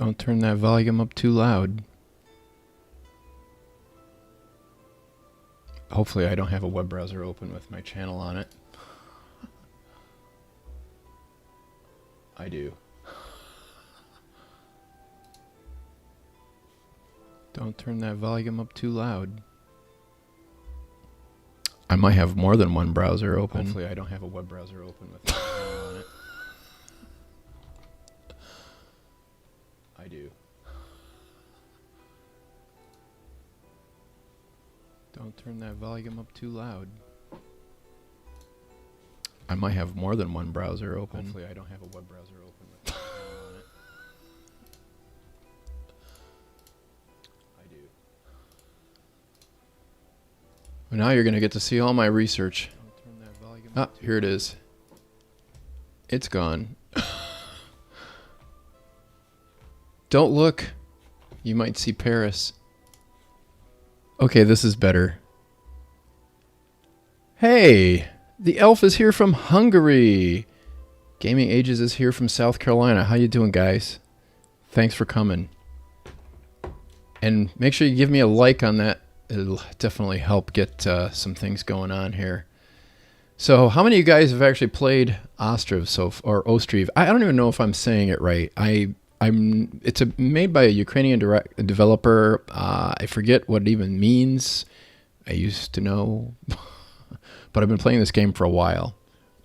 Don't turn that volume up too loud. Hopefully I don't have a web browser open with my channel on it. I do. Don't turn that volume up too loud. I might have more than one browser open. Hopefully I don't have a web browser open with my channel on it. I do. Don't turn that volume up too loud. I might have more than one browser open. Hopefully I don't have a web browser open with my channel on it. I do. Well, now you're going to get to see all my research. Don't turn that volume up. Here it is. It's gone. Don't look. You might see Paris. Okay, this is better. Hey, the elf is here from Hungary. Gaming Ages is here from South Carolina. How you doing, guys? Thanks for coming. And make sure you give me a like on that. It'll definitely help get some things going on here. So how many of you guys have actually played Ostriv or Ostriv? I don't even know if I'm saying it right. It's made by a Ukrainian developer. I forget what it even means. I used to know, but I've been playing this game for a while.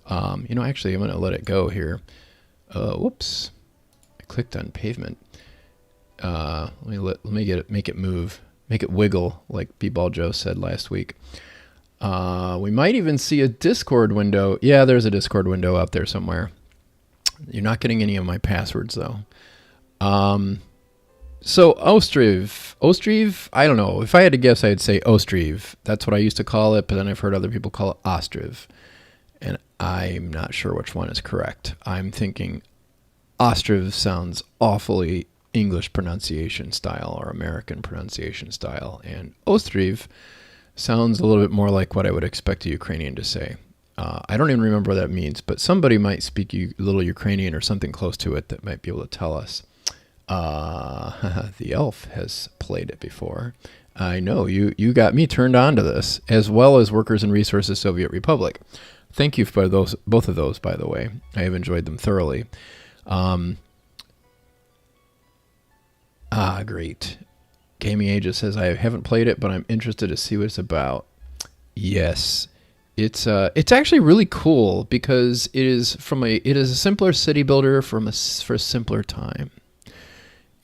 Actually, I'm going to let it go here. Whoops, I clicked on pavement. Let me make it move, make it wiggle, like B-Ball Joe said last week. We might even see a Discord window. Yeah, there's a Discord window out there somewhere. You're not getting any of my passwords though. So Ostriv, I don't know. If I had to guess, I'd say Ostriv. That's what I used to call it, but then I've heard other people call it Ostriv. And I'm not sure which one is correct. I'm thinking Ostriv sounds awfully English pronunciation style or American pronunciation style. And Ostriv sounds a little bit more like what I would expect a Ukrainian to say. I don't even remember what that means, but somebody might speak a little Ukrainian or something close to it that might be able to tell us. The elf has played it before. I know you got me turned on to this, as well as Workers and Resources Soviet Republic. Thank you for both of those, by the way. I have enjoyed them thoroughly. Great. Gaming Ages says I haven't played it, but I'm interested to see what it's about. Yes. It's actually really cool because it is a simpler city builder for a simpler time.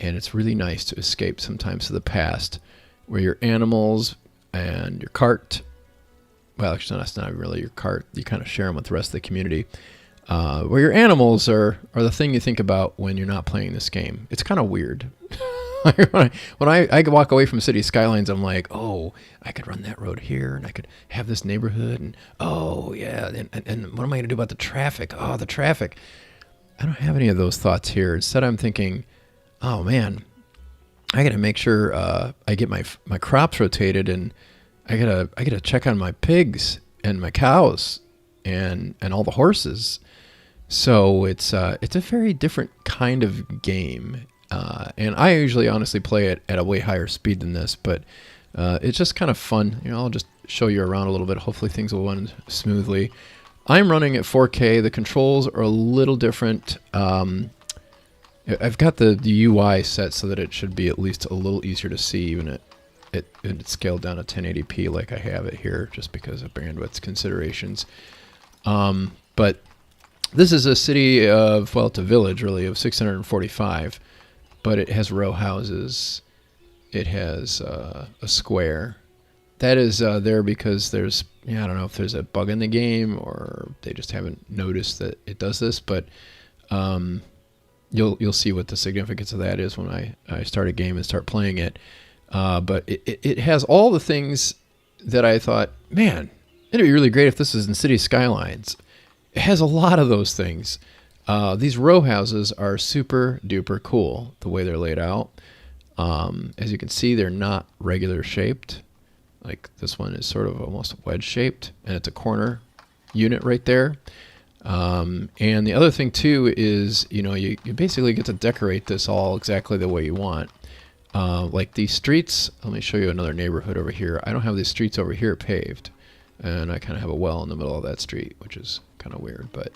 And it's really nice to escape sometimes to the past where your animals and your cart, well, actually, that's not really your cart. You kind of share them with the rest of the community. Where your animals are the thing you think about when you're not playing this game. It's kind of weird. when I walk away from City Skylines, I'm like, oh, I could run that road here, and I could have this neighborhood, and oh, yeah, and what am I going to do about the traffic? Oh, the traffic. I don't have any of those thoughts here. Instead, I'm thinking, oh, man, I got to make sure I get my crops rotated, and I gotta check on my pigs and my cows and all the horses. So it's a very different kind of game. And I usually honestly play it at a way higher speed than this, but it's just kind of fun. I'll just show you around a little bit. Hopefully things will run smoothly. I'm running at 4K. The controls are a little different. I've got the UI set so that it should be at least a little easier to see, even it's scaled down to 1080p like I have it here, just because of bandwidth considerations. But this is a city of, well, it's a village really of 645. But it has row houses. It has a square. That is there because there's, I don't know if there's a bug in the game or they just haven't noticed that it does this. But you'll see what the significance of that is when I start a game and start playing it. But it has all the things that I thought, man, it'd be really great if this was in City Skylines. It has a lot of those things. These row houses are super duper cool the way they're laid out. As you can see, they're not regular shaped. Like this one is sort of almost wedge shaped, and it's a corner unit right there. And the other thing too is, you basically get to decorate this all exactly the way you want. Like these streets, let me show you another neighborhood over here. I don't have these streets over here paved, and I kind of have a well in the middle of that street, which is kind of weird. But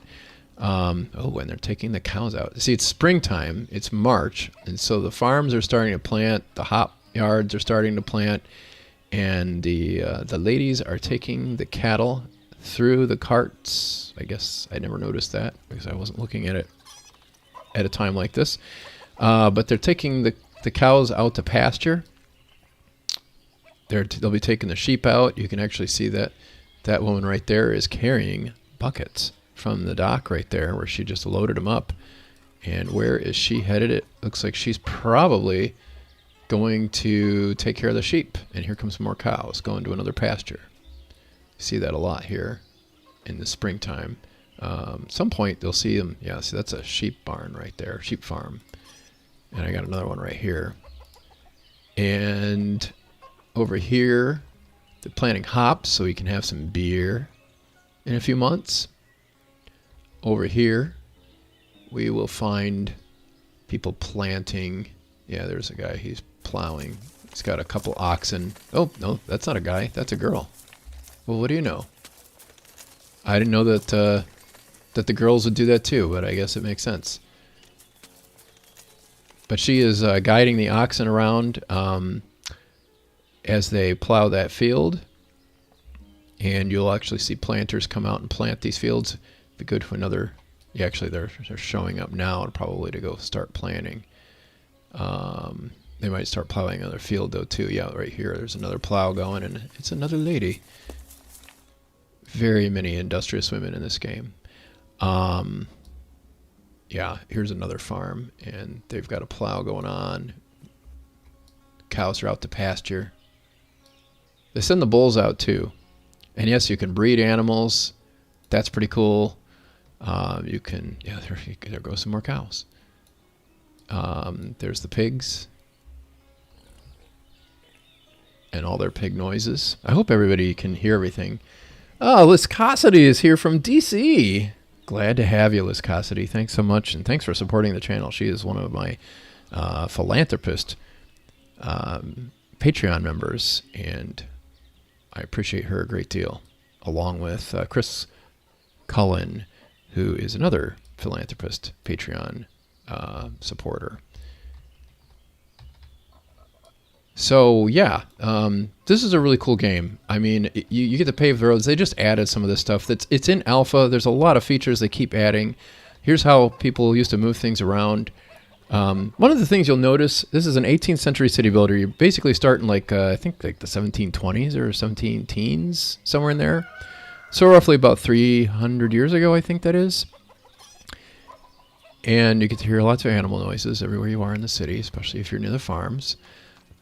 oh, and they're taking the cows out. See, it's springtime, it's March, and so the farms are starting to plant, the hop yards are starting to plant, and the ladies are taking the cattle through the carts. I guess I never noticed that because I wasn't looking at it at a time like this. But they're taking the cows out to pasture. They'll be taking the sheep out. You can actually see that woman right there is carrying buckets from the dock right there where she just loaded them up. And where is she headed? It looks like she's probably going to take care of the sheep. And here comes more cows going to another pasture. You see that a lot here in the springtime. Some point they'll see them. Yeah, see, that's a sheep barn right there, sheep farm. And I got another one right here. And over here, they're planting hops so we can have some beer in a few months. Over here, we will find people planting. Yeah, there's a guy, he's plowing. He's got a couple oxen. Oh, no, that's not a guy, that's a girl. Well, what do you know? I didn't know that that the girls would do that too, but I guess it makes sense. But she is guiding the oxen around as they plow that field. And you'll actually see planters come out and plant these fields. Be good for another. Yeah, actually, they're showing up now probably to go start planting. They might start plowing another field though too. Yeah, right here, there's another plow going, and it's another lady. Very many industrious women in this game. Yeah, here's another farm, and they've got a plow going on. Cows are out to pasture. They send the bulls out too. And yes, you can breed animals. That's pretty cool. You can, yeah, there goes some more cows. There's the pigs. And all their pig noises. I hope everybody can hear everything. Oh, Liscosity is here from DC. Glad to have you, Liscosity. Thanks so much, and thanks for supporting the channel. She is one of my philanthropist Patreon members, and I appreciate her a great deal, along with Chris Cullen, who is another philanthropist Patreon supporter. So yeah, this is a really cool game. I mean, you get to pave the roads. They just added some of this stuff. It's in alpha. There's a lot of features they keep adding. Here's how people used to move things around. One of the things you'll notice, this is an 18th century city builder. You're basically starting like, I think like the 1720s or 17 teens, somewhere in there. So roughly about 300 years ago, I think that is. And you get to hear lots of animal noises everywhere you are in the city, especially if you're near the farms.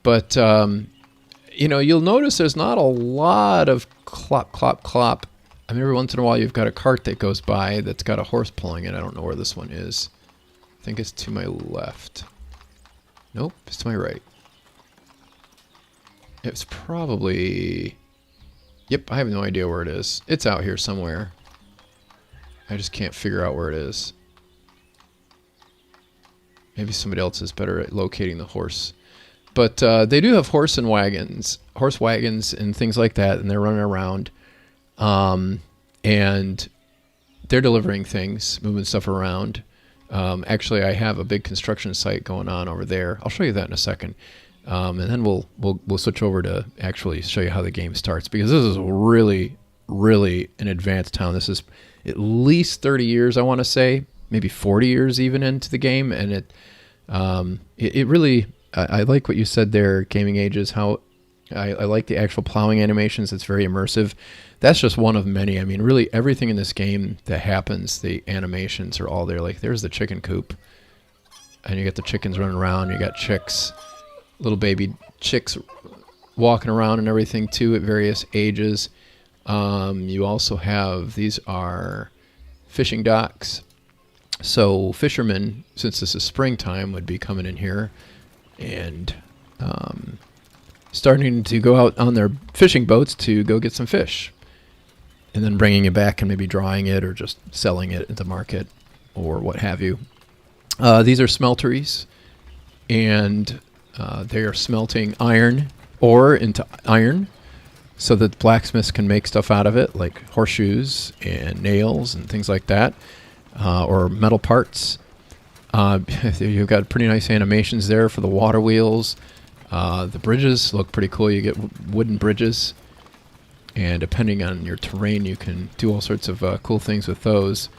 But, you know, you'll notice there's not a lot of clop, clop, clop. I mean, every once in a while you've got a cart that goes by that's got a horse pulling it. I don't know where this one is. I think it's to my left. Nope, it's to my right. It's probably... Yep, I have no idea where it is. It's out here somewhere. I just can't figure out where it is. Maybe somebody else is better at locating the horse. But they do have horse wagons and things like that, and they're running around. And they're delivering things, moving stuff around. Actually, I have a big construction site going on over there. I'll show you that in a second. And then we'll switch over to actually show you how the game starts, because this is really, really an advanced town. This is at least 30 years, I want to say, maybe 40 years even into the game. And it really... I like what you said there, Gaming Ages, how I like the actual plowing animations. It's very immersive. That's just one of many. I mean, really everything in this game that happens, the animations are all there. Like, there's the chicken coop, and you got the chickens running around. You got chicks, little baby chicks walking around and everything too at various ages. You also have, these are fishing docks. So fishermen, since this is springtime, would be coming in here and starting to go out on their fishing boats to go get some fish. And and then bringing it back and maybe drying it or just selling it at the market or what have you. These are smelteries, and they are smelting iron ore into iron so that blacksmiths can make stuff out of it, like horseshoes and nails and things like that, or metal parts. You've got pretty nice animations there for the water wheels. The bridges look pretty cool. You get wooden bridges, and depending on your terrain, you can do all sorts of cool things with those.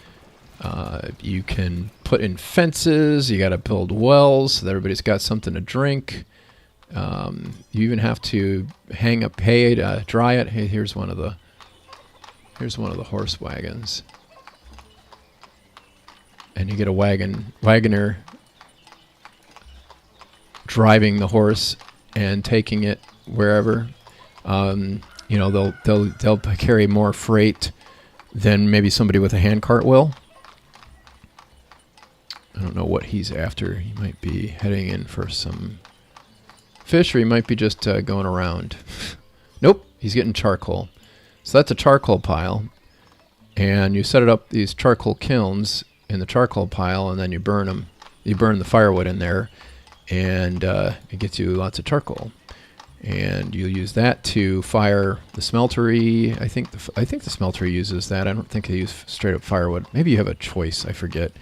You can put in fences. You got to build wells so that everybody's got something to drink. You even have to hang up hay to dry it. Hey, here's one of the horse wagons, and you get a wagoner driving the horse and taking it wherever. You know, they'll carry more freight than maybe somebody with a handcart will. I don't know what he's after. He might be heading in for some fish, or he might be just going around. Nope, he's getting charcoal. So that's a charcoal pile, and you set it up, these charcoal kilns in the charcoal pile, and then you burn them. You burn the firewood in there, and it gets you lots of charcoal. And you'll use that to fire the smeltery. I think the smeltery uses that. I don't think they use straight up firewood. Maybe you have a choice. I forget.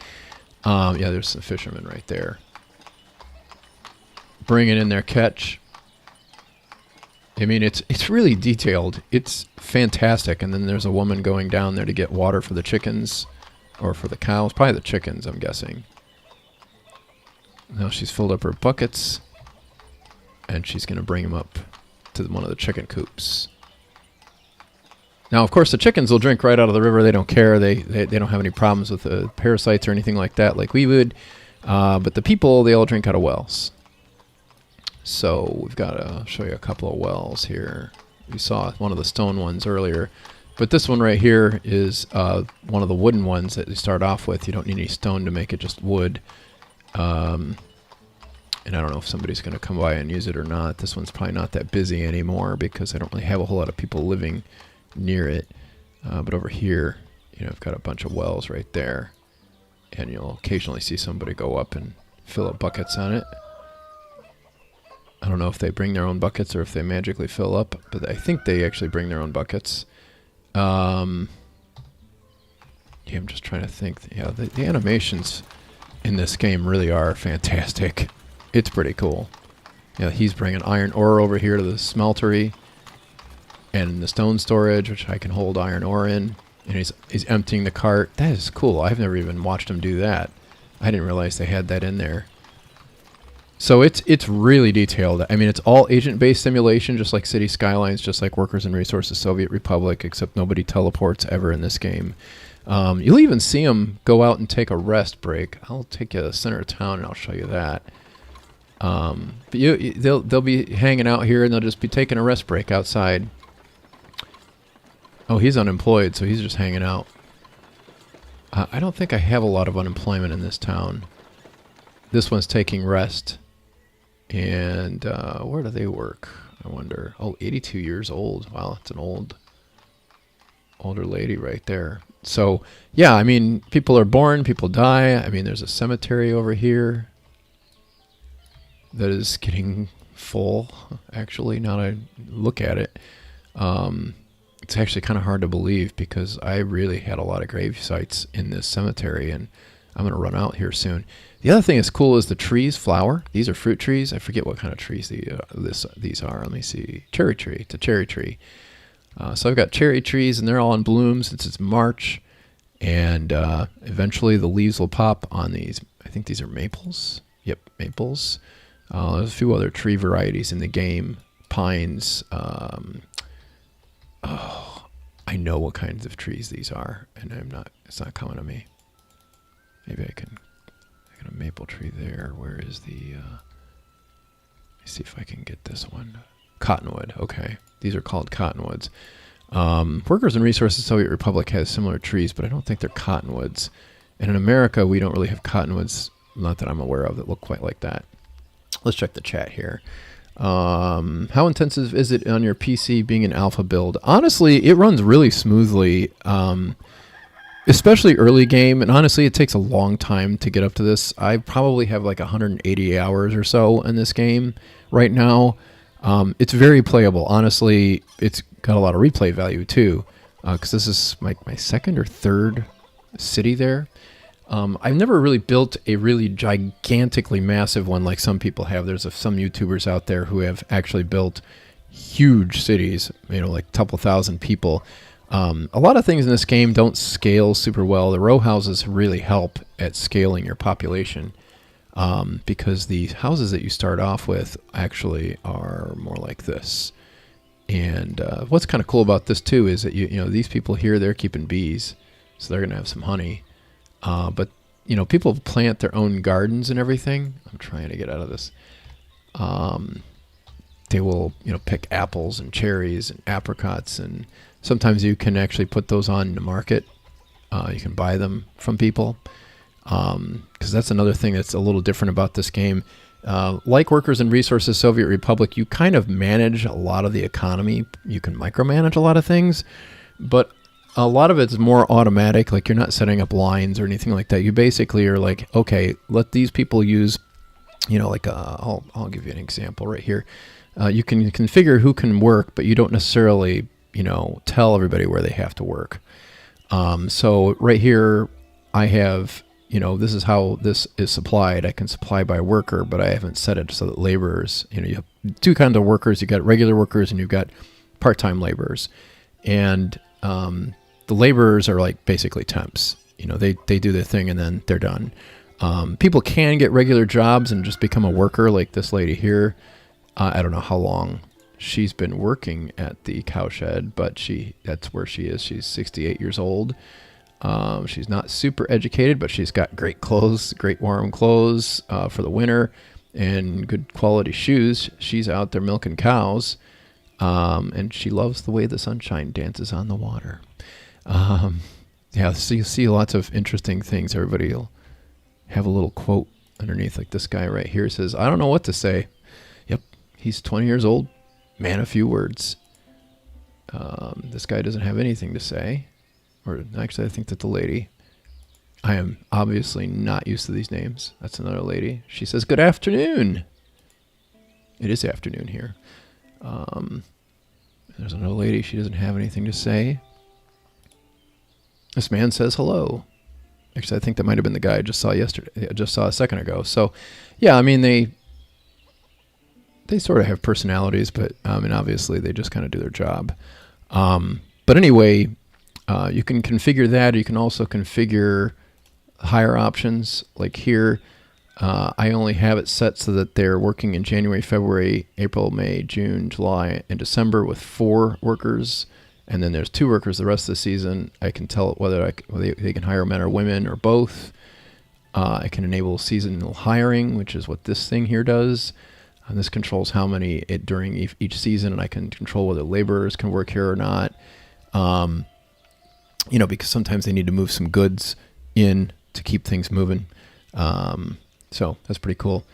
Yeah, there's some fishermen right there. Bringing in their catch. I mean, it's really detailed. It's fantastic. And then there's a woman going down there to get water for the chickens, or for the cows. Probably the chickens, I'm guessing. Now she's filled up her buckets, and she's going to bring them up to one of the chicken coops. Now, of course, the chickens will drink right out of the river. They don't care. They don't have any problems with the parasites or anything like that, like we would. But the people, they all drink out of wells. So we've got to show you a couple of wells here. We saw one of the stone ones earlier. But this one right here is one of the wooden ones that you start off with. You don't need any stone to make it, just wood. And I don't know if somebody's going to come by and use it or not. This one's probably not that busy anymore because I don't really have a whole lot of people living near it. But over here, you know, I've got a bunch of wells right there, and you'll occasionally see somebody go up and fill up buckets on it. I don't know if they bring their own buckets or if they magically fill up, but I think they actually bring their own buckets. Yeah, I'm just trying to think. Yeah, the animations in this game really are fantastic. It's pretty cool. Yeah, he's bringing iron ore over here to the smeltery and the stone storage, which I can hold iron ore in. And he's emptying the cart. That is cool. I've never even watched him do that. I didn't realize they had that in there. So it's really detailed. I mean, it's all agent-based simulation, just like City Skylines, just like Workers and Resources Soviet Republic, except nobody teleports ever in this game. You'll even see them go out and take a rest break. I'll take you to the center of town and I'll show you that. But they'll be hanging out here and they'll just be taking a rest break outside. Oh, he's unemployed, so he's just hanging out. I don't think I have a lot of unemployment in this town. This one's taking rest. And where do they work? I wonder. Oh, 82 years old. Wow, that's an older lady right there. So, yeah, I mean, people are born, people die. I mean, there's a cemetery over here that is getting full, actually, now that I look at it. It's actually kind of hard to believe because I really had a lot of grave sites in this cemetery, and I'm going to run out here soon. The other thing that's cool is the trees flower. These are fruit trees. I forget what kind of trees these are. Let me see. Cherry tree. It's a cherry tree. So I've got cherry trees, and they're all in bloom since it's March. And eventually the leaves will pop on these. I think these are maples. Yep, maples. There's a few other tree varieties in the game. Pines. Oh, I know what kinds of trees these are, and it's not coming to me. Maybe I can. I got a maple tree there. Where is the? Let me see if I can get this one. Cottonwood. Okay, these are called cottonwoods. Workers and Resources Soviet Republic has similar trees, but I don't think they're cottonwoods. And in America, we don't really have cottonwoods, not that I'm aware of, that look quite like that. Let's check the chat here. How intensive is it on your PC being an alpha build? Honestly, it runs really smoothly, especially early game. And honestly, it takes a long time to get up to this. I probably have like 180 hours or so in this game right now. It's very playable. Honestly, it's got a lot of replay value too, because this is my second or third city there. I've never really built a really gigantically massive one like some people have. There's some YouTubers out there who have actually built huge cities, like a couple thousand people. A lot of things in this game don't scale super well. The row houses really help at scaling your population, because the houses that you start off with actually are more like this. And what's kind of cool about this too is that these people here, they're keeping bees, so they're gonna have some honey. But people plant their own gardens and everything. I'm trying to get out of this. They will, pick apples and cherries and apricots, and sometimes you can actually put those on the market. You can buy them from people, because that's another thing that's a little different about this game. Like Workers and Resources Soviet Republic, you kind of manage a lot of the economy. You can micromanage a lot of things, but a lot of it's more automatic. Like, you're not setting up lines or anything like that. You basically are like, okay, let these people use, I'll give you an example right here. You can configure who can work, but you don't necessarily, tell everybody where they have to work. So right here, I have, this is how this is supplied. I can supply by worker, but I haven't set it so that laborers, you have two kinds of workers. You got regular workers and you've got part-time laborers. And the laborers are like basically temps. They do their thing and then they're done. People can get regular jobs and just become a worker, like this lady here. I don't know how long she's been working at the cowshed, but that's where she is. She's 68 years old. She's not super educated, but she's got great clothes, great warm clothes for the winter, and good quality shoes. She's out there milking cows, and she loves the way the sunshine dances on the water. So you see lots of interesting things. Everybody will have a little quote underneath, like this guy right here says, "I don't know what to say." Yep, he's 20 years old, man of few words. This guy doesn't have anything to say. Or actually, I think that the lady, I am obviously not used to these names. That's another lady. She says, "Good afternoon." It is afternoon here. There's another lady. She doesn't have anything to say. This man says hello. Actually, I think that might have been the guy I just saw yesterday. I just saw a second ago. So, yeah, I mean, they sort of have personalities, but obviously they just kind of do their job. But anyway, you can configure that. You can also configure higher options. Like here, I only have it set so that they're working in January, February, April, May, June, July, and December with 4 workers. And then there's 2 workers the rest of the season. I can tell whether they can hire men or women or both. I can enable seasonal hiring, which is what this thing here does. And this controls how many during each season, and I can control whether laborers can work here or not. Because sometimes they need to move some goods in to keep things moving. So that's pretty cool.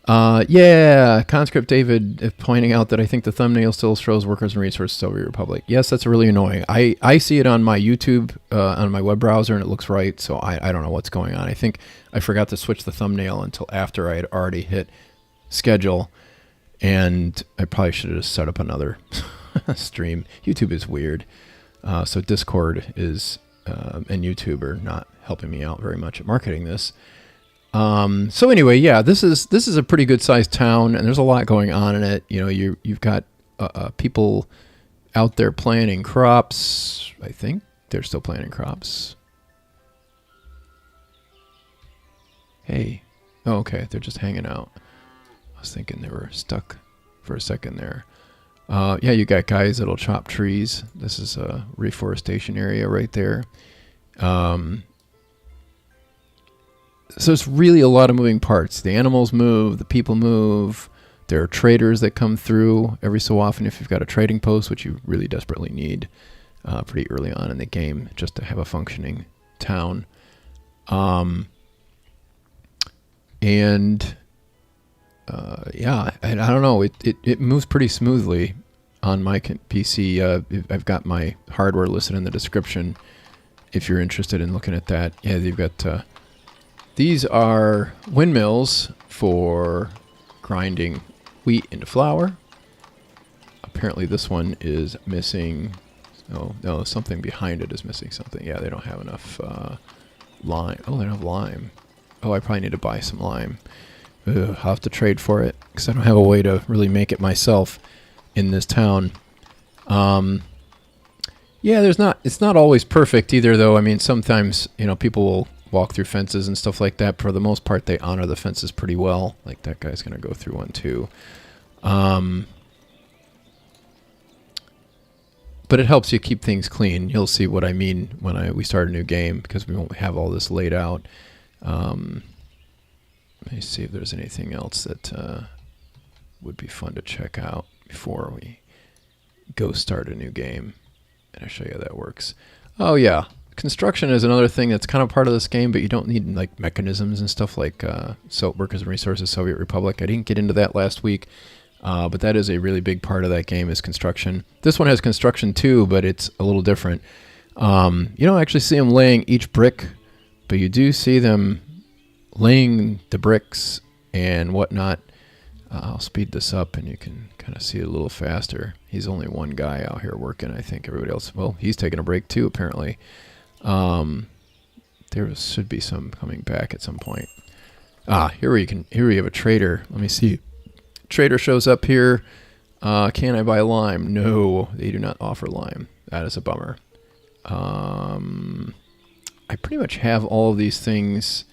Conscript David pointing out that I think the thumbnail still shows Workers and Resources Soviet Republic. Yes, that's really annoying. I see it on my YouTube, on my web browser, and it looks right, so I don't know what's going on. I think I forgot to switch the thumbnail until after I had already hit schedule, and I probably should have just set up another stream. YouTube is weird. So Discord is and YouTube are not helping me out very much at marketing this. So anyway, yeah, this is a pretty good sized town, and there's a lot going on in it. You've got people out there planting crops. I think they're still planting crops. Hey, oh, okay, they're just hanging out. I was thinking they were stuck for a second there. Yeah, you got guys that'll chop trees. This is a reforestation area right there. So it's really a lot of moving parts. The animals move, the people move. There are traders that come through every so often if you've got a trading post, which you really desperately need pretty early on in the game just to have a functioning town. Yeah, and I don't know. It moves pretty smoothly on my PC. I've got my hardware listed in the description if you're interested in looking at that. Yeah, they've got these are windmills for grinding wheat into flour. Apparently this one is missing. Oh no, something behind it is missing something. Yeah, they don't have enough lime. Oh, they don't have lime. Oh, I probably need to buy some lime. I'll have to trade for it because I don't have a way to really make it myself in this town. Yeah, it's not always perfect either, though. I mean, sometimes, people will walk through fences and stuff like that. For the most part, they honor the fences pretty well. Like that guy's going to go through one too. But it helps you keep things clean. You'll see what I mean when we start a new game because we won't have all this laid out. Let me see if there's anything else that would be fun to check out before we go start a new game. And I'll show you how that works. Oh yeah, construction is another thing that's kind of part of this game, but you don't need like mechanisms and stuff like Workers and Resources Soviet Republic. I didn't get into that last week, but that is a really big part of that game is construction. This one has construction too, but it's a little different. You don't actually see them laying each brick, but you do see them laying the bricks and whatnot. I'll speed this up and you can kind of see it a little faster. He's only one guy out here working. I think everybody else, well, he's taking a break too, apparently. There should be some coming back at some point. Here we have a trader. Let me see. Trader shows up here. Can I buy lime? No, they do not offer lime. That is a bummer. I pretty much have all of these things.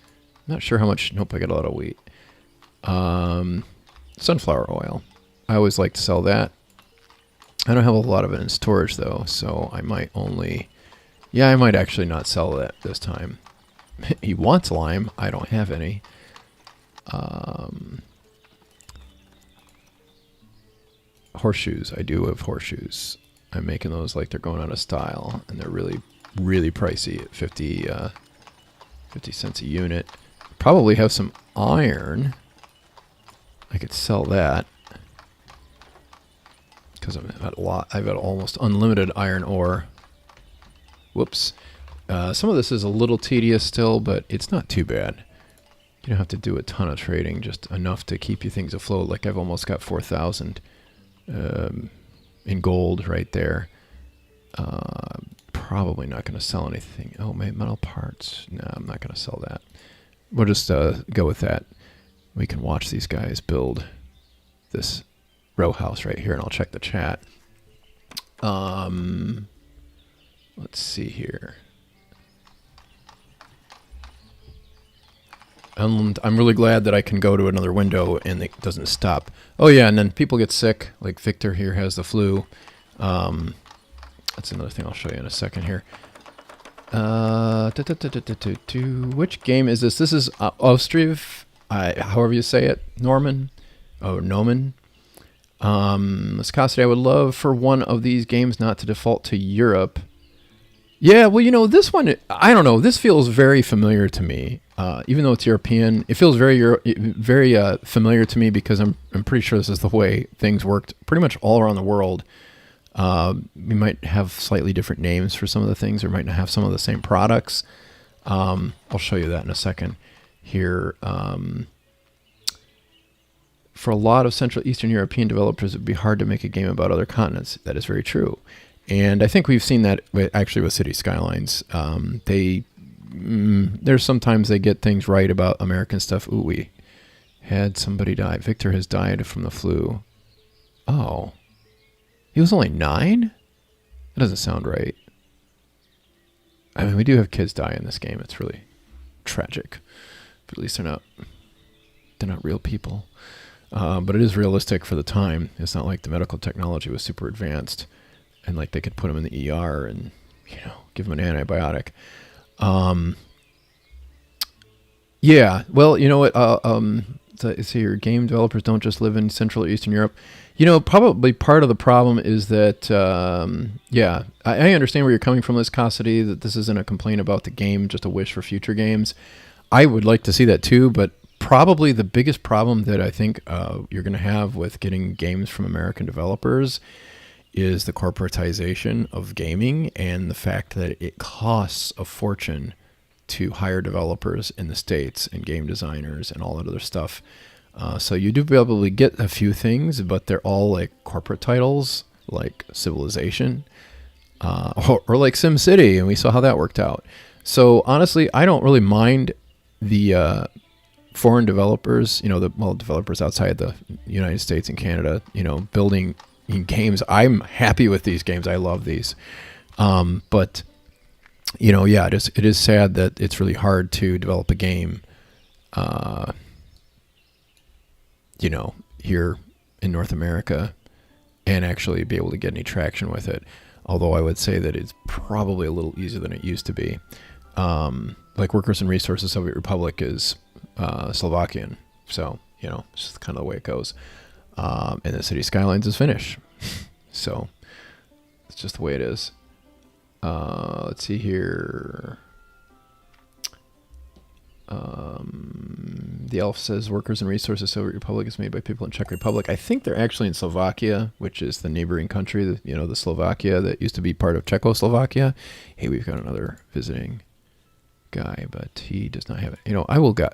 Not sure how much. Nope, I got a lot of wheat. Sunflower oil. I always like to sell that. I don't have a lot of it in storage though, so I might only... Yeah, I might actually not sell that this time. He wants lime. I don't have any. Horseshoes. I do have horseshoes. I'm making those like they're going out of style, and they're really, really pricey at 50 cents a unit. Probably have some iron. I could sell that because I've got a lot. I've got almost unlimited iron ore. Whoops. Some of this is a little tedious still, but it's not too bad. You don't have to do a ton of trading, just enough to keep you things afloat. Like I've almost got 4,000 in gold right there. Probably not going to sell anything. Oh, metal parts. No, I'm not going to sell that. We'll just go with that. We can watch these guys build this row house right here, and I'll check the chat. Let's see here. I'm really glad that I can go to another window and it doesn't stop. Oh yeah, and then people get sick. Like Victor here has the flu. That's another thing I'll show you in a second here. Which game is this? This is Ostriv, however you say it. Norman. Oh, Noman. Viscosity, I would love for one of these games not to default to Europe. Yeah, well, this one, I don't know. This feels very familiar to me. Even though it's European, it feels very familiar to me because I'm pretty sure this is the way things worked pretty much all around the world. We might have slightly different names for some of the things, or might not have some of the same products. I'll show you that in a second here. For a lot of Central Eastern European developers, it would be hard to make a game about other continents. That is very true. And I think we've seen that actually with City Skylines. There's sometimes they get things right about American stuff. Ooh, we had somebody die. Victor has died from the flu. Oh. He was only 9? That doesn't sound right. I mean, we do have kids die in this game. It's really tragic. But at least they're not real people. But it is realistic for the time. It's not like the medical technology was super advanced and like they could put them in the ER and, give them an antibiotic. Yeah, well, you know what? So your game developers don't just live in Central or Eastern Europe. Probably part of the problem is that, I understand where you're coming from, Viscosity, that this isn't a complaint about the game, just a wish for future games. I would like to see that too, but probably the biggest problem that I think you're going to have with getting games from American developers is the corporatization of gaming and the fact that it costs a fortune to hire developers in the States and game designers and all that other stuff. So you do probably get a few things, but they're all like corporate titles, like Civilization, or like SimCity, and we saw how that worked out. So honestly, I don't really mind the foreign developers, developers outside the United States and Canada, building games. I'm happy with these games. I love these. But it is sad that it's really hard to develop a game, here in North America and actually be able to get any traction with it. Although I would say that it's probably a little easier than it used to be. Like Workers and Resources Soviet Republic is Slovakian. So, it's just kind of the way it goes. And the City Skylines is Finnish. So it's just the way it is. Let's see here. The Elf says Workers and Resources Soviet Republic is made by people in Czech Republic. I think they're actually in Slovakia, which is the neighboring country, the Slovakia that used to be part of Czechoslovakia. Hey, we've got another visiting guy, but he does not have it.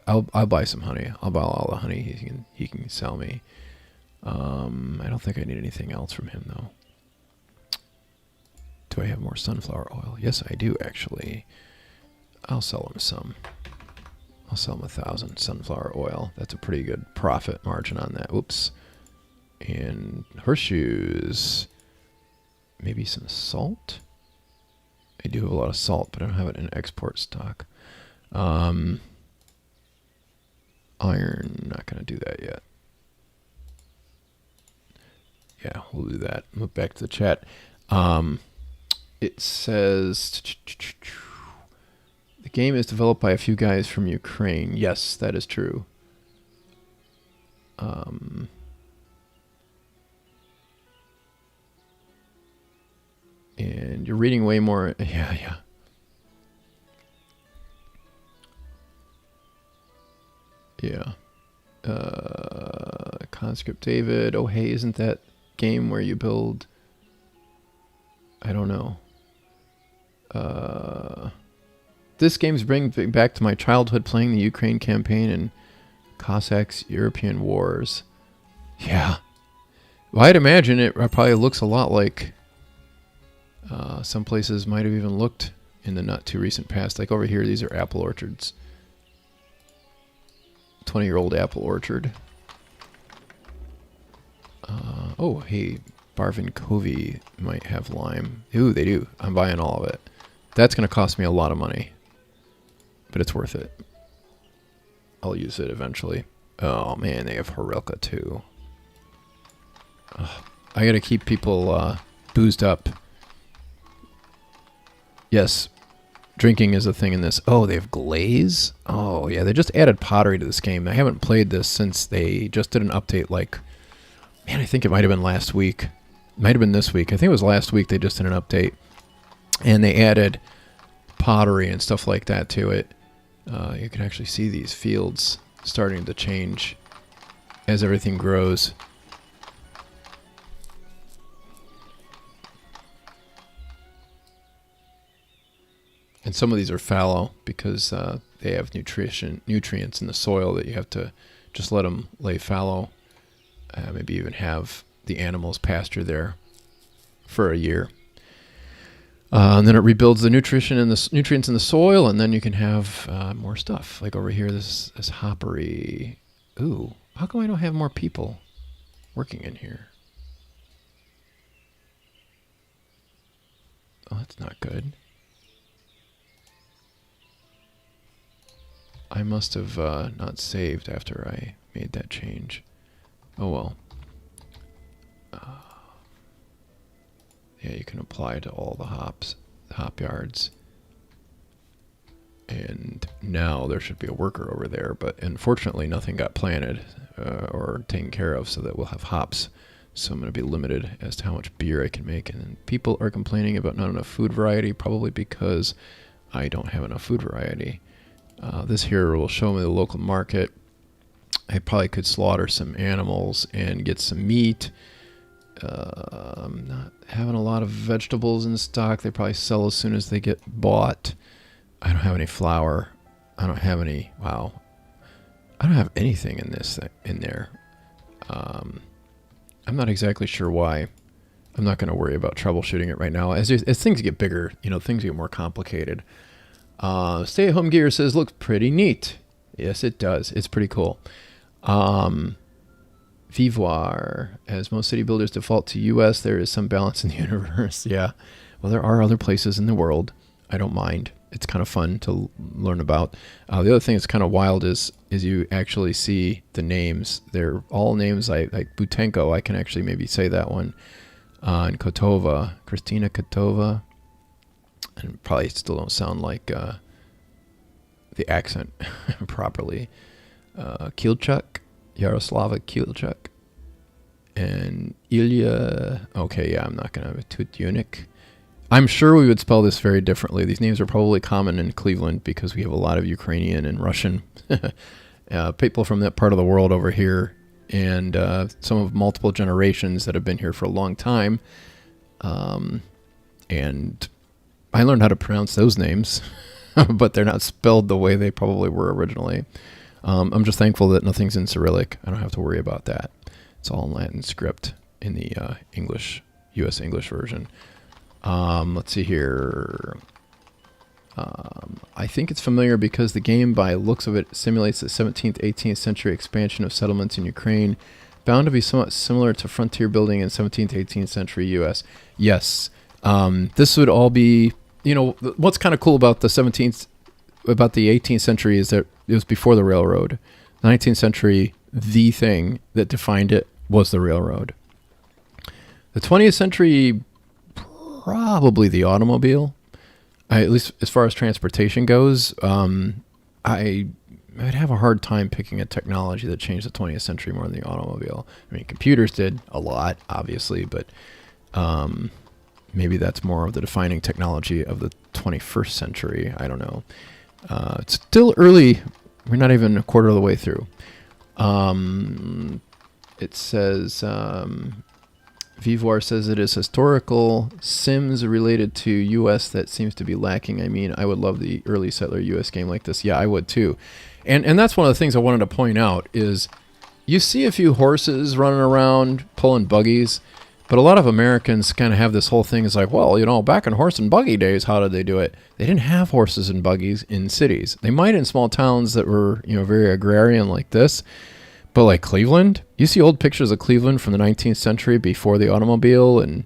I'll buy some honey. I'll buy all the honey he can sell me. I don't think I need anything else from him though. Do I have more sunflower oil? Yes, I do actually. I'll sell him some. I'll sell him 1,000 sunflower oil. That's a pretty good profit margin on that. Oops. And horseshoes. Maybe some salt. I do have a lot of salt, but I don't have it in export stock. Iron. Not going to do that yet. Yeah, we'll do that. Move back to the chat. It says the game is developed by a few guys from Ukraine. Yes, that is true. And you're reading way more. Yeah. Conscript David. Oh, hey, isn't that game where you build? I don't know. This game's bringing back to my childhood playing the Ukraine campaign and Cossacks European wars. Yeah. Well, I'd imagine it probably looks a lot like some places might have even looked in the not too recent past. Like over here, these are apple orchards. 20-year-old apple orchard. Oh, hey, Barvin Covey might have lime. Ooh, they do. I'm buying all of it. That's going to cost me a lot of money, but it's worth it. I'll use it eventually. Oh, man, they have Horilka, too. I got to keep people boozed up. Yes, drinking is a thing in this. Oh, they have glaze? Oh, yeah, they just added pottery to this game. I haven't played this since they just did an update like... Man, I think it might have been last week. It might have been this week. I think it was last week they just did an update. And they added pottery and stuff like that to it. You can actually see these fields starting to change as everything grows. And some of these are fallow because they have nutrients in the soil that you have to just let them lay fallow. Maybe even have the animals pasture there for a year. And then it rebuilds the nutrients in the soil, and then you can have more stuff. Like over here, this hoppery. Ooh, how come I don't have more people working in here? Oh, that's not good. I must have not saved after I made that change. Oh well. Yeah, you can apply to all the hop yards. And now there should be a worker over there, but unfortunately nothing got planted or taken care of, so that we'll have hops. So I'm going to be limited as to how much beer I can make. And people are complaining about not enough food variety, probably because I don't have enough food variety. This here will show me the local market. I probably could slaughter some animals and get some meat. I'm not having a lot of vegetables in stock. They probably sell as soon as they get bought. I don't have any flour. I don't have any. Wow. I don't have anything in there. I'm not exactly sure why. I'm not going to worry about troubleshooting it right now. As things get bigger, things get more complicated. Stay-at-home gear says, looks pretty neat. Yes, it does. It's pretty cool. Vivoire, as most city builders default to U.S., there is some balance in the universe. Yeah. Well, there are other places in the world. I don't mind. It's kind of fun to learn about. The other thing that's kind of wild is you actually see the names. They're all names like Butenko. I can actually maybe say that one. And Kotova, Kristina Kotova. And probably still don't sound like the accent properly. Kilchuk, Yaroslava Kilchuk. And Ilya. Okay, yeah, I'm not going to. Tutunik. I'm sure we would spell this very differently. These names are probably common in Cleveland because we have a lot of Ukrainian and Russian people from that part of the world over here, and some of multiple generations that have been here for a long time. And I learned how to pronounce those names, but they're not spelled the way they probably were originally. I'm just thankful that nothing's in Cyrillic. I don't have to worry about that. It's all in Latin script in the U.S. English version. Let's see here. I think it's familiar because the game, by looks of it, simulates the 17th, 18th century expansion of settlements in Ukraine, bound to be somewhat similar to frontier building in 17th, 18th century U.S. Yes. This would all be, what's kind of cool about the 18th century is that it was before the railroad. The 19th century, the thing that defined it was the railroad. The 20th century, probably the automobile. At least as far as transportation goes, I'd have a hard time picking a technology that changed the 20th century more than the automobile. I mean, computers did a lot, obviously, but maybe that's more of the defining technology of the 21st century. I don't know. It's still early. We're not even a quarter of the way through. It says... Vivoire says it is historical. Sims related to U.S. that seems to be lacking. I mean, I would love the early settler U.S. game like this. Yeah, I would too. And that's one of the things I wanted to point out is you see a few horses running around pulling buggies, but a lot of Americans kind of have this whole thing is like, well, back in horse and buggy days, how did they do it? They didn't have horses and buggies in cities. They might in small towns that were, very agrarian like this. But like Cleveland, you see old pictures of Cleveland from the 19th century before the automobile, and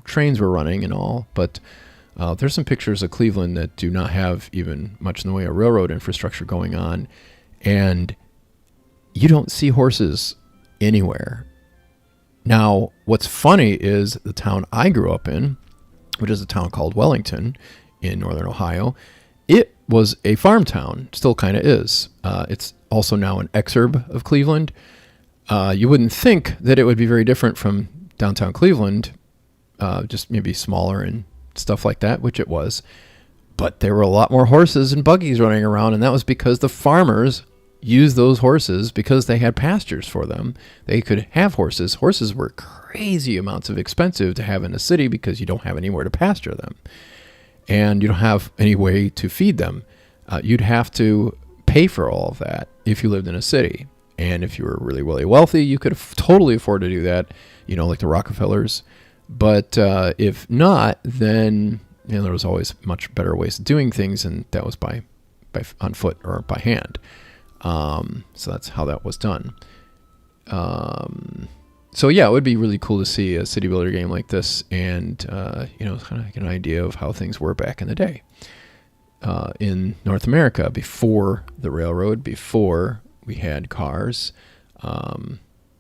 trains were running and all. But there's some pictures of Cleveland that do not have even much in the way of railroad infrastructure going on, and you don't see horses anywhere. Now, what's funny is the town I grew up in, which is a town called Wellington in northern Ohio. It was a farm town, still kind of is. It's also now an exurb of Cleveland. You wouldn't think that it would be very different from downtown Cleveland, just maybe smaller and stuff like that, which it was. But there were a lot more horses and buggies running around, and that was because the farmers used those horses because they had pastures for them. They could have horses. Horses were crazy amounts of expensive to have in a city because you don't have anywhere to pasture them. And you don't have any way to feed them. You'd have to pay for all of that if you lived in a city. And if you were really, really wealthy, you could totally afford to do that, like the Rockefellers. But if not, then there was always much better ways of doing things, and that was by on foot or by hand. So that's how that was done. So yeah, it would be really cool to see a city builder game like this, and kind of get an idea of how things were back in the day in North America before the railroad, before we had cars,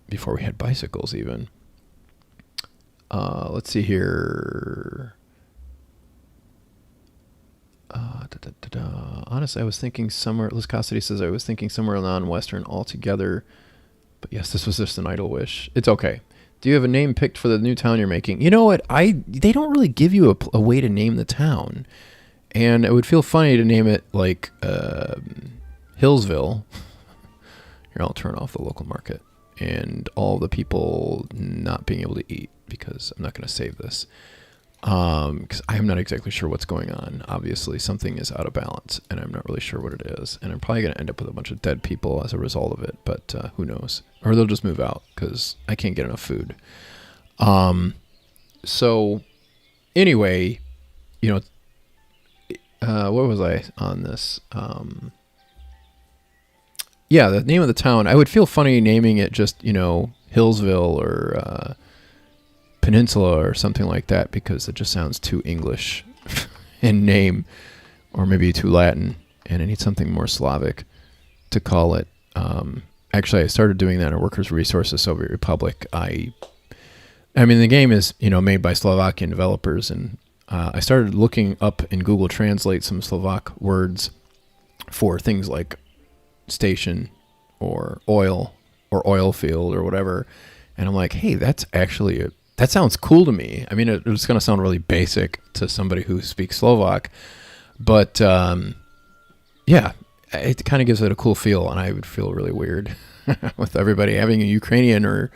before we had bicycles even. Let's see here. Honestly, I was thinking somewhere. Liscosity says I was thinking somewhere non-Western altogether. But yes, this was just an idle wish. It's okay. Do you have a name picked for the new town you're making? You know what? They don't really give you a way to name the town. And it would feel funny to name it like Hillsville. Here, I'll turn off the local market and all the people not being able to eat because I'm not going to save this. Because I'm not exactly sure what's going on. Obviously, something is out of balance, and I'm not really sure what it is. And I'm probably going to end up with a bunch of dead people as a result of it, but who knows? Or they'll just move out because I can't get enough food. So, anyway, you know, what was I on this? Yeah, the name of the town. I would feel funny naming it just, you know, Hillsville or Peninsula or something like that because it just sounds too English in name, or maybe too Latin, and I need something more Slavic to call it. Actually, I started doing that in Workers' Resources Soviet Republic. I mean, the game is, you know, made by Slovakian developers, and I started looking up in Google Translate some Slovak words for things like station or oil field or whatever, and I'm like, hey, that's actually that sounds cool to me. I mean, it's going to sound really basic to somebody who speaks Slovak, but yeah, it kind of gives it a cool feel, and I would feel really weird with everybody having a Ukrainian or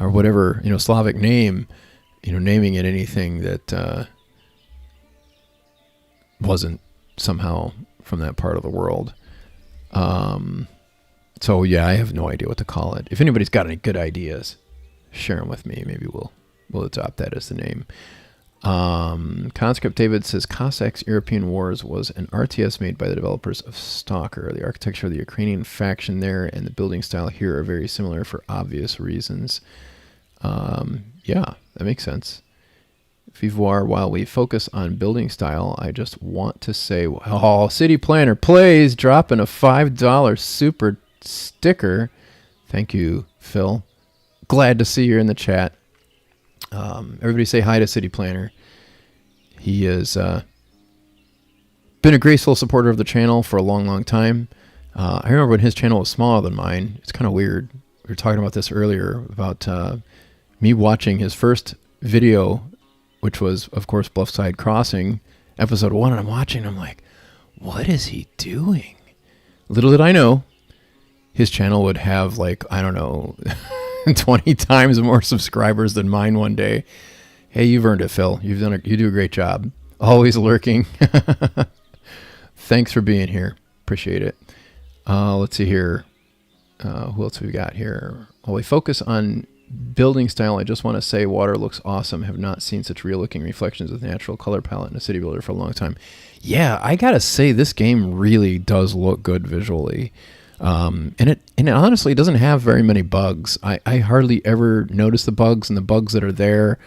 whatever, you know, Slavic name, you know, naming it anything that wasn't somehow from that part of the world. So yeah, I have no idea what to call it. If anybody's got any good ideas, share them with me. Maybe we'll adopt that as the name. Conscript David says Cossacks European Wars was an RTS made by the developers of Stalker. The architecture of the Ukrainian faction there and the building style here are very similar for obvious reasons. Yeah, that makes sense. Vivoire, while we focus on building style, I just want to say, oh, City Planner plays, dropping a $5 super sticker. Thank you, Phil. Glad to see you in the chat. Everybody say hi to City Planner. He has been a graceful supporter of the channel for a long, long time. I remember when his channel was smaller than mine. It's kind of weird. We were talking about this earlier about me watching his first video, which was, of course, Bluffside Crossing, episode 1, and I'm watching, I'm like, what is he doing? Little did I know, his channel would have, like, I don't know, 20 times more subscribers than mine one day. Hey, you've earned it, Phil. You do a great job. Always lurking. Thanks for being here. Appreciate it. Let's see here. Who else we got here? While we focus on building style, I just want to say water looks awesome. Have not seen such real looking reflections of the natural color palette in a city builder for a long time. Yeah, I gotta say this game really does look good visually. And it honestly doesn't have very many bugs. I hardly ever notice the bugs, and the bugs that are there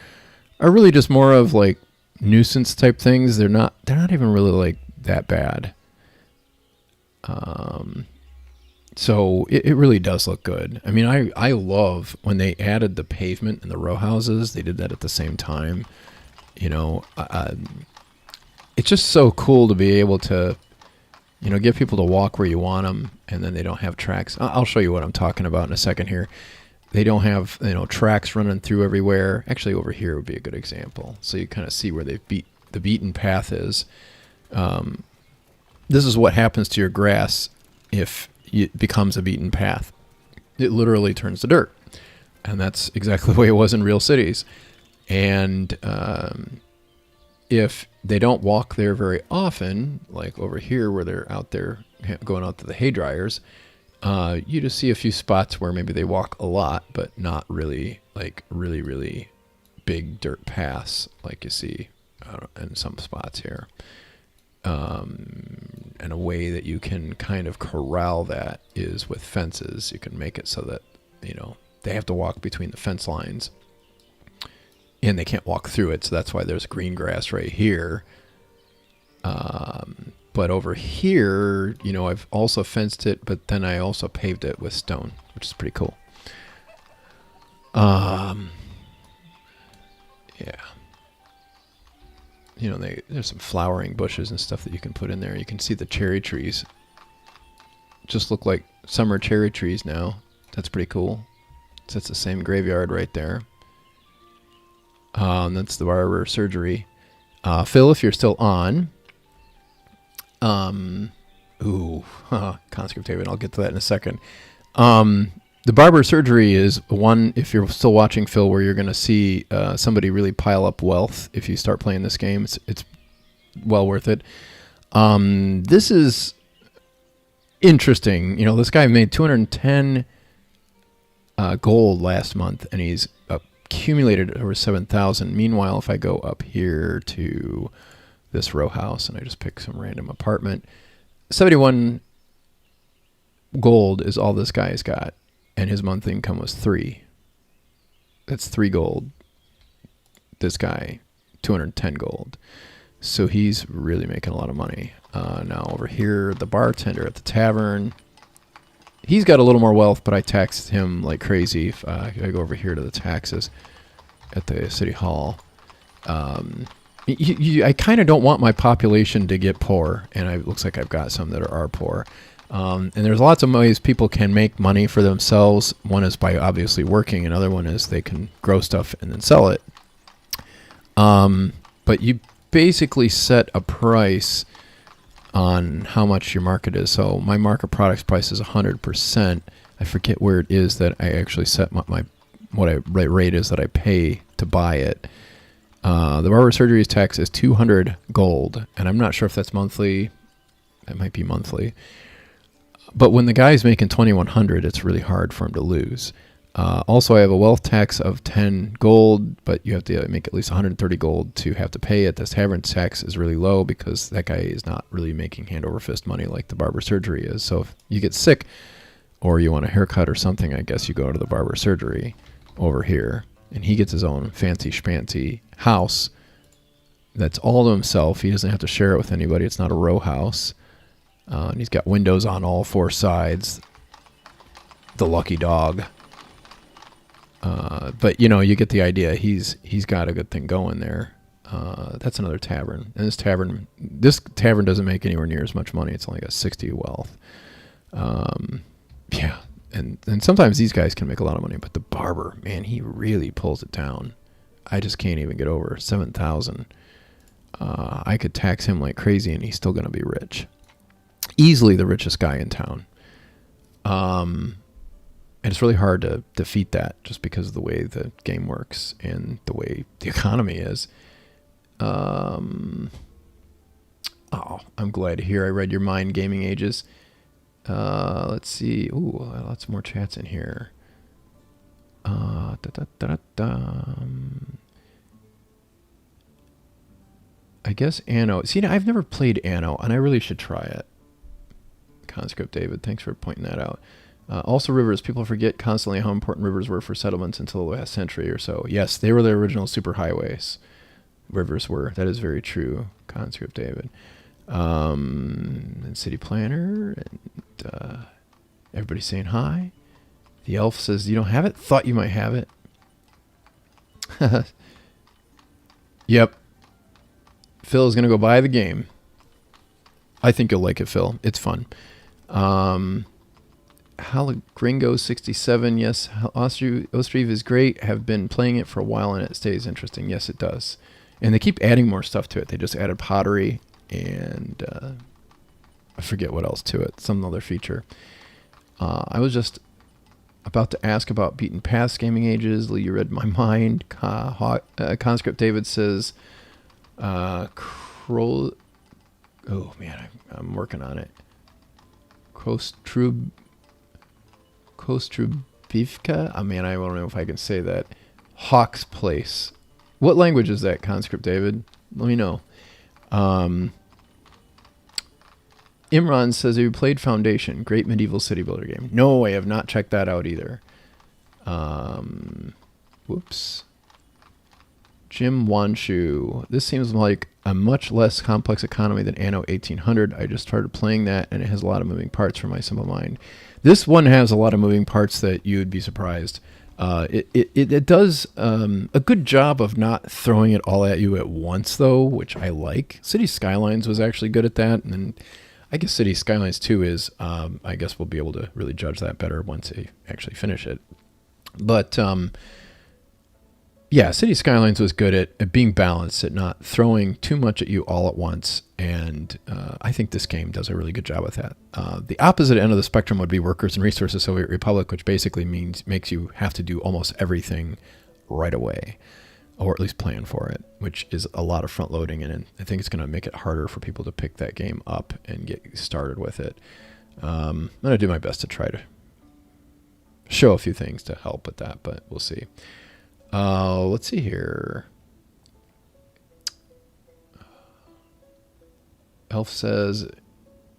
are really just more of like nuisance type things. They're not even really like that bad. So it really does look good. I mean, I love when they added the pavement and the row houses. They did that at the same time. You know, it's just so cool to be able to, you know, get people to walk where you want them, and then they don't have tracks. I'll show you what I'm talking about in a second here. They don't have, you know, tracks running through everywhere. Actually, over here would be a good example. So you kind of see where the beaten path is. This is what happens to your grass if it becomes a beaten path. It literally turns to dirt. And that's exactly the way it was in real cities. And if they don't walk there very often, like over here where they're out there going out to the hay dryers, you just see a few spots where maybe they walk a lot, but not really like really, really big dirt paths like you see in some spots here. And a way that you can kind of corral that is with fences. You can make it so that, you know, they have to walk between the fence lines and they can't walk through it. So that's why there's green grass right here. But over here, you know, I've also fenced it, but then I also paved it with stone, which is pretty cool. Yeah. You know, there's some flowering bushes and stuff that you can put in there. You can see the cherry trees just look like summer cherry trees now. That's pretty cool. So that's the same graveyard right there. That's the barber surgery. Phil, if you're still on. Conscript David, I'll get to that in a second. The barber surgery is one, if you're still watching, Phil, where you're going to see somebody really pile up wealth if you start playing this game. It's well worth it. This is interesting. You know, this guy made 210 gold last month, and he's accumulated over 7,000. Meanwhile, if I go up here to this row house and I just pick some random apartment, 71 gold is all this guy's got, and his monthly income was 3. That's 3 gold. This guy, 210 gold. So he's really making a lot of money. Now over here, the bartender at the tavern, he's got a little more wealth, but I taxed him like crazy. If I go over here to the taxes at the city hall, I kind of don't want my population to get poor, and it looks like I've got some that are poor. And there's lots of ways people can make money for themselves. One is by obviously working. Another one is they can grow stuff and then sell it. But you basically set a price on how much your market is. So my market products price is 100%. I forget where it is that I actually set what rate is that I pay to buy it. The barber surgery's tax is 200 gold, and I'm not sure if that's monthly. It might be monthly. But when the guy's making 2,100, it's really hard for him to lose. Also, I have a wealth tax of 10 gold, but you have to make at least 130 gold to have to pay it. This tavern tax is really low because that guy is not really making hand over fist money like the barber surgery is. So if you get sick or you want a haircut or something, I guess you go to the barber surgery over here. And he gets his own fancy schmancy house that's all to himself. He doesn't have to share it with anybody. It's not a row house. And he's got windows on all 4 sides. The lucky dog. But, you know, you get the idea. He's got a good thing going there. That's another tavern. And this tavern doesn't make anywhere near as much money. It's only got 60 wealth. Yeah. And sometimes these guys can make a lot of money. But the barber, man, he really pulls it down. I just can't even get over 7,000. I could tax him like crazy and he's still going to be rich. Easily the richest guy in town. And it's really hard to defeat that just because of the way the game works and the way the economy is. Oh, I'm glad to hear I read your mind, Gaming Ages. Let's see. Ooh, lots more chats in here. I guess Anno. See, I've never played Anno, and I really should try it. Conscript David, thanks for pointing that out. Also rivers. People forget constantly how important rivers were for settlements until the last century or so. Yes, they were the original superhighways. Rivers were. That is very true, Conscript David. And City Planner. And everybody's saying hi. The elf says, you don't have it? Thought you might have it. Yep. Phil's going to go buy the game. I think you'll like it, Phil. It's fun. Gringo67, yes, Ostriv is great. Have been playing it for a while and it stays interesting. Yes, it does. And they keep adding more stuff to it. They just added pottery and I forget what else to it. Some other feature. I was just about to ask about Beaten Paths Gaming Ages. You read my mind. Conscript David says, oh man, I'm working on it. Kostrubivka? I mean, I don't know if I can say that. Hawk's Place. What language is that, Conscript David? Let me know. Imran says, have you played Foundation? Great medieval city builder game. No, I have not checked that out either. Whoops. Jim Wanshu. This seems like a much less complex economy than Anno 1800. I just started playing that, and it has a lot of moving parts for my simple mind. This one has a lot of moving parts that you would be surprised. It does a good job of not throwing it all at you at once, though, which I like. City Skylines was actually good at that, and I guess City Skylines 2 is. I guess we'll be able to really judge that better once they actually finish it. But Yeah, City Skylines was good at being balanced, at not throwing too much at you all at once, and I think this game does a really good job with that. The opposite end of the spectrum would be Workers and Resources Soviet Republic, which basically makes you have to do almost everything right away, or at least plan for it, which is a lot of front loading, and I think it's going to make it harder for people to pick that game up and get started with it. I'm going to do my best to try to show a few things to help with that, but we'll see. Let's see here. Elf says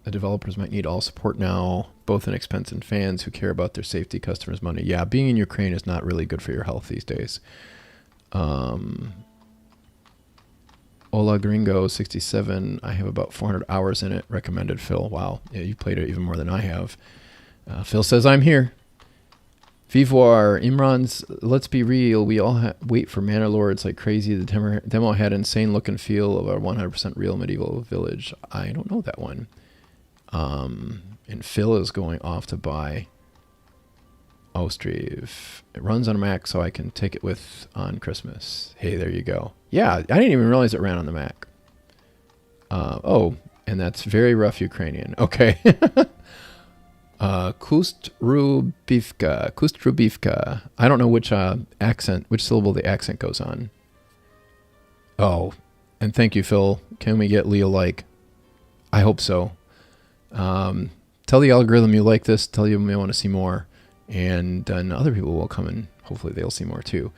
the developers might need all support now, both in expense and fans who care about their safety, customers' money. Yeah, being in Ukraine is not really good for your health these days. Ola Gringo 67. I have about 400 hours in it. Recommended, Phil. Wow, yeah, you played it even more than I have. Phil says I'm here. Vivoire, Imran's, let's be real, we all wait for Manor Lords like crazy. The demo had insane look and feel of a 100% real medieval village. I don't know that one. And Phil is going off to buy Ostriv. It runs on a Mac, so I can take it with on Christmas. Hey, there you go. Yeah, I didn't even realize it ran on the Mac. Oh, and that's very rough Ukrainian. Okay. Kustrubivka. I don't know which which syllable the accent goes on. Oh, and thank you, Phil. Can we get Leo like? I hope so. Tell the algorithm you like this. Tell you may want to see more, and then other people will come and hopefully they'll see more too.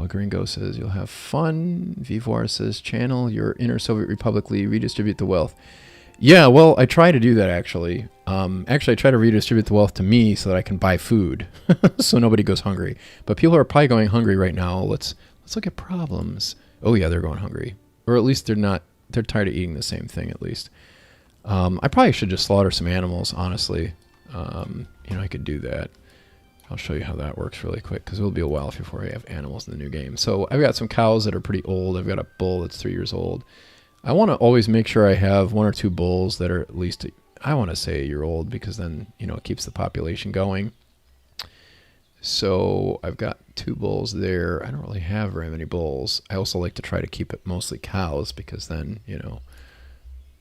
Gringo says you'll have fun. Vivoire says channel your inner Soviet Republicly, redistribute the wealth. Yeah, well, I try to do that actually. Actually, I try to redistribute the wealth to me so that I can buy food, so nobody goes hungry. But people are probably going hungry right now. Let's look at problems. Oh yeah, they're going hungry, or at least they're not. They're tired of eating the same thing. At least. I probably should just slaughter some animals. Honestly, I could do that. I'll show you how that works really quick because it'll be a while before I have animals in the new game. So I've got some cows that are pretty old. I've got a bull that's 3 years old. I want to always make sure I have 1 or 2 bulls that are at least, I want to say a year old because then, it keeps the population going. So I've got 2 bulls there. I don't really have very many bulls. I also like to try to keep it mostly cows because then,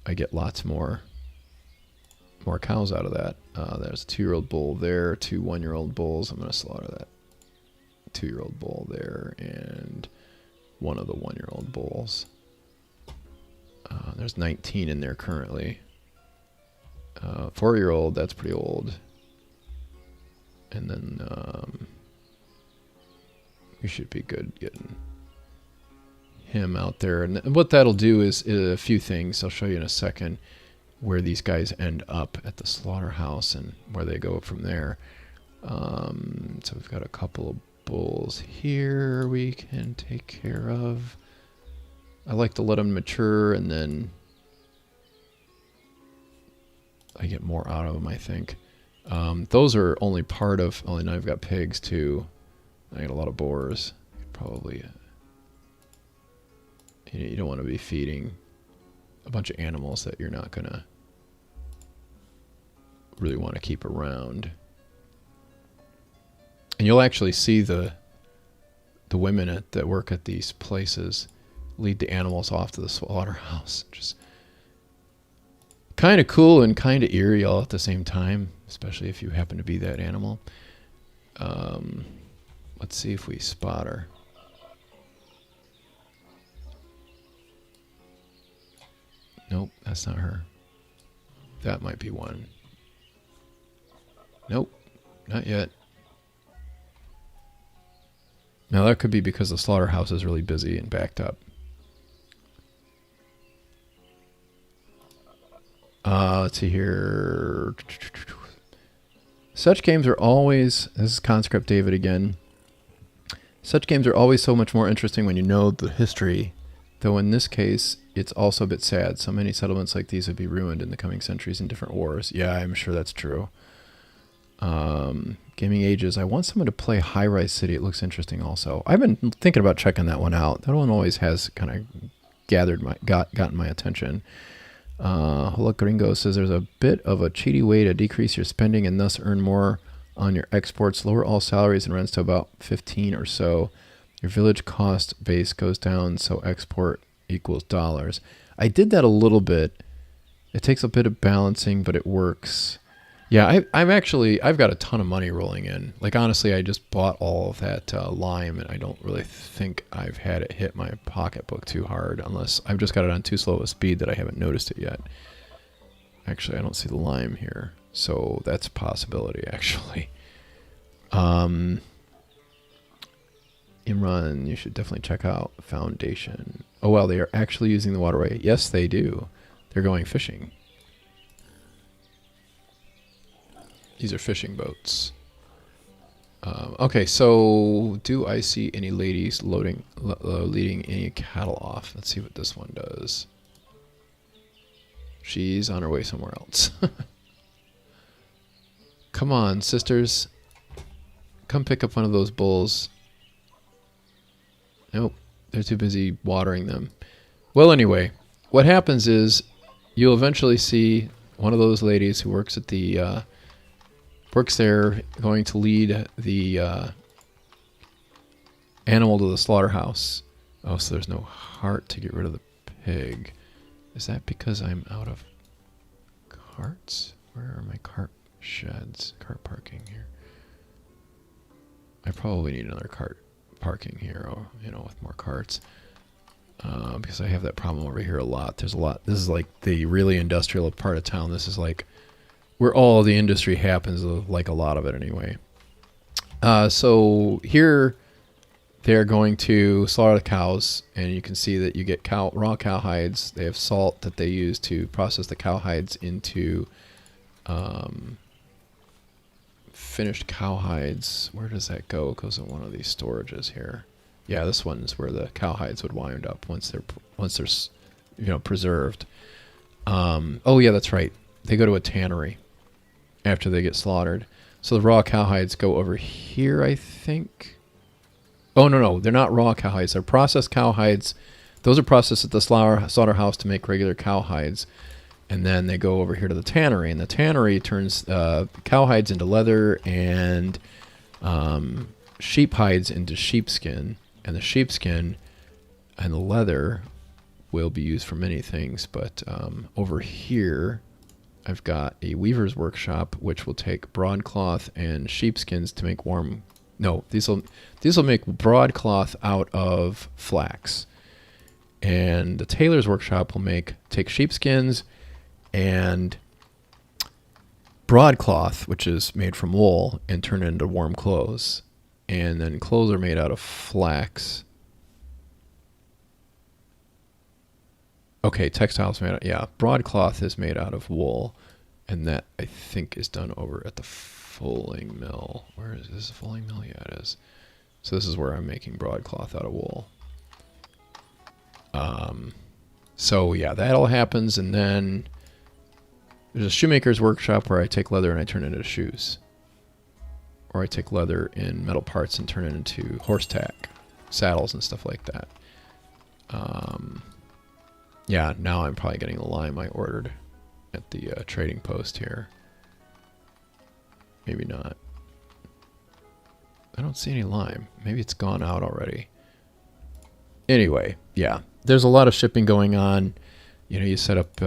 I get lots more cows out of that. There's a 2-year-old bull there, 2 1-year-old bulls. I'm going to slaughter that 2-year-old bull there and one of the 1-year-old bulls. There's 19 in there currently. 4-year-old, that's pretty old. And then we should be good getting him out there. And what that'll do is a few things. I'll show you in a second where these guys end up at the slaughterhouse and where they go from there. So we've got a couple of bulls here we can take care of. I like to let them mature and then I get more out of them, I think. Those are only part of, now I've got pigs too. I got a lot of boars. Probably, you don't want to be feeding a bunch of animals that you're not going to really want to keep around. And you'll actually see the women that work at these places lead the animals off to the slaughterhouse. Just kind of cool and kind of eerie all at the same time, especially if you happen to be that animal. Let's see if we spot her. Nope, that's not her. That might be one. Nope, not yet. Now that could be because the slaughterhouse is really busy and backed up. Let's see here. Such games are always, this is Conscript David again. Such games are always so much more interesting when you know the history, though in this case, it's also a bit sad. So many settlements like these would be ruined in the coming centuries in different wars. Yeah, I'm sure that's true. Gaming Ages. I want someone to play High Rise City. It looks interesting also. I've been thinking about checking that one out. That one always has kind of gotten my attention. Hola Gringo says there's a bit of a cheaty way to decrease your spending and thus earn more on your exports. Lower all salaries and rents to about 15 or so. Your village cost base goes down, so export equals dollars. I did that a little bit. It takes a bit of balancing, but it works. Yeah, I've got a ton of money rolling in. Like, honestly, I just bought all of that lime, and I don't really think I've had it hit my pocketbook too hard, unless I've just got it on too slow a speed that I haven't noticed it yet. Actually, I don't see the lime here, so that's a possibility, actually. Imran, you should definitely check out Foundation. Oh, well, they are actually using the waterway. Yes, they do. They're going fishing. These are fishing boats. Okay, so do I see any ladies leading any cattle off? Let's see what this one does. She's on her way somewhere else. Come on, sisters. Come pick up one of those bulls. Nope, they're too busy watering them. Well, anyway, what happens is you'll eventually see one of those ladies who works at the works there going to lead the animal to the slaughterhouse. Oh, so there's no heart to get rid of the pig. Is that because I'm out of carts? Where are my cart sheds? Cart parking here. I probably need another cart parking here, or, you know, with more carts. Because I have that problem over here a lot. There's a lot. This is like the really industrial part of town. This is like where all the industry happens, like a lot of it anyway. So here they're going to slaughter the cows, and you can see that you get raw cow hides. They have salt that they use to process the cow hides into finished cow hides. Where does that go? It goes in one of these storages here. Yeah, this one's where the cow hides would wind up once they're you know, preserved. Oh yeah, that's right. They go to a tannery after they get slaughtered. So the raw cow hides go over here, I think. Oh, no, they're not raw cow hides. They're processed cow hides. Those are processed at the slaughterhouse to make regular cow hides. And then they go over here to the tannery. And the tannery turns cow hides into leather and sheep hides into sheepskin. And the sheepskin and the leather will be used for many things. But over here, I've got a weaver's workshop, which will take broadcloth and sheepskins to make warm. No, these will make broadcloth out of flax, and the tailor's workshop will take sheepskins and broadcloth, which is made from wool, and turn it into warm clothes. And then clothes are made out of flax. Okay, textiles made out, yeah. Broadcloth is made out of wool, and that I think is done over at the fulling mill. Where is this fulling mill? Yeah, it is. So this is where I'm making broadcloth out of wool. So yeah, that all happens, and then there's a shoemaker's workshop where I take leather and I turn it into shoes. Or I take leather in metal parts and turn it into horse tack, saddles and stuff like that. Yeah, now I'm probably getting the lime I ordered at the trading post here. Maybe not. I don't see any lime. Maybe it's gone out already. Anyway, yeah, there's a lot of shipping going on. You know, you set up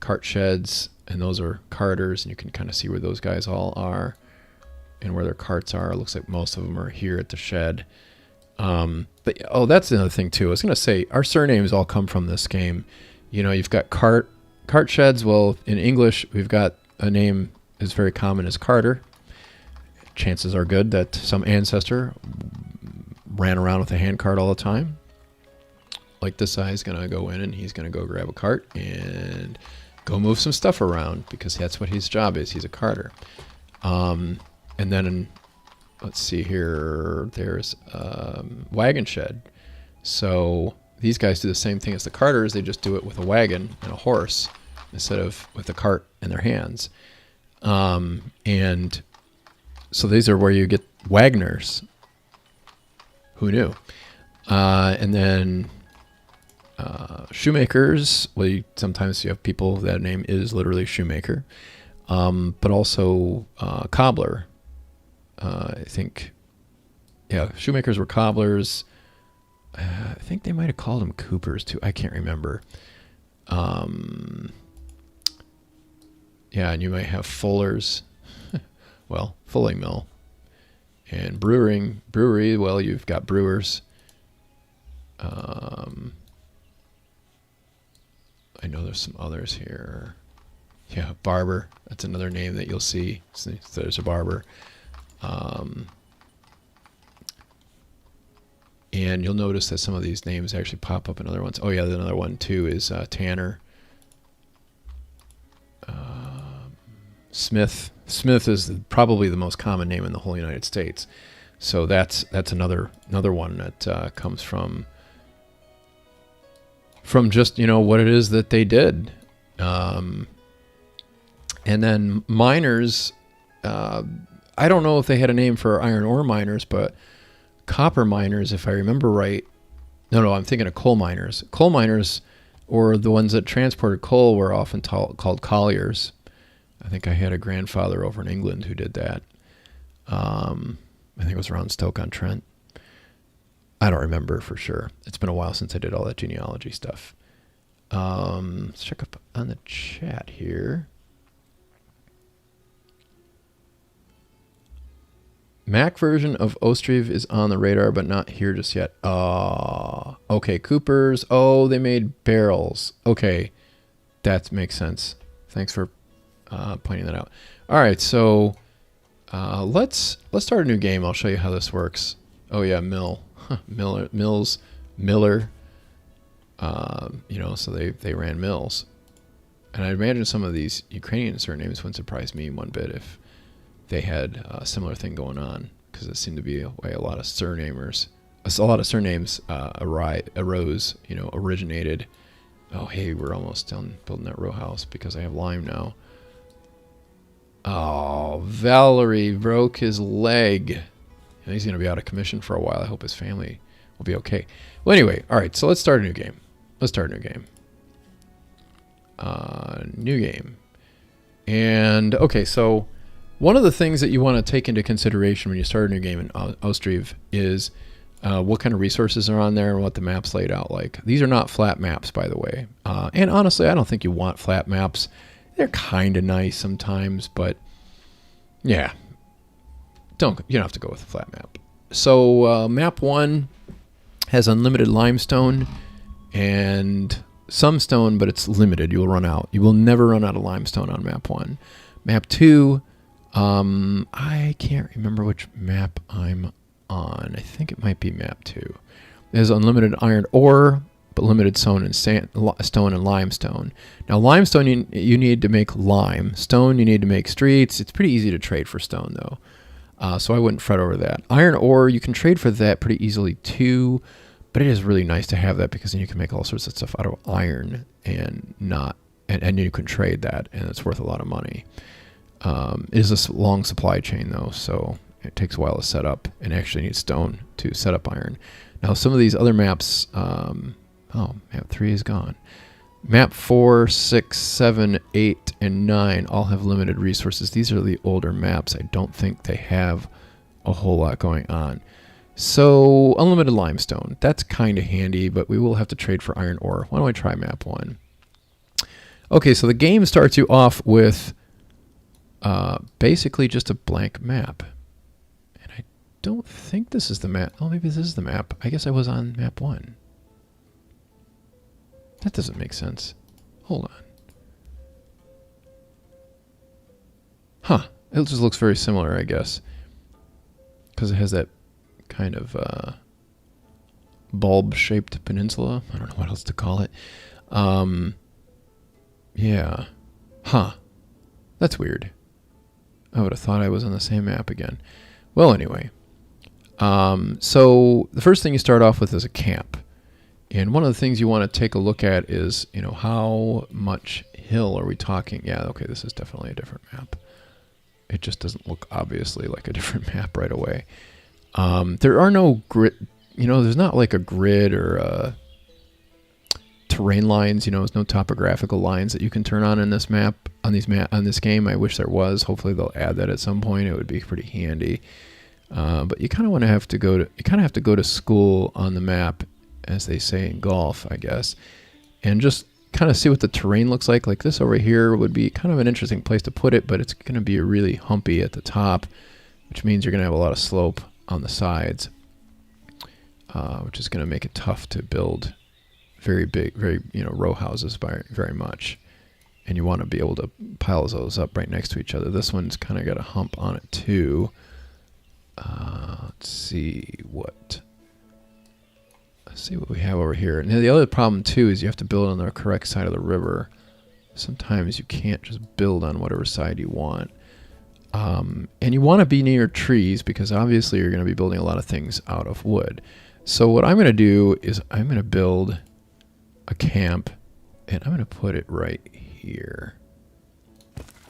cart sheds, and those are carters, and you can kind of see where those guys all are and where their carts are. It looks like most of them are here at the shed. But oh, that's another thing too. I was gonna say our surnames all come from this game. You know, you've got cart sheds. Well, in English, we've got a name is very common as Carter. Chances are good that some ancestor ran around with a hand cart all the time. Like this guy's gonna go in and he's gonna go grab a cart and go move some stuff around because that's what his job is. He's a carter. And then let's see here, there's wagon shed. So these guys do the same thing as the carters. They just do it with a wagon and a horse instead of with a cart in their hands. And so these are where you get wagoners. Who knew? And then shoemakers. Well, sometimes you have people that name is literally shoemaker. But also cobbler. I think, yeah, shoemakers were cobblers. I think they might have called them coopers too. I can't remember. Yeah, and you might have fullers. Well, fulling mill. And brewery, well, you've got brewers. I know there's some others here. Yeah, barber. That's another name that you'll see. So there's a barber. And you'll notice that some of these names actually pop up in other ones. Oh yeah, another one too is tanner. Smith. Smith is probably the most common name in the whole United States. So that's another one that comes from just, you know, what it is that they did. And then miners, I don't know if they had a name for iron ore miners, but copper miners, if I remember right. No, I'm thinking of coal miners. Coal miners, or the ones that transported coal, were often called colliers. I think I had a grandfather over in England who did that. I think it was around Stoke-on-Trent. I don't remember for sure. It's been a while since I did all that genealogy stuff. Let's check up on the chat here. Mac version of Ostriv is on the radar, but not here just yet. Okay, Coopers. Oh, they made barrels. Okay, that makes sense. Thanks for pointing that out. All right, so let's start a new game. I'll show you how this works. Oh yeah, Miller. You know, so they ran mills, and I imagine some of these Ukrainian surnames wouldn't surprise me one bit if they had a similar thing going on, because it seemed to be a way a lot of surnames arose, you know, originated. Oh, hey, we're almost done building that row house because I have lime now. Oh, Valerie broke his leg. And he's going to be out of commission for a while. I hope his family will be okay. Well, anyway, all right, so let's start a new game. New game. And, okay, so one of the things that you want to take into consideration when you start a new game in Ostriv is what kind of resources are on there and what the map's laid out like. These are not flat maps, by the way. And honestly, I don't think you want flat maps. They're kind of nice sometimes, but yeah, you don't have to go with a flat map. So map 1 has unlimited limestone and some stone, but it's limited. You'll run out. You will never run out of limestone on map 1. Map 2, I can't remember which map I'm on. I think it might be map 2. There's unlimited iron ore, but limited stone and limestone. Now, limestone, you need to make lime. Stone, you need to make streets. It's pretty easy to trade for stone, though. So I wouldn't fret over that. Iron ore, you can trade for that pretty easily, too. But it is really nice to have that because then you can make all sorts of stuff out of iron and you can trade that, and it's worth a lot of money. It is a long supply chain, though, so it takes a while to set up, and actually need stone to set up iron. Now, some of these other maps... map 3 is gone. Map 4, 6, 7, 8, and 9 all have limited resources. These are the older maps. I don't think they have a whole lot going on. So, unlimited limestone. That's kind of handy, but we will have to trade for iron ore. Why don't I try map 1? Okay, so the game starts you off with basically just a blank map. And I don't think this is the map. Oh, maybe this is the map. I guess I was on map 1. That doesn't make sense. Hold on. Huh. It just looks very similar, I guess. Because it has that kind of bulb-shaped peninsula. I don't know what else to call it. Yeah. Huh. That's weird. I would have thought I was on the same map again. Well, anyway. So the first thing you start off with is a camp. And one of the things you want to take a look at is, you know, how much hill are we talking? Yeah, okay, this is definitely a different map. It just doesn't look obviously like a different map right away. There are no grid, you know, there's not like a grid or terrain lines, you know, there's no topographical lines that you can turn on in this map, on this game. I wish there was. Hopefully they'll add that at some point. It would be pretty handy. But you kind of want to have to go to school on the map, as they say in golf, I guess, and just kind of see what the terrain looks like. Like this over here would be kind of an interesting place to put it, but it's going to be really humpy at the top, which means you're going to have a lot of slope on the sides, which is going to make it tough to build very big, row houses by very much. And you want to be able to pile those up right next to each other. This one's kind of got a hump on it too. Let's see what we have over here. And the other problem too is you have to build on the correct side of the river. Sometimes you can't just build on whatever side you want. And you want to be near trees because obviously you're going to be building a lot of things out of wood. So what I'm going to do is I'm going to build a camp, and I'm going to put it right here.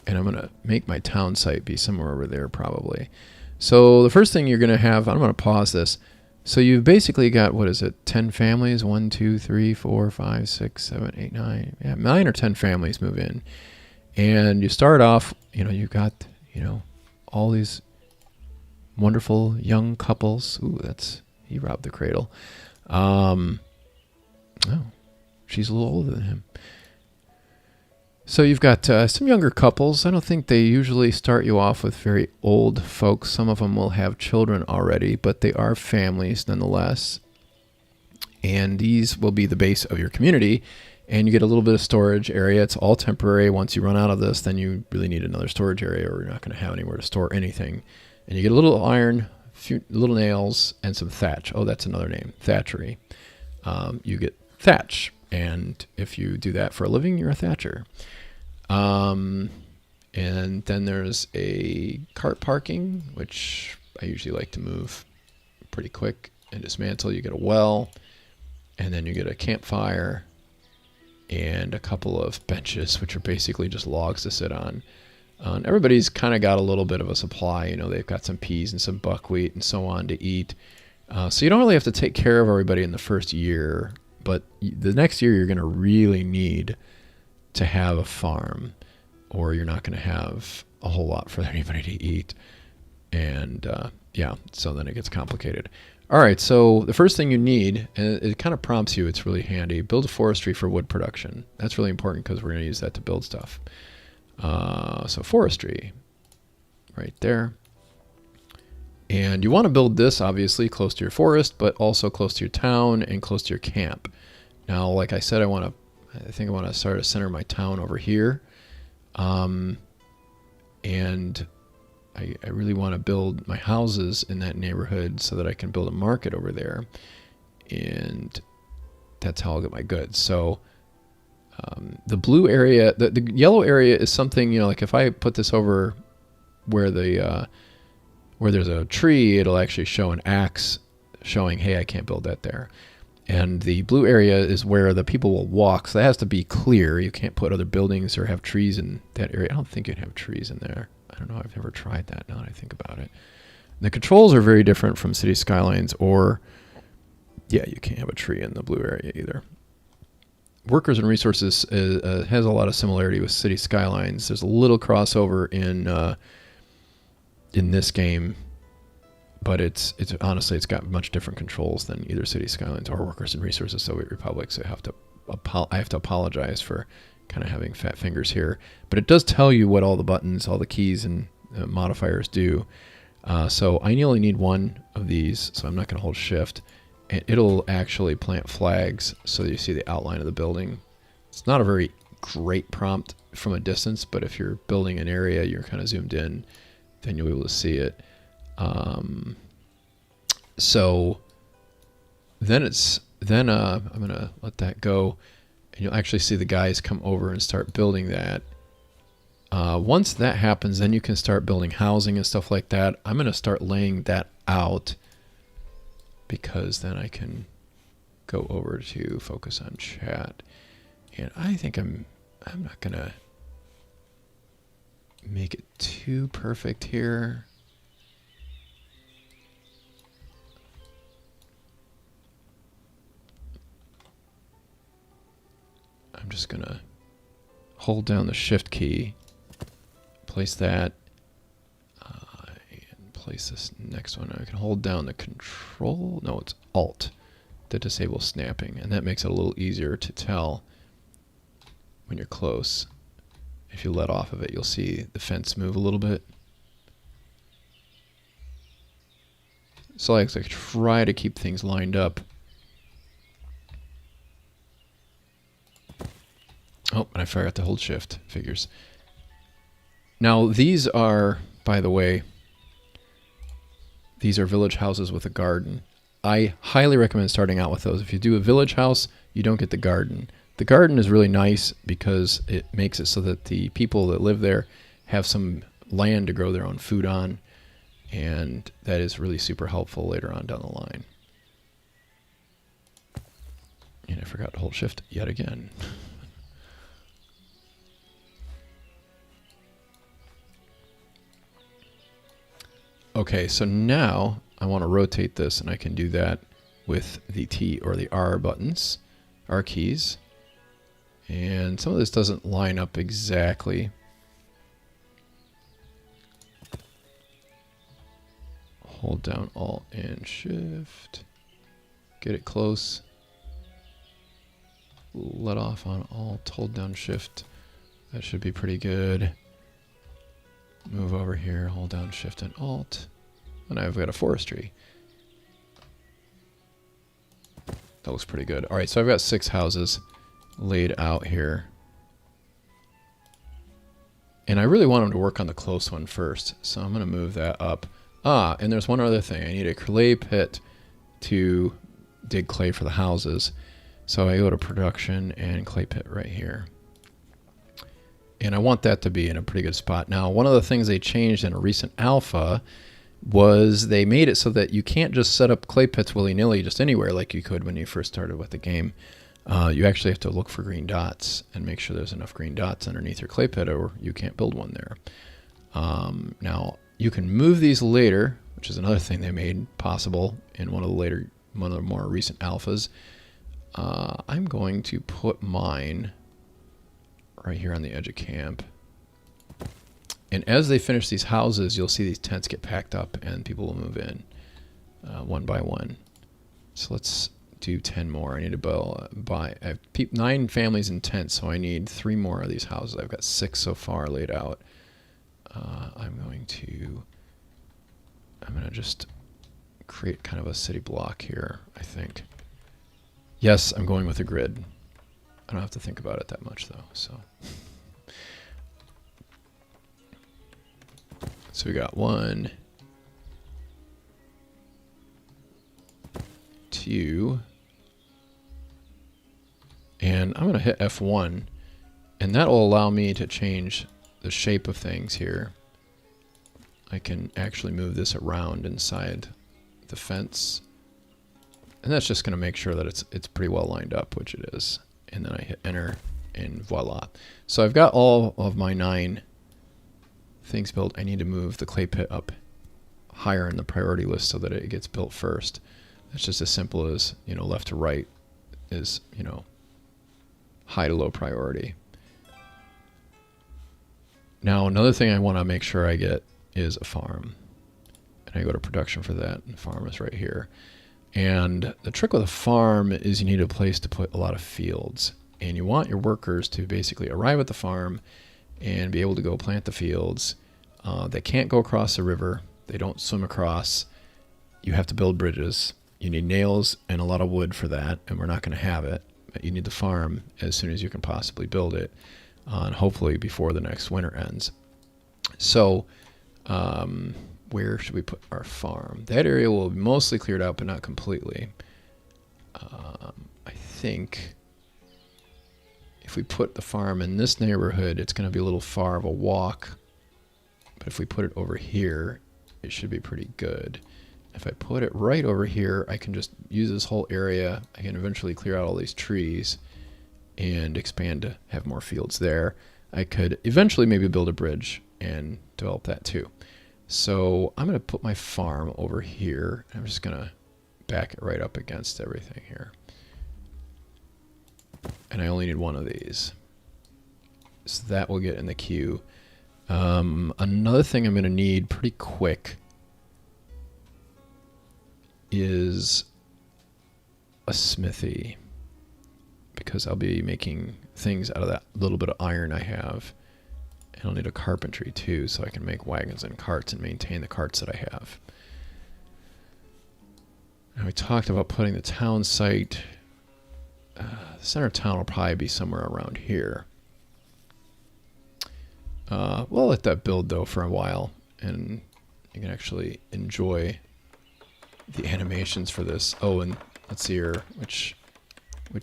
And I'm going to make my town site be somewhere over there probably. So the first thing you're going to have, I'm going to pause this. So you've basically got, 10 families? 1, 2, 3, 4, 5, 6, 7, 8, 9. Yeah, 9 or 10 families move in. And you start off, you've got, all these wonderful young couples. Ooh, he robbed the cradle. Oh, she's a little older than him. So you've got some younger couples. I don't think they usually start you off with very old folks. Some of them will have children already, but they are families nonetheless. And these will be the base of your community. And you get a little bit of storage area. It's all temporary. Once you run out of this, then you really need another storage area, or you're not going to have anywhere to store anything. And you get a little iron, a few little nails, and some thatch. Oh, that's another name, thatchery. You get thatch. And if you do that for a living, you're a thatcher. And then there's a cart parking, which I usually like to move pretty quick and dismantle. You get a well, and then you get a campfire and a couple of benches, which are basically just logs to sit on. Everybody's kind of got a little bit of a supply. They've got some peas and some buckwheat and so on to eat. So you don't really have to take care of everybody in the first year. But the next year, you're going to really need to have a farm, or you're not going to have a whole lot for anybody to eat. And so then it gets complicated. All right, so the first thing you need, and it kind of prompts you, it's really handy, build a forestry for wood production. That's really important because we're going to use that to build stuff. So forestry, right there. And you want to build this, obviously, close to your forest, but also close to your town and close to your camp. Now, like I said, I think I want to sort of center my town over here. And I really want to build my houses in that neighborhood so that I can build a market over there. And that's how I'll get my goods. So the blue area, the yellow area is something, like if I put this over where there's a tree, it'll actually show an axe showing, hey, I can't build that there. And the blue area is where the people will walk, so that has to be clear. You can't put other buildings or have trees in that area. I don't think you'd have trees in there. I don't know. I've never tried that now that I think about it. The controls are very different from City Skylines, you can't have a tree in the blue area either. Workers and resources has a lot of similarity with City Skylines. There's a little crossover in this game, but it's honestly, it's got much different controls than either City Skylines or Workers and Resources Soviet Republic. So I have to apologize for kind of having fat fingers here, but it does tell you what all the buttons, all the keys and modifiers do. So I only need one of these, so I'm not going to hold shift, and it'll actually plant flags so that you see the outline of the building. It's not a very great prompt from a distance, but if you're building an area, you're kind of zoomed in, then you'll be able to see it. So then I'm gonna let that go, and you'll actually see the guys come over and start building that. Once that happens, then you can start building housing and stuff like that. I'm gonna start laying that out because then I can go over to focus on chat, and I think I'm not gonna make it too perfect here. I'm just gonna hold down the shift key, place that, and place this next one. I can hold down the control. No, it's Alt to disable snapping, and that makes it a little easier to tell when you're close. If you let off of it, you'll see the fence move a little bit. So I like to try to keep things lined up. Oh, and I forgot to hold shift. Figures. Now these are, by the way, these are village houses with a garden. I highly recommend starting out with those. If you do a village house, you don't get the garden. The garden is really nice because it makes it so that the people that live there have some land to grow their own food on, and that is really super helpful later on down the line. And I forgot to hold shift yet again. Okay, so now I want to rotate this, and I can do that with the T or the R buttons, R keys. And some of this doesn't line up exactly. Hold down Alt and Shift. Get it close. Let off on Alt, hold down Shift. That should be pretty good. Move over here, hold down Shift and Alt. And I've got a forestry. That looks pretty good. All right, so I've got 6 houses laid out here. And I really want them to work on the close one first. So I'm going to move that up. Ah, and there's one other thing. I need a clay pit to dig clay for the houses. So I go to production and clay pit right here. And I want that to be in a pretty good spot. Now, one of the things they changed in a recent alpha was they made it so that you can't just set up clay pits willy-nilly just anywhere like you could when you first started with the game. You actually have to look for green dots and make sure there's enough green dots underneath your clay pit or you can't build one there. Now, you can move these later, which is another thing they made possible in one of the more recent alphas. I'm going to put mine right here on the edge of camp. And as they finish these houses, you'll see these tents get packed up and people will move in one by one. So let's do 10 more. I need to buy I have 9 families in tents, so I need 3 more of these houses. I've got 6 so far laid out. I'm going to just create kind of a city block here, I think. Yes, I'm going with a grid. I don't have to think about it that much though. So we got 1, 2, and I'm going to hit F1, and that will allow me to change the shape of things here. I can actually move this around inside the fence, and that's just going to make sure that it's pretty well lined up, which it is. And then I hit enter, and voila. So I've got all of my 9 things built. I need to move the clay pit up higher in the priority list so that it gets built first. It's just as simple as, left to right is, high to low priority. Now, another thing I want to make sure I get is a farm. And I go to production for that, and the farm is right here. And the trick with a farm is you need a place to put a lot of fields. And you want your workers to basically arrive at the farm and be able to go plant the fields. They can't go across the river. They don't swim across. You have to build bridges. You need nails and a lot of wood for that, and we're not going to have it. But you need the farm as soon as you can possibly build it, and hopefully before the next winter ends. So where should we put our farm? That area will be mostly cleared out, but not completely. I think if we put the farm in this neighborhood, it's going to be a little far of a walk. But if we put it over here, it should be pretty good. If I put it right over here, I can just use this whole area. I can eventually clear out all these trees and expand to have more fields there. I could eventually maybe build a bridge and develop that too. So I'm going to put my farm over here. I'm just going to back it right up against everything here. And I only need 1 of these. So that will get in the queue. Another thing I'm going to need pretty quick is a smithy, because I'll be making things out of that little bit of iron I have. And I'll need a carpentry too, so I can make wagons and carts and maintain the carts that I have. Now we talked about putting the town site. The center of town will probably be somewhere around here. We'll let that build though for a while, and you can actually enjoy the animations for this. Oh, and let's see here, which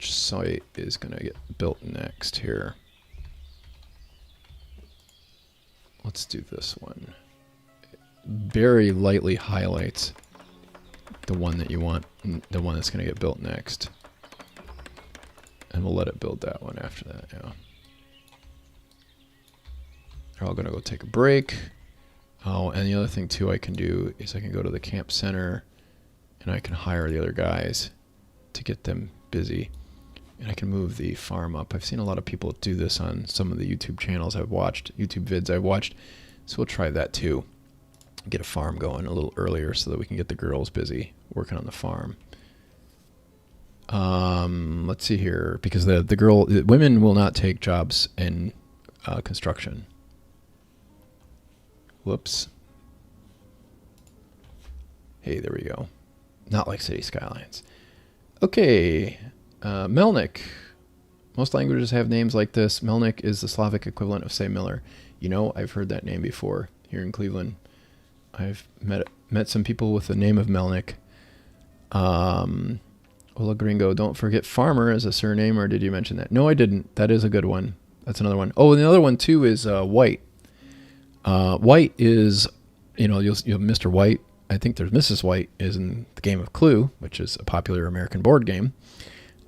site is going to get built next here. Let's do this one. Very lightly highlights the one that you want, the one that's going to get built next. And we'll let it build that one after that, yeah. They're all going to go take a break. Oh, and the other thing too I can do is I can go to the camp center and I can hire the other guys to get them busy. And I can move the farm up. I've seen a lot of people do this on some of the YouTube channels I've watched, YouTube vids I've watched. So we'll try that too. Get a farm going a little earlier so that we can get the girls busy working on the farm. Let's see here, because the women will not take jobs in construction. Whoops. Hey, there we go. Not like City Skylines. Okay. Melnik. Most languages have names like this. Melnik is the Slavic equivalent of, say, Miller. You know, I've heard that name before here in Cleveland. I've met some people with the name of Melnik. Hola Gringo, don't forget Farmer as a surname, or did you mention that? No, I didn't. That is a good one. That's another one. Oh, and the other one too is White. White is, you know, you'll Mr. White. I think there's Mrs. White is in the game of Clue, which is a popular American board game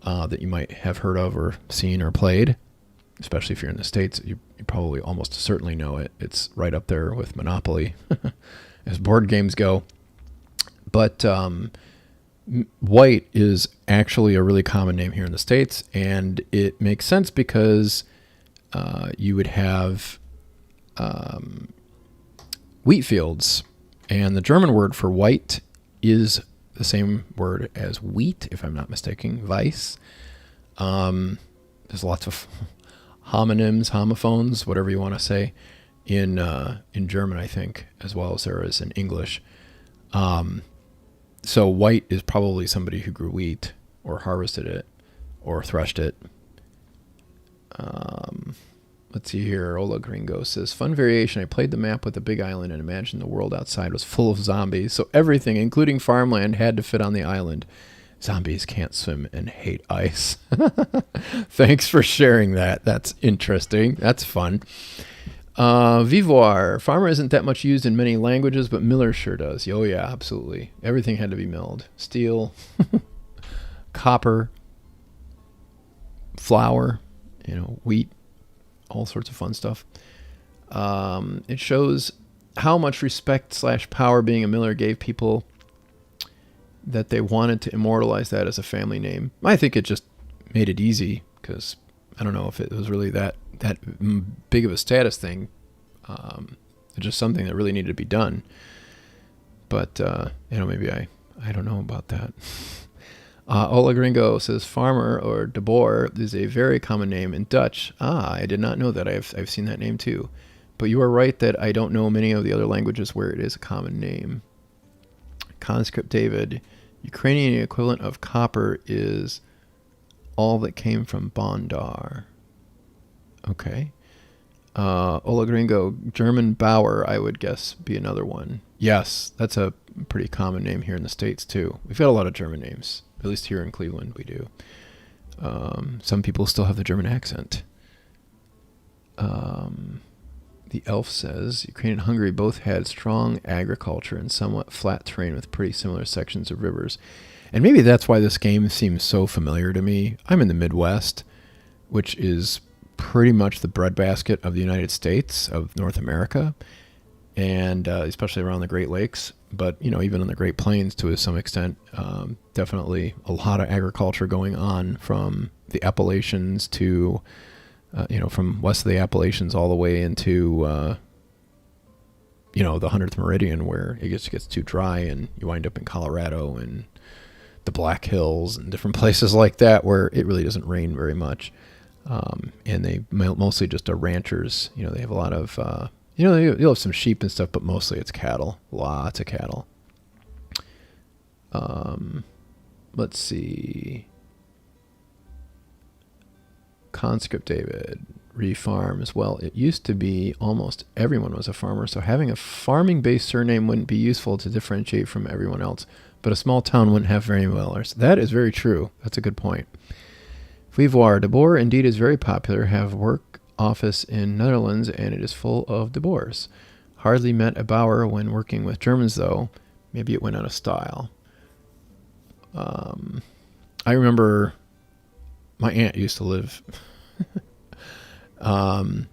that you might have heard of or seen or played, especially if you're in the States. You probably almost certainly know it. It's right up there with Monopoly as board games go. But White is actually a really common name here in the States, and it makes sense because you would have wheat fields, and the German word for white is the same word as wheat, if I'm not mistaken, Weiss. There's lots of homonyms, homophones, whatever you want to say, in German, I think, as well as there is in English. So white is probably somebody who grew wheat or harvested it or threshed it. Let's see here. Ola Gringo says, fun variation. I played the map with a big island and imagined the world outside was full of zombies. So everything, including farmland, had to fit on the island. Zombies can't swim and hate ice. Thanks for sharing that. That's interesting. That's fun. Vivoire. Farmer isn't that much used in many languages, but Miller sure does. Oh, yeah, absolutely. Everything had to be milled. Steel, copper, flour, wheat, all sorts of fun stuff. It shows how much respect / power being a miller gave people that they wanted to immortalize that as a family name. I think it just made it easy because I don't know if it was really that big of a status thing. It's just something that really needed to be done. But, maybe I don't know about that. Ola Gringo says farmer or de boer is a very common name in Dutch. I did not know that. I've seen that name too. But you are right that I don't know many of the other languages where it is a common name. Conscript David, Ukrainian equivalent of copper is all that came from Bondar. Okay. Ola Gringo, German Bauer, I would guess, be another one. Yes, that's a pretty common name here in the States too. We've got a lot of German names. At least here in Cleveland, we do. Some people still have the German accent. The elf says, Ukraine and Hungary both had strong agriculture and somewhat flat terrain with pretty similar sections of rivers. And maybe that's why this game seems so familiar to me. I'm in the Midwest, which is pretty much the breadbasket of the United States, of North America, and especially around the Great Lakes. But, even on the Great Plains to some extent, definitely a lot of agriculture going on from the Appalachians to, from west of the Appalachians all the way into you know, the 100th meridian where it gets too dry and you wind up in Colorado and the Black Hills and different places like that where it really doesn't rain very much. And they mostly just are ranchers. You know, they have a lot of, you know, you'll have some sheep and stuff, but mostly it's cattle. Lots of cattle. Let's see. Conscript David, refarms. Well, it used to be almost everyone was a farmer, so having a farming-based surname wouldn't be useful to differentiate from everyone else. But a small town wouldn't have very well. That is very true. That's a good point. Vivoire, De Boer indeed is very popular. Have work office in Netherlands, and it is full of De Boers. Hardly met a Bauer when working with Germans, though. Maybe it went out of style. I remember my aunt used to live down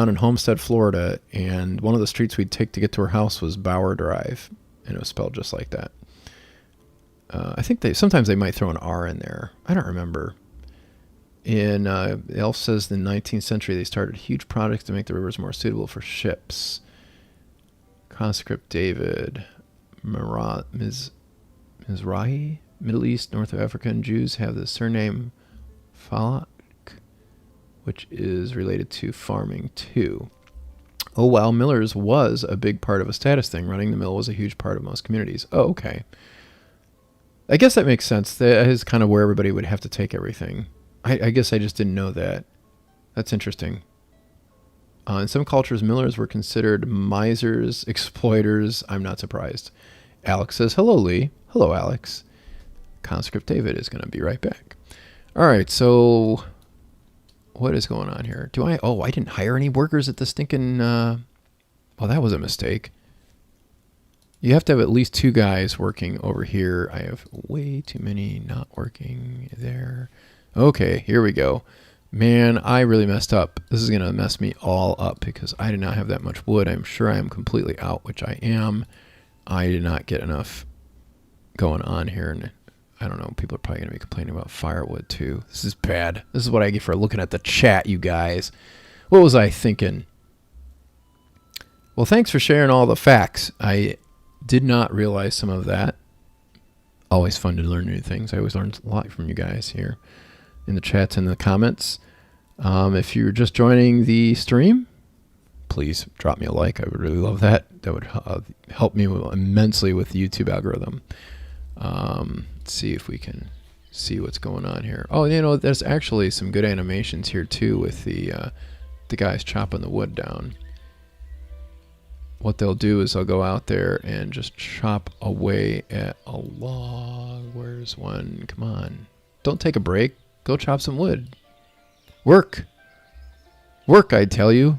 in Homestead, Florida, and one of the streets we'd take to get to her house was Bauer Drive, and it was spelled just like that. I think sometimes they might throw an R in there. I don't remember. Elf says in the 19th century they started huge projects to make the rivers more suitable for ships. Conscript David, Mizrahi, Middle East, North African Jews have the surname Falak, which is related to farming too. Oh wow, Miller's was a big part of a status thing. Running the mill was a huge part of most communities. Oh, okay. I guess that makes sense. That is kind of where everybody would have to take everything. I guess I just didn't know that. That's interesting. In some cultures, millers were considered misers, exploiters. I'm not surprised. Alex says, hello, Lee. Hello, Alex. Conscript David is going to be right back. All right, so what is going on here? I didn't hire any workers at the stinking, well, that was a mistake. You have to have at least 2 guys working over here. I have way too many not working there. Okay, here we go. Man, I really messed up. This is going to mess me all up because I did not have that much wood. I'm sure I am completely out, which I am. I did not get enough going on here. And I don't know, people are probably going to be complaining about firewood too. This is bad. This is what I get for looking at the chat, you guys. What was I thinking? Well, thanks for sharing all the facts. I did not realize some of that. Always fun to learn new things. I always learn a lot from you guys here in the chats and the comments. If you're just joining the stream, please drop me a like. I would really love that. That would help me immensely with the YouTube algorithm. Let's see if we can see what's going on here. Oh, you know, there's actually some good animations here too with the guys chopping the wood down. What they'll do is they'll go out there and just chop away at a log. Where's one? Come on. Don't take a break. Go chop some wood. Work. Work, I tell you.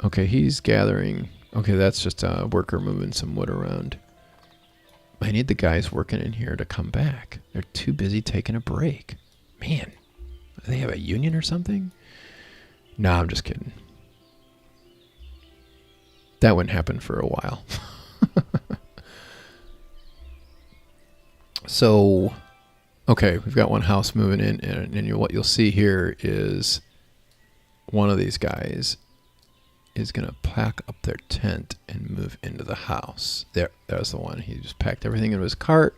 Okay, he's gathering. Okay, that's just a worker moving some wood around. I need the guys working in here to come back. They're too busy taking a break. Man, do they have a union or something? Nah, I'm just kidding. That wouldn't happen for a while. So, okay, we've got one house moving in, and what you'll see here is one of these guys is going to pack up their tent and move into the house. There's the one. He just packed everything into his cart,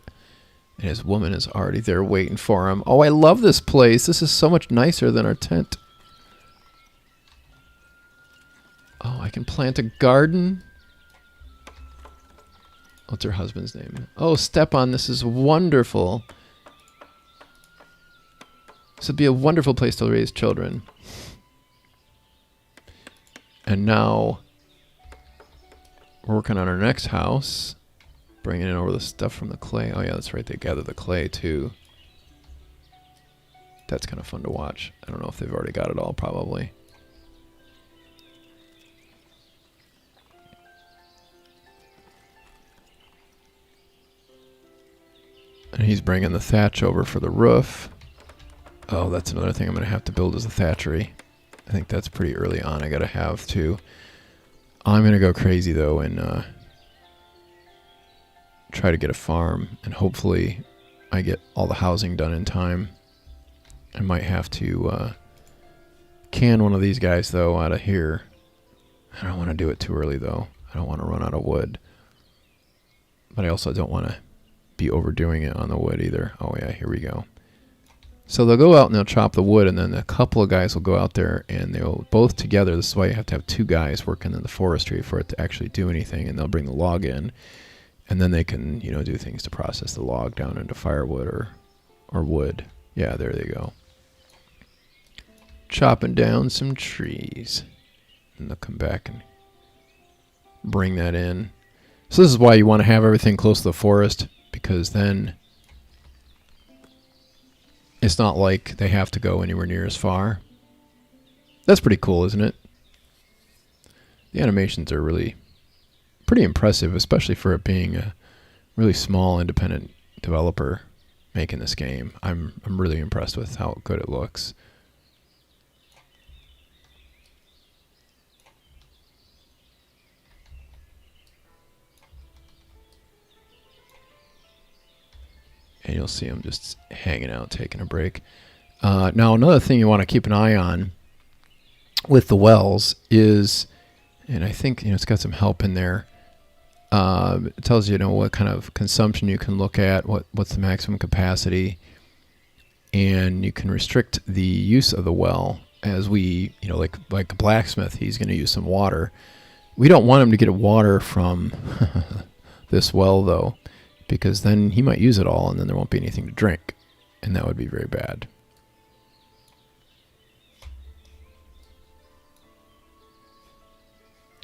and his woman is already there waiting for him. Oh, I love this place. This is so much nicer than our tent. Oh, I can plant a garden. What's her husband's name? Oh, Stepan, this is wonderful. This would be a wonderful place to raise children. And now we're working on our next house, bringing in over the stuff from the clay. Oh, yeah, that's right. They gather the clay, too. That's kind of fun to watch. I don't know if they've already got it all, probably. And he's bringing the thatch over for the roof. Oh, that's another thing I'm going to have to build is a thatchery. I think that's pretty early on. I got to have to. I'm going to go crazy, though, and try to get a farm. And hopefully I get all the housing done in time. I might have to can one of these guys, though, out of here. I don't want to do it too early, though. I don't want to run out of wood. But I also don't want to be overdoing it on the wood either. Oh, yeah, here we go. So they'll go out and they'll chop the wood, and then a couple of guys will go out there, and they'll both together. This is why you have to have two guys working in the forestry for it to actually do anything, and they'll bring the log in, and then they can, you know, do things to process the log down into firewood or wood. Yeah, there they go. Chopping down some trees. And they'll come back and bring that in. So this is why you want to have everything close to the forest, because then it's not like they have to go anywhere near as far. That's pretty cool, isn't it? The animations are really pretty impressive, especially for it being a really small independent developer making this game. I'm really impressed with how good it looks. And you'll see them just hanging out, taking a break. Now, another thing you want to keep an eye on with the wells is, and I think, you know, it's got some help in there. It tells you, what kind of consumption you can look at, what's the maximum capacity, and you can restrict the use of the well. As we, like a blacksmith, he's going to use some water. We don't want him to get water from this well, though, because then he might use it all and then there won't be anything to drink, and that would be very bad.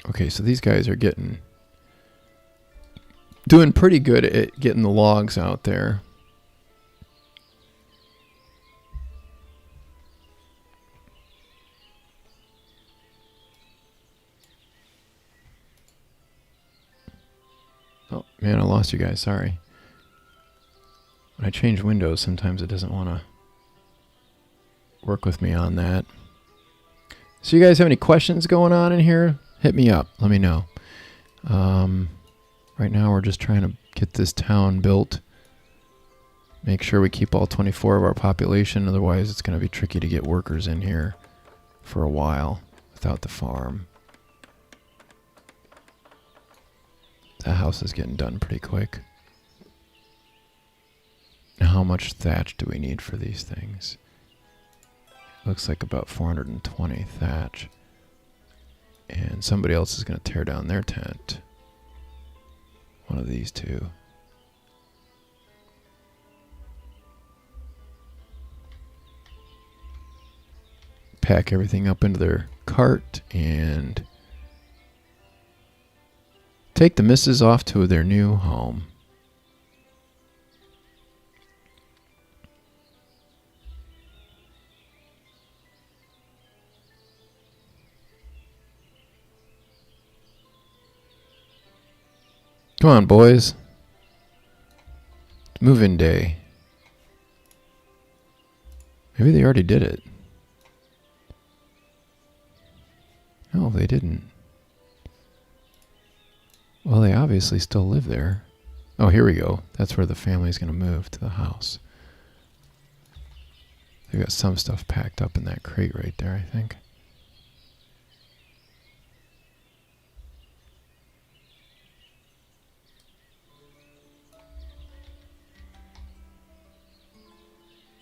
Okay, so these guys are doing pretty good at getting the logs out there. Oh, man, I lost you guys. Sorry. When I change windows, sometimes it doesn't want to work with me on that. So you guys have any questions going on in here? Hit me up. Let me know. Right now we're just trying to get this town built. Make sure we keep all 24 of our population. Otherwise, it's going to be tricky to get workers in here for a while without the farm. That house is getting done pretty quick. Now, how much thatch do we need for these things? Looks like about 420 thatch. And somebody else is going to tear down their tent. One of these two. Pack everything up into their cart and take the missus off to their new home. Come on, boys. It's move-in day. Maybe they already did it. No, they didn't. Well, they obviously still live there. Oh, here we go. That's where the family's going to move, to the house. They got some stuff packed up in that crate right there, I think.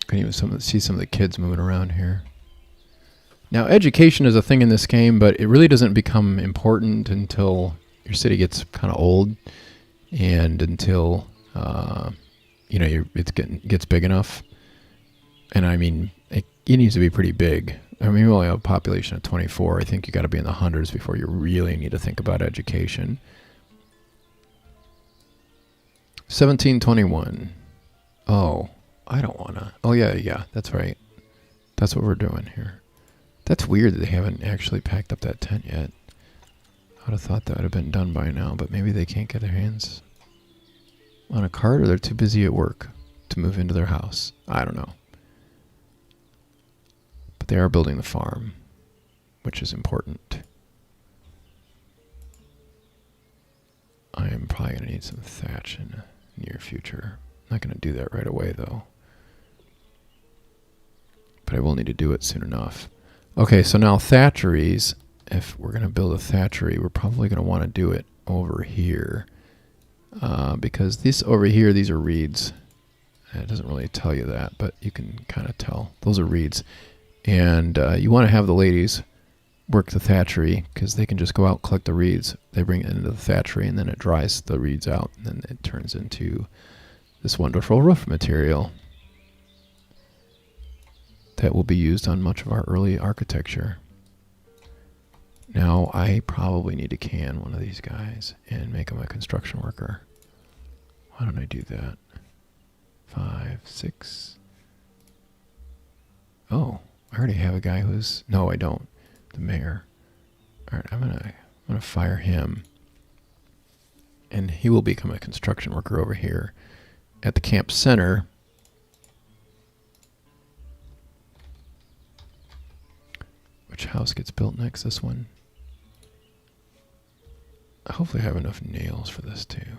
Can even see some of the kids moving around here. Now, education is a thing in this game, but it really doesn't become important until your city gets kind of old, and until it gets big enough. And I mean, it needs to be pretty big. I mean, we only have a population of 24. I think you got to be in the hundreds before you really need to think about education. 1721. Oh, I don't want to. Oh, yeah, that's right. That's what we're doing here. That's weird that they haven't actually packed up that tent yet. I would have thought that would have been done by now, but maybe they can't get their hands on a cart, or they're too busy at work to move into their house. I don't know. But they are building the farm, which is important. I am probably going to need some thatch in the near future. I'm not going to do that right away, though. But I will need to do it soon enough. Okay, so now thatcheries, if we're going to build a thatchery, we're probably going to want to do it over here. Because this over here, these are reeds. It doesn't really tell you that, but you can kind of tell. Those are reeds. And you want to have the ladies work the thatchery because they can just go out, collect the reeds. They bring it into the thatchery, and then it dries the reeds out. And then it turns into this wonderful roof material that will be used on much of our early architecture. Now, I probably need to can one of these guys and make him a construction worker. Why don't I do that? 5, 6. Oh, I already have a guy who's... No, I don't. The mayor. All right, I'm gonna fire him. And he will become a construction worker over here at the camp center. Which house gets built next? This one? Hopefully I have enough nails for this too.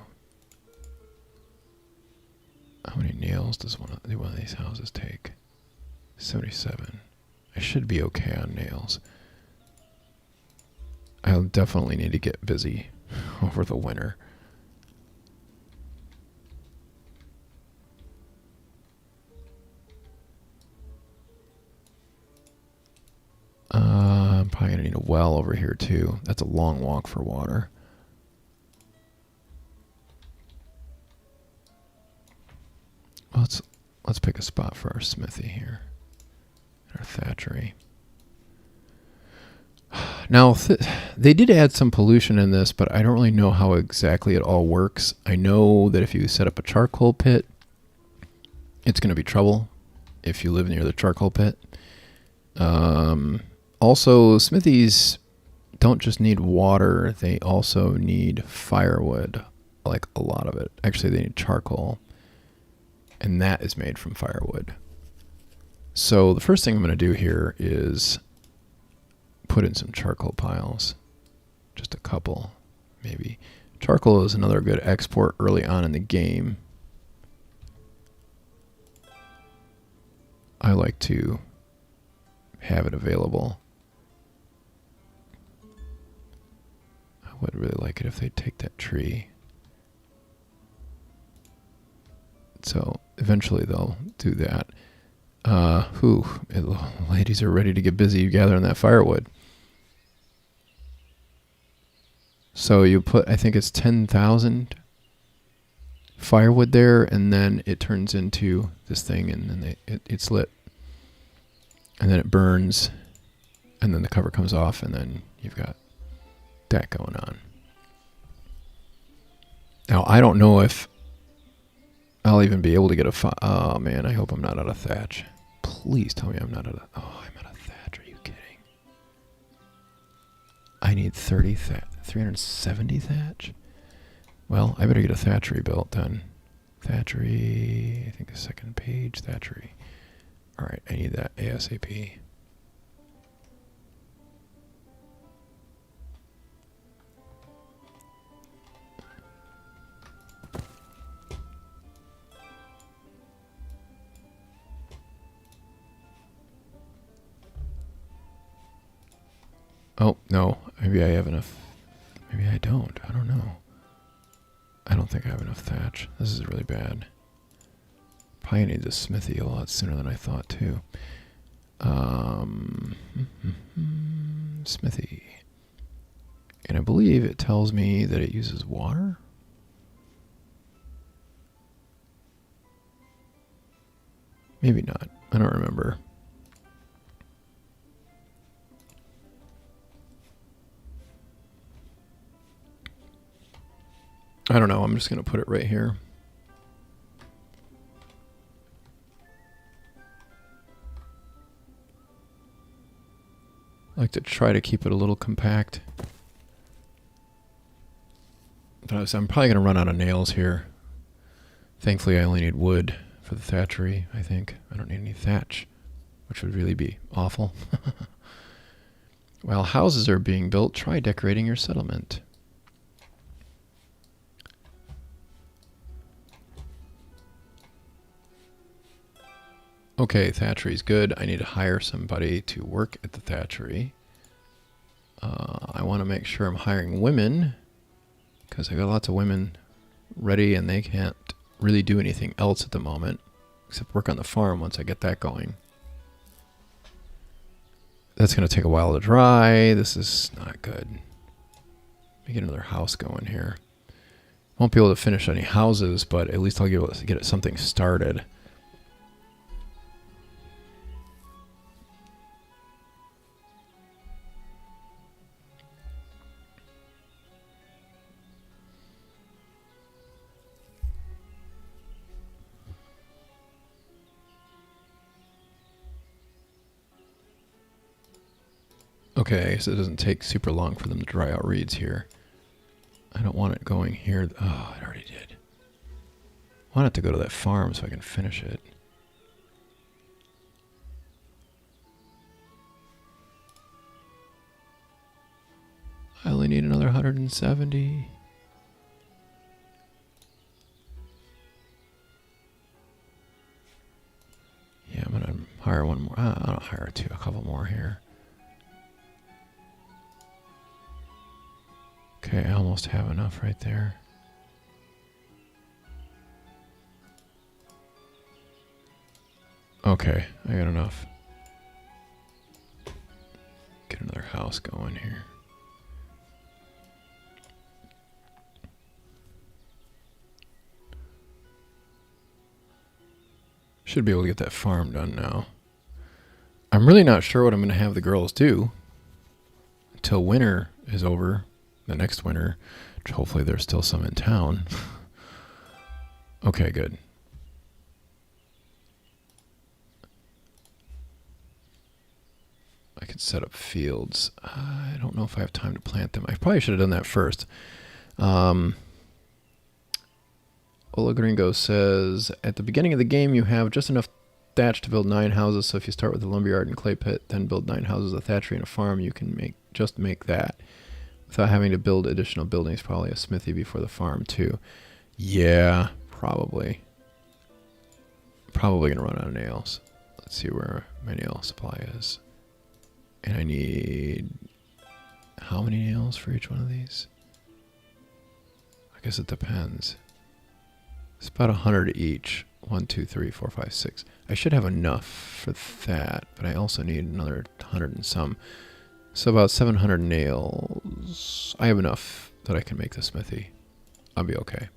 How many nails does one of these houses take? 77. I should be okay on nails. I'll definitely need to get busy over the winter. I'm probably going to need a well over here too. That's a long walk for water. Well, let's pick a spot for our smithy here. Our thatchery. Now, they did add some pollution in this, but I don't really know how exactly it all works. I know that if you set up a charcoal pit, it's going to be trouble if you live near the charcoal pit. Also, smithies don't just need water, they also need firewood, like a lot of it. Actually, they need charcoal, and that is made from firewood. So the first thing I'm going to do here is put in some charcoal piles. Just a couple, maybe. Charcoal is another good export early on in the game. I like to have it available. I would really like it if they'd take that tree. So eventually they'll do that. Ladies are ready to get busy gathering that firewood. So you put, I think it's 10,000 firewood there, and then it turns into this thing, and then it's lit. And then it burns, and then the cover comes off, and then you've got that going on. Now, I don't know if I'll even be able to get a oh man, I hope I'm not out of thatch. Please tell me I'm not out of... Oh, I'm out of thatch. Are you kidding? I need 370 thatch? Well, I better get a thatchery built then. Thatchery, I think the second page, thatchery. Alright, I need that ASAP. Oh, no. Maybe I have enough. Maybe I don't. I don't know. I don't think I have enough thatch. This is really bad. Probably need the smithy a lot sooner than I thought, too. Smithy. And I believe it tells me that it uses water. Maybe not. I don't remember. I don't know. I'm just going to put it right here. I like to try to keep it a little compact. But I'm probably going to run out of nails here. Thankfully, I only need wood for the thatchery, I think. I don't need any thatch, which would really be awful. While houses are being built, try decorating your settlement. Okay, thatchery's good. I need to hire somebody to work at the thatchery. I want to make sure I'm hiring women because I got lots of women ready and they can't really do anything else at the moment except work on the farm once I get that going. That's going to take a while to dry. This is not good. Let me get another house going here. Won't be able to finish any houses, but at least I'll be able to get something started. Okay, so it doesn't take super long for them to dry out reeds here. I don't want it going here. Oh, it already did. I want it to go to that farm so I can finish it. I only need another 170. Yeah, I'm gonna hire one more. I'll hire a couple more here. Okay, I almost have enough right there. Okay, I got enough. Get another house going here. Should be able to get that farm done now. I'm really not sure what I'm going to have the girls do until winter is over. The next winter, which hopefully there's still some in town. Okay, good. I could set up fields. I don't know if I have time to plant them. I probably should have done that first. Ola Gringo says, at the beginning of the game, you have just enough thatch to build 9 houses. So if you start with a lumberyard and clay pit, then build 9 houses, a thatchery, and a farm, you can just make that without having to build additional buildings. Probably a smithy before the farm too. Yeah, probably. Probably gonna run out of nails. Let's see where my nail supply is. And I need how many nails for each one of these? I guess it depends. It's about 100 each. 1, 2, 3, 4, 5, 6. I should have enough for that, but I also need another 100 and some. So about 700 nails. I have enough that I can make the smithy. I'll be okay.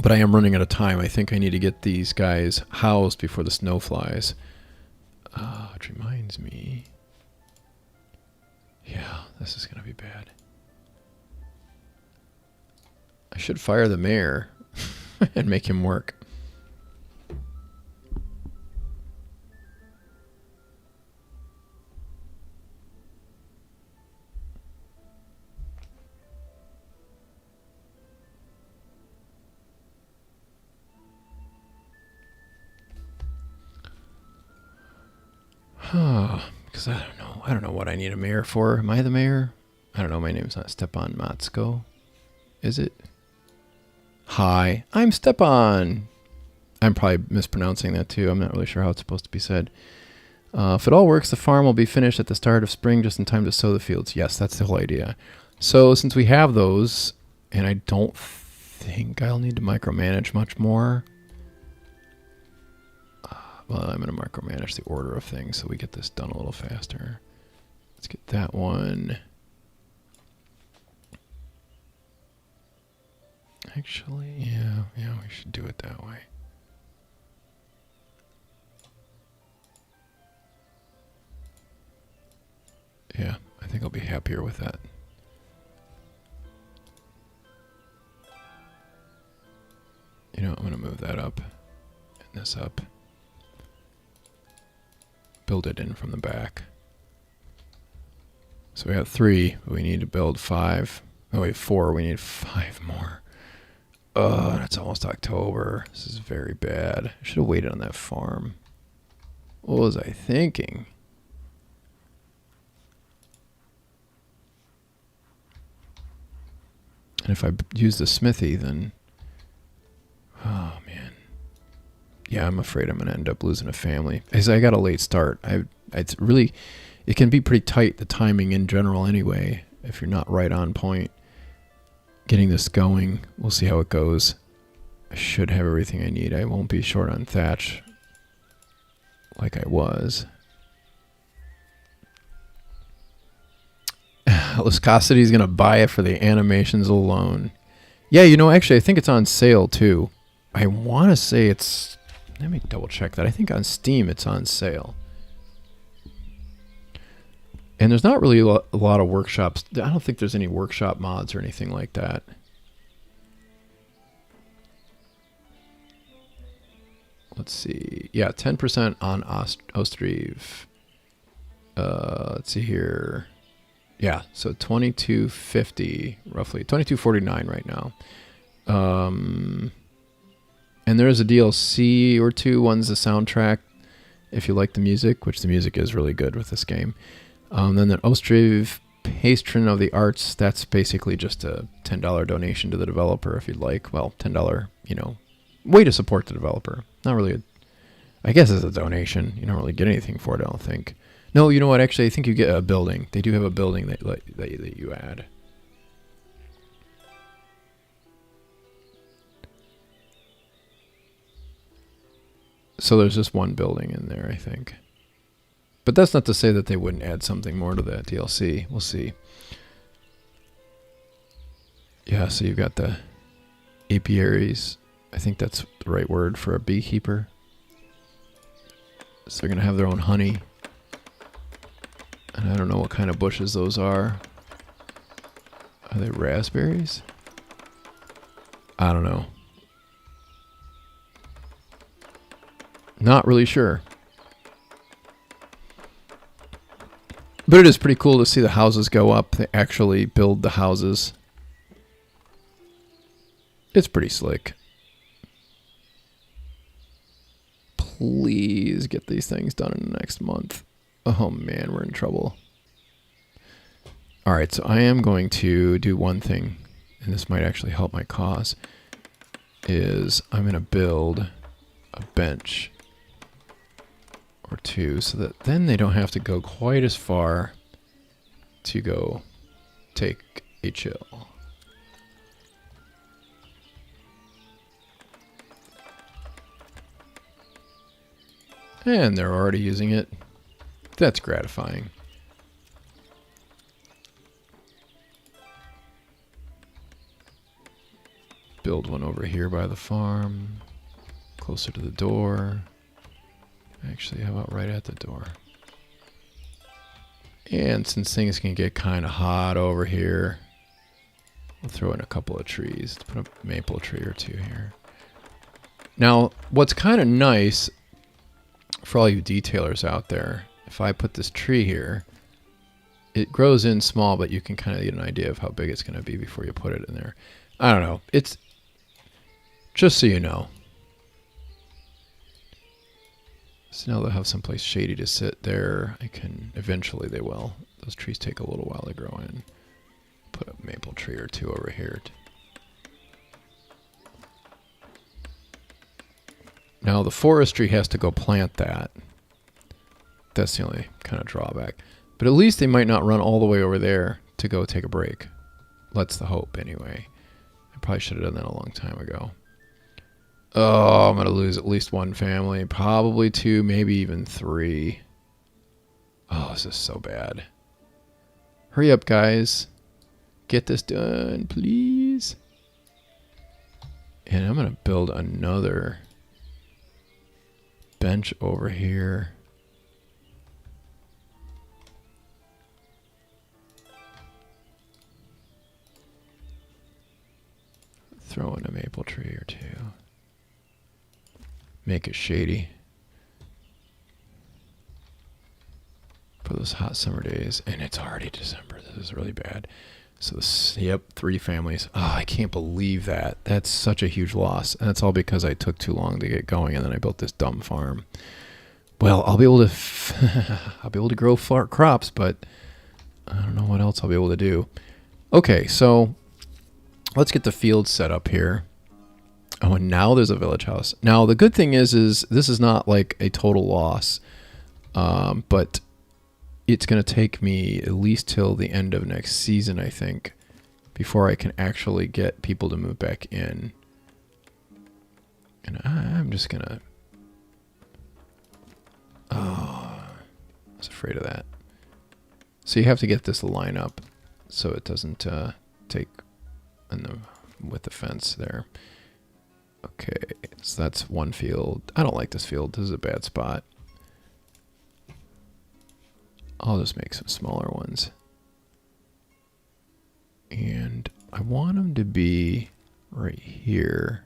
But I am running out of time. I think I need to get these guys housed before the snow flies. Which reminds me. Yeah, this is going to be bad. I should fire the mayor and make him work. Because I don't know. I don't know what I need a mayor for. Am I the mayor? I don't know. My name's not Stepan Matsko. Is it? Hi, I'm Stepan. I'm probably mispronouncing that too. I'm not really sure how it's supposed to be said. If it all works, the farm will be finished at the start of spring, just in time to sow the fields. Yes, that's the whole idea. So since we have those, and I don't think I'll need to micromanage much more. Well, I'm going to micromanage the order of things so we get this done a little faster. Let's get that one. Actually, yeah, we should do it that way. Yeah, I think I'll be happier with that. You know, I'm going to move that up and this up. Build it in from the back. So we have 3, but we need to build 5. Oh, we have 4, we need 5 more. Oh, it's almost October. This is very bad. I should have waited on that farm. What was I thinking? And if I use the smithy, then... Oh, man. Yeah, I'm afraid I'm going to end up losing a family. As I got a late start. It's really, it can be pretty tight, the timing in general anyway, if you're not right on point. Getting this going, we'll see how it goes. I should have everything I need. I won't be short on thatch like I was. Viscosity is going to buy it for the animations alone. Yeah, you know, actually, I think it's on sale too. I want to say it's... Let me double check that. I think on Steam it's on sale. And there's not really a lot of workshops. I don't think there's any workshop mods or anything like that. Let's see. Yeah, 10% on Ostriv. Let's see here. Yeah, so 2250 roughly, 2249 right now. And there is a DLC or two. One's the soundtrack, if you like the music, which the music is really good with this game. Then the Ostriv Patron of the Arts, that's basically just a $10 donation to the developer if you'd like. Well, $10, you know, way to support the developer. Not really, I guess it's a donation. You don't really get anything for it, I don't think. No, you know what? Actually, I think you get a building. They do have a building that you add. So there's just one building in there, I think. But that's not to say that they wouldn't add something more to that DLC. We'll see. Yeah, so you've got the apiaries. I think that's the right word for a beekeeper. So they're going to have their own honey. And I don't know what kind of bushes those are. Are they raspberries? I don't know. Not really sure. But it is pretty cool to see the houses go up. They actually build the houses. It's pretty slick. Please get these things done in the next month. Oh man, we're in trouble. Alright, so I am going to do one thing, and this might actually help my cause, is I'm going to build a bench or two so that then they don't have to go quite as far to go take a chill. And they're already using it. That's gratifying. Build one over here by the farm, closer to the door. Actually, how about right at the door? And since things can get kind of hot over here, we'll throw in a couple of trees. Let's put a maple tree or two here. Now, what's kind of nice for all you detailers out there, if I put this tree here, it grows in small, but you can kind of get an idea of how big it's going to be before you put it in there. I don't know. It's just so you know. So now they'll have someplace shady to sit there. Eventually they will. Those trees take a little while to grow in. Put a maple tree or two over here. Now the forestry has to go plant that. That's the only kind of drawback. But at least they might not run all the way over there to go take a break. That's the hope anyway. I probably should have done that a long time ago. Oh, I'm going to lose at least one family. Probably two, maybe even three. Oh, this is so bad. Hurry up, guys. Get this done, please. And I'm going to build another bench over here. Throw in a maple tree or two. Make it shady for those hot summer days. And it's already December. This is really bad. So, yep, 3 families. Oh, I can't believe that. That's such a huge loss. And that's all because I took too long to get going, and then I built this dumb farm. Well, I'll be able to I'll be able to grow crops, but I don't know what else I'll be able to do. Okay, so let's get the field set up here. Oh, and now there's a village house. Now the good thing is this is not like a total loss, but it's going to take me at least till the end of next season, I think, before I can actually get people to move back in. And I'm just going to... Oh, I was afraid of that. So you have to get this line up so it doesn't take with the fence there. Okay, so that's one field. I don't like this field. This is a bad spot. I'll just make some smaller ones. And I want them to be right here.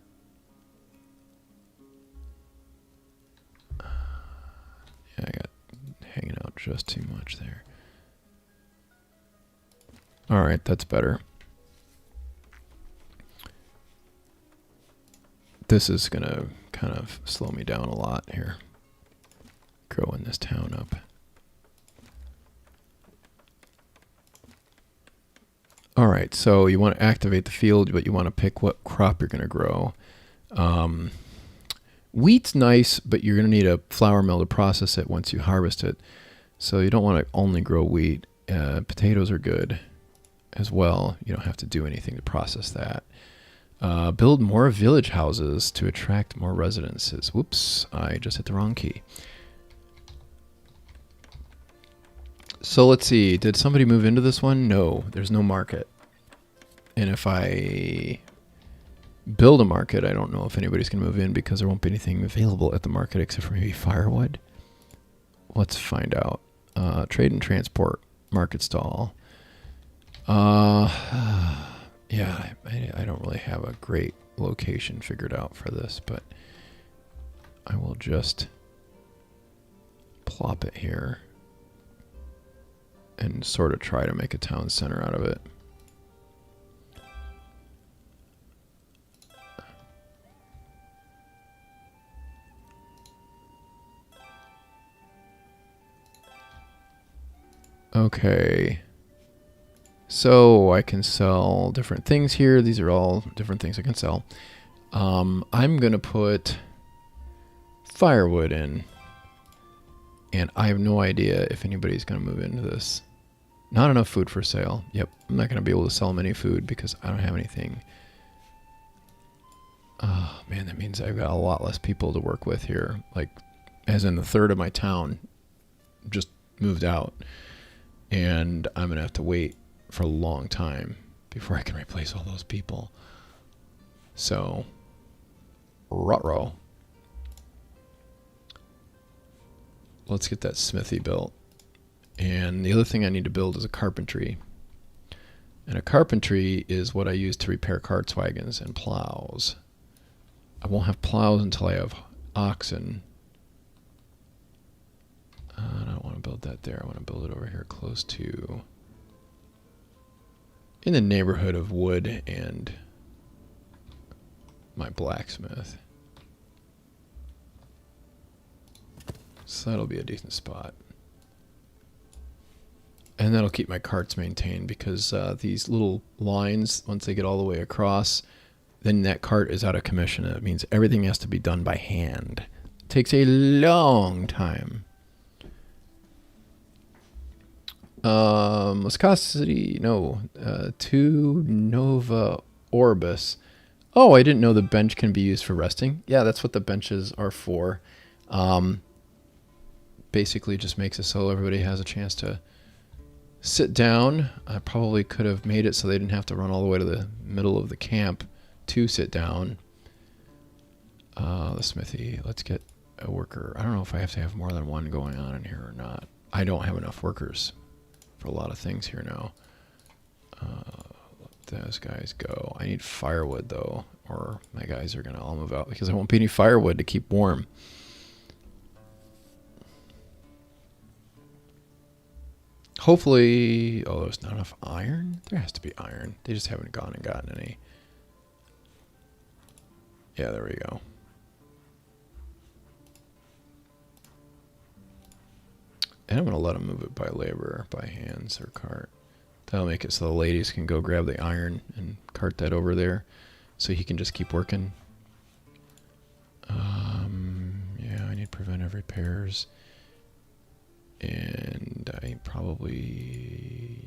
Yeah, I got hanging out just too much there. All right, that's better. This is going to kind of slow me down a lot here. Growing this town up. All right, so you want to activate the field, but you want to pick what crop you're going to grow. Wheat's nice, but you're going to need a flour mill to process it once you harvest it. So you don't want to only grow wheat. Potatoes are good as well. You don't have to do anything to process that. Build more village houses to attract more residences. Whoops, I just hit the wrong key. So let's see, did somebody move into this one? No, there's no market. And if I build a market, I don't know if anybody's going to move in because there won't be anything available at the market except for maybe firewood. Let's find out. Trade and transport, market stall. Yeah, I don't really have a great location figured out for this, but I will just plop it here and sort of try to make a town center out of it. Okay. So I can sell different things here. These are all different things I can sell. I'm going to put firewood in. And I have no idea if anybody's going to move into this. Not enough food for sale. Yep, I'm not going to be able to sell them any food because I don't have anything. Oh, man, that means I've got a lot less people to work with here. Like, as in the third of my town just moved out. And I'm going to have to wait for a long time before I can replace all those people. So, ruh-roh. Let's get that smithy built. And the other thing I need to build is a carpentry. And a carpentry is what I use to repair carts, wagons, and plows. I won't have plows until I have oxen. I don't want to build that there. I want to build it over here close to... in the neighborhood of wood and my blacksmith. So that'll be a decent spot. And that'll keep my carts maintained because these little lines, once they get all the way across, then that cart is out of commission. It means everything has to be done by hand. It takes a long time. Viscosity, no, to Nova Orbis. Oh, I didn't know the bench can be used for resting. Yeah, that's what the benches are for. Basically just makes it so everybody has a chance to sit down. I probably could have made it so they didn't have to run all the way to the middle of the camp to sit down. The smithy, let's get a worker. I don't know if I have to have more than one going on in here or not. I don't have enough workers for a lot of things here now. Let those guys go. I need firewood though, or my guys are gonna all move out because there won't be any firewood to keep warm. Hopefully, oh, there's not enough iron? There has to be iron. They just haven't gone and gotten any. Yeah, there we go. And I'm going to let them move it by labor, by hands or cart. That'll make it so the ladies can go grab the iron and cart that over there so he can just keep working. have repairs. And I probably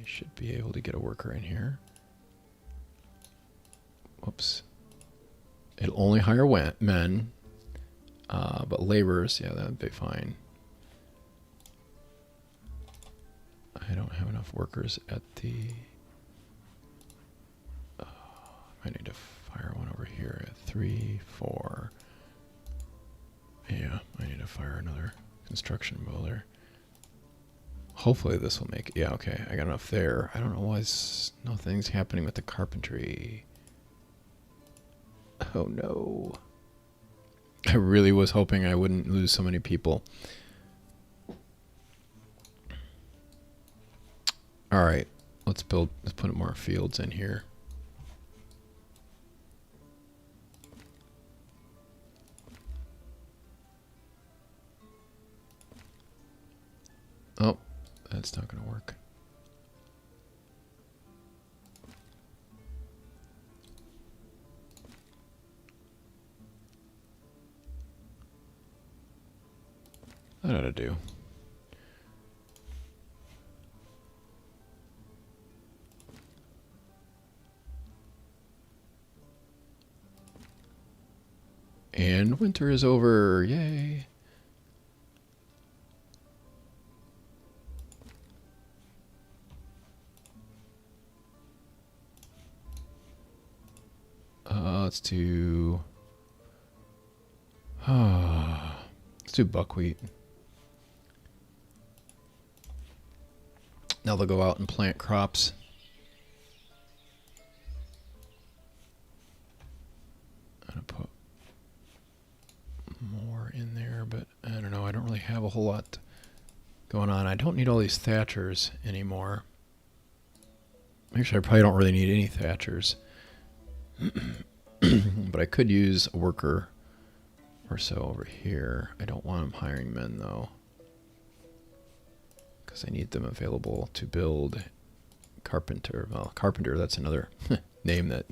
should be able to get a worker in here. Whoops. It'll only hire men. But laborers, yeah, that would be fine. I don't have enough workers at the... I might need to fire one over here at 3, 4. Yeah, I need to fire another construction builder. Hopefully this will make it. Yeah, okay, I got enough there. I don't know why nothing's happening with the carpentry. Oh no. I really was hoping I wouldn't lose so many people. All right, let's put more fields in here. Oh, that's not going to work. That ought to do. And winter is over. Yay. Let's do buckwheat. Now they'll go out and plant crops. I'm gonna put more in there, but I don't know. I don't really have a whole lot going on. I don't need all these thatchers anymore. Actually, I probably don't really need any thatchers. But I could use a worker or so over here. I don't want them hiring men though, because I need them available to build carpenter. Well, carpenter, that's another name that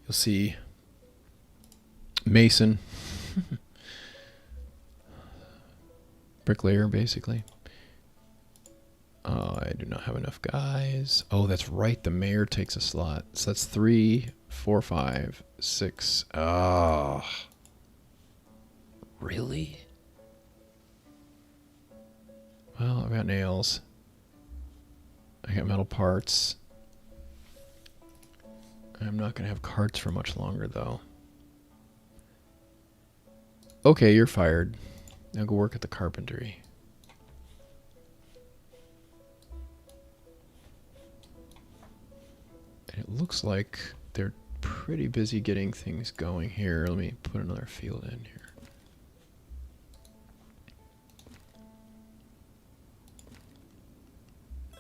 you'll see. Mason. Bricklayer, basically. I do not have enough guys. Oh, that's right. The mayor takes a slot. So that's 3, 4, 5, 6. Oh. Really? Well, I've got nails. I got metal parts. I'm not going to have carts for much longer, though. Okay, you're fired. Now go work at the carpentry. And it looks like they're pretty busy getting things going here. Let me put another field in here.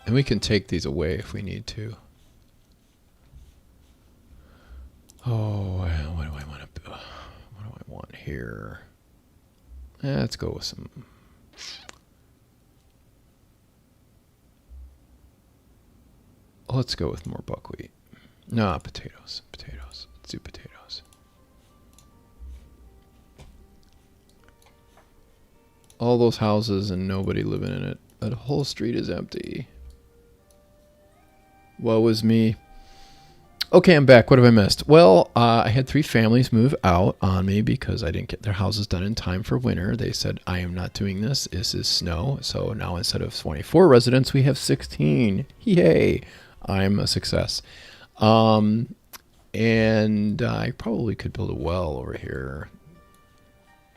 And we can take these away if we need to. Oh, what do I want to? What do I want here? Let's go with some. Let's go with more buckwheat. No, potatoes. Potatoes. Let's do potatoes. All those houses and nobody living in it. That whole street is empty. Woe is me. Okay, I'm back. What have I missed? Well, I had 3 families move out on me because I didn't get their houses done in time for winter. They said, I am not doing this. This is snow. So now instead of 24 residents, we have 16. Yay. I'm a success. And I probably could build a well over here.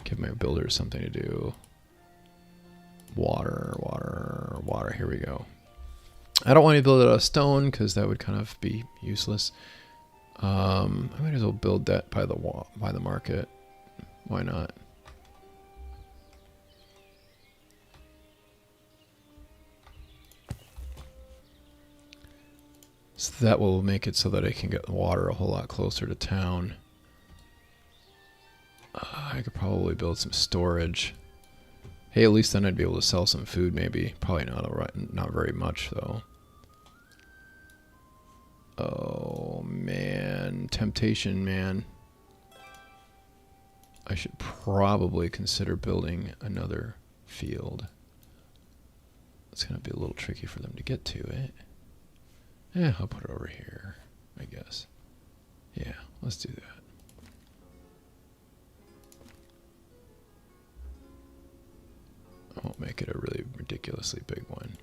Give my builders something to do. Water, water, water. Here we go. I don't want to build it out of stone because that would kind of be useless. I might as well build that by the market. Why not? So that will make it so that I can get the water a whole lot closer to town. I could probably build some storage. Hey, at least then I'd be able to sell some food maybe. Probably not very much though. Oh man, temptation, man. I should probably consider building another field. It's going to be a little tricky for them to get to it. Yeah, I'll put it over here, I guess. Yeah, let's do that. I won't make it a really ridiculously big one.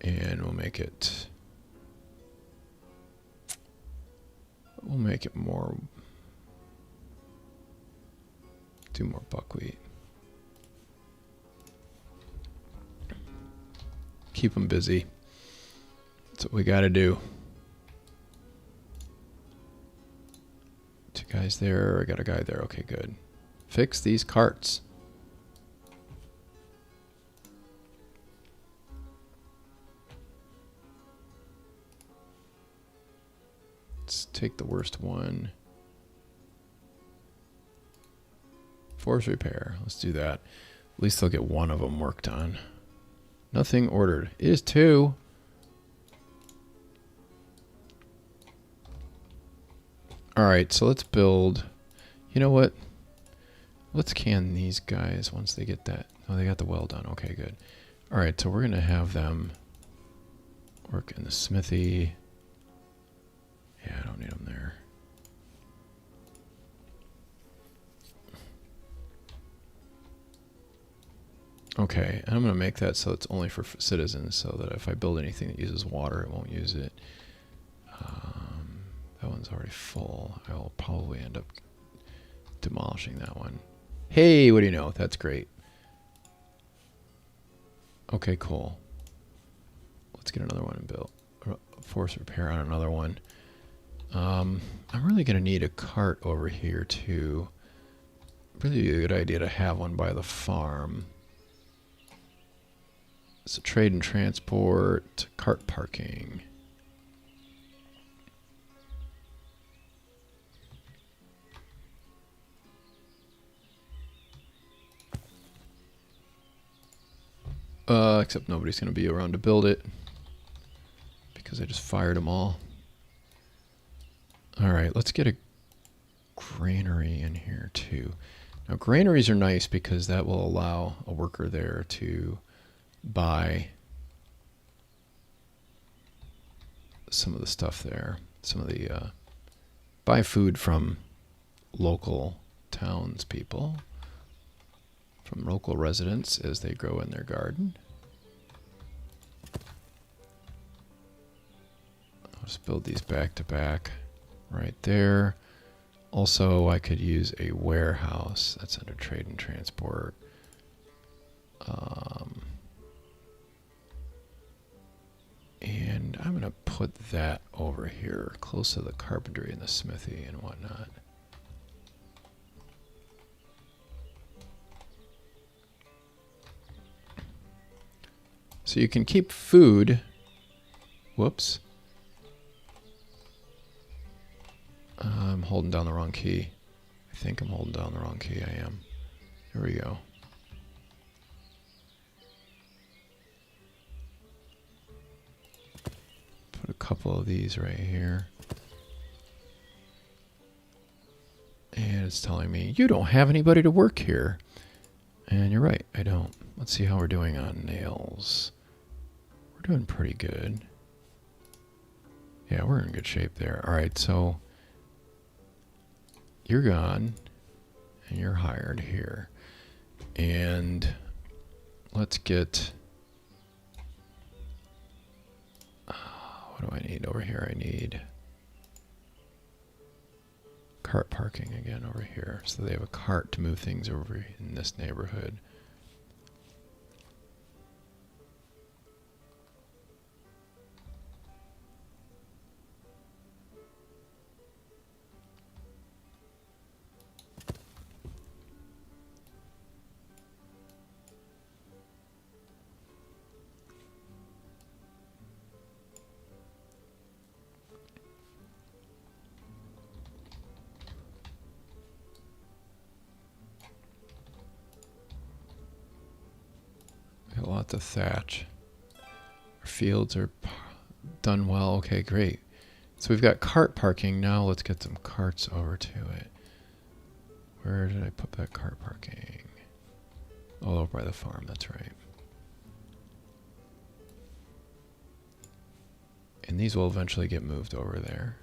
And we'll make it more, do more buckwheat. Keep them busy. That's what we got to do. 2 guys there. I got a guy there. Okay, good. Fix these carts. Let's take the worst one. Force repair. Let's do that. At least they'll get one of them worked on. Nothing ordered. It is 2. Alright, so let's build. You know what? Let's can these guys once they get that. Oh, they got the well done. Okay, good. Alright, so we're going to have them work in the smithy. Yeah, I don't need them there. Okay, and I'm going to make that so it's only for citizens, so that if I build anything that uses water, it won't use it. That one's already full. I will probably end up demolishing that one. Hey, what do you know? That's great. Okay, cool. Let's get another one built. Force repair on another one. I'm really going to need a cart over here too. Really a good idea to have one by the farm. So trade and transport, cart parking. Except nobody's going to be around to build it because I just fired them all. All right, let's get a granary in here too. Now granaries are nice because that will allow a worker there to buy some of the stuff there. Some of the buy food from local townspeople, from local residents as they grow in their garden. I'll just build these back to back right there. Also, I could use a warehouse. That's under trade and transport. And I'm going to put that over here, close to the carpentry and the smithy and whatnot. So you can keep food. Whoops. I'm holding down the wrong key. I think I'm holding down the wrong key. I am. Here we go. Put a couple of these right here. And it's telling me, you don't have anybody to work here. And you're right, I don't. Let's see how we're doing on nails. We're doing pretty good. Yeah, we're in good shape there. All right, so you're gone and you're hired here. And let's get, what do I need over here? I need cart parking again over here. So they have a cart to move things over in this neighborhood. Lots of thatch. Our fields are done well. Okay, great. So we've got cart parking. Now let's get some carts over to it. Where did I put that car parking? All over by the farm, that's right. And these will eventually get moved over there.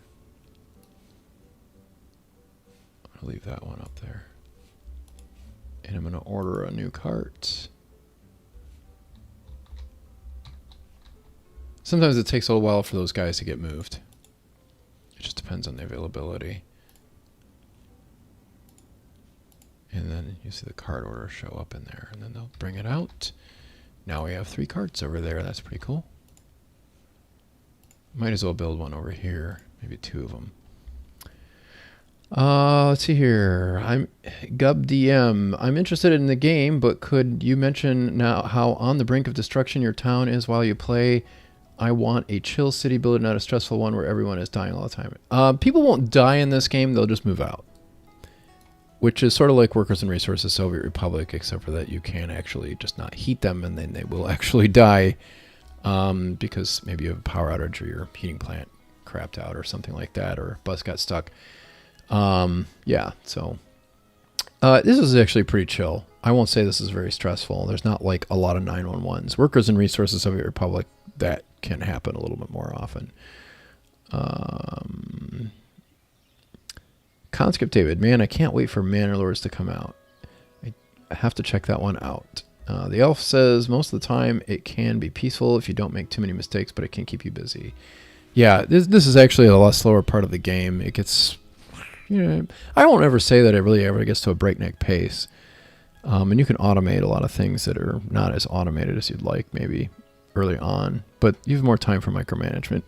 I'll leave that one up there. And I'm going to order a new cart. Sometimes it takes a little while for those guys to get moved. It just depends on the availability. And then you see the cart order show up in there, and then they'll bring it out. Now we have 3 carts over there. That's pretty cool. Might as well build one over here. Maybe 2 of them. Let's see here. I'm GubDM. I'm interested in the game, but could you mention now how on the brink of destruction your town is while you play? I want a chill city builder, not a stressful one where everyone is dying all the time. People won't die in this game. They'll just move out. Which is sort of like Workers and Resources Soviet Republic, except for that you can actually just not heat them, and then they will actually die because maybe you have a power outage or your heating plant crapped out or something like that, or bus got stuck. Yeah, so this is actually pretty chill. I won't say this is very stressful. There's not like a lot of 911s. Workers and Resources Soviet Republic, that can happen a little bit more often. Conscript David, man, I can't wait for Manor Lords to come out. I have to check that one out. The elf says most of the time it can be peaceful if you don't make too many mistakes, but it can keep you busy. Yeah, this is actually a lot slower part of the game. It gets, you know, I won't ever say that it really ever gets to a breakneck pace. And you can automate a lot of things that are not as automated as you'd like maybe early on, but you have more time for micromanagement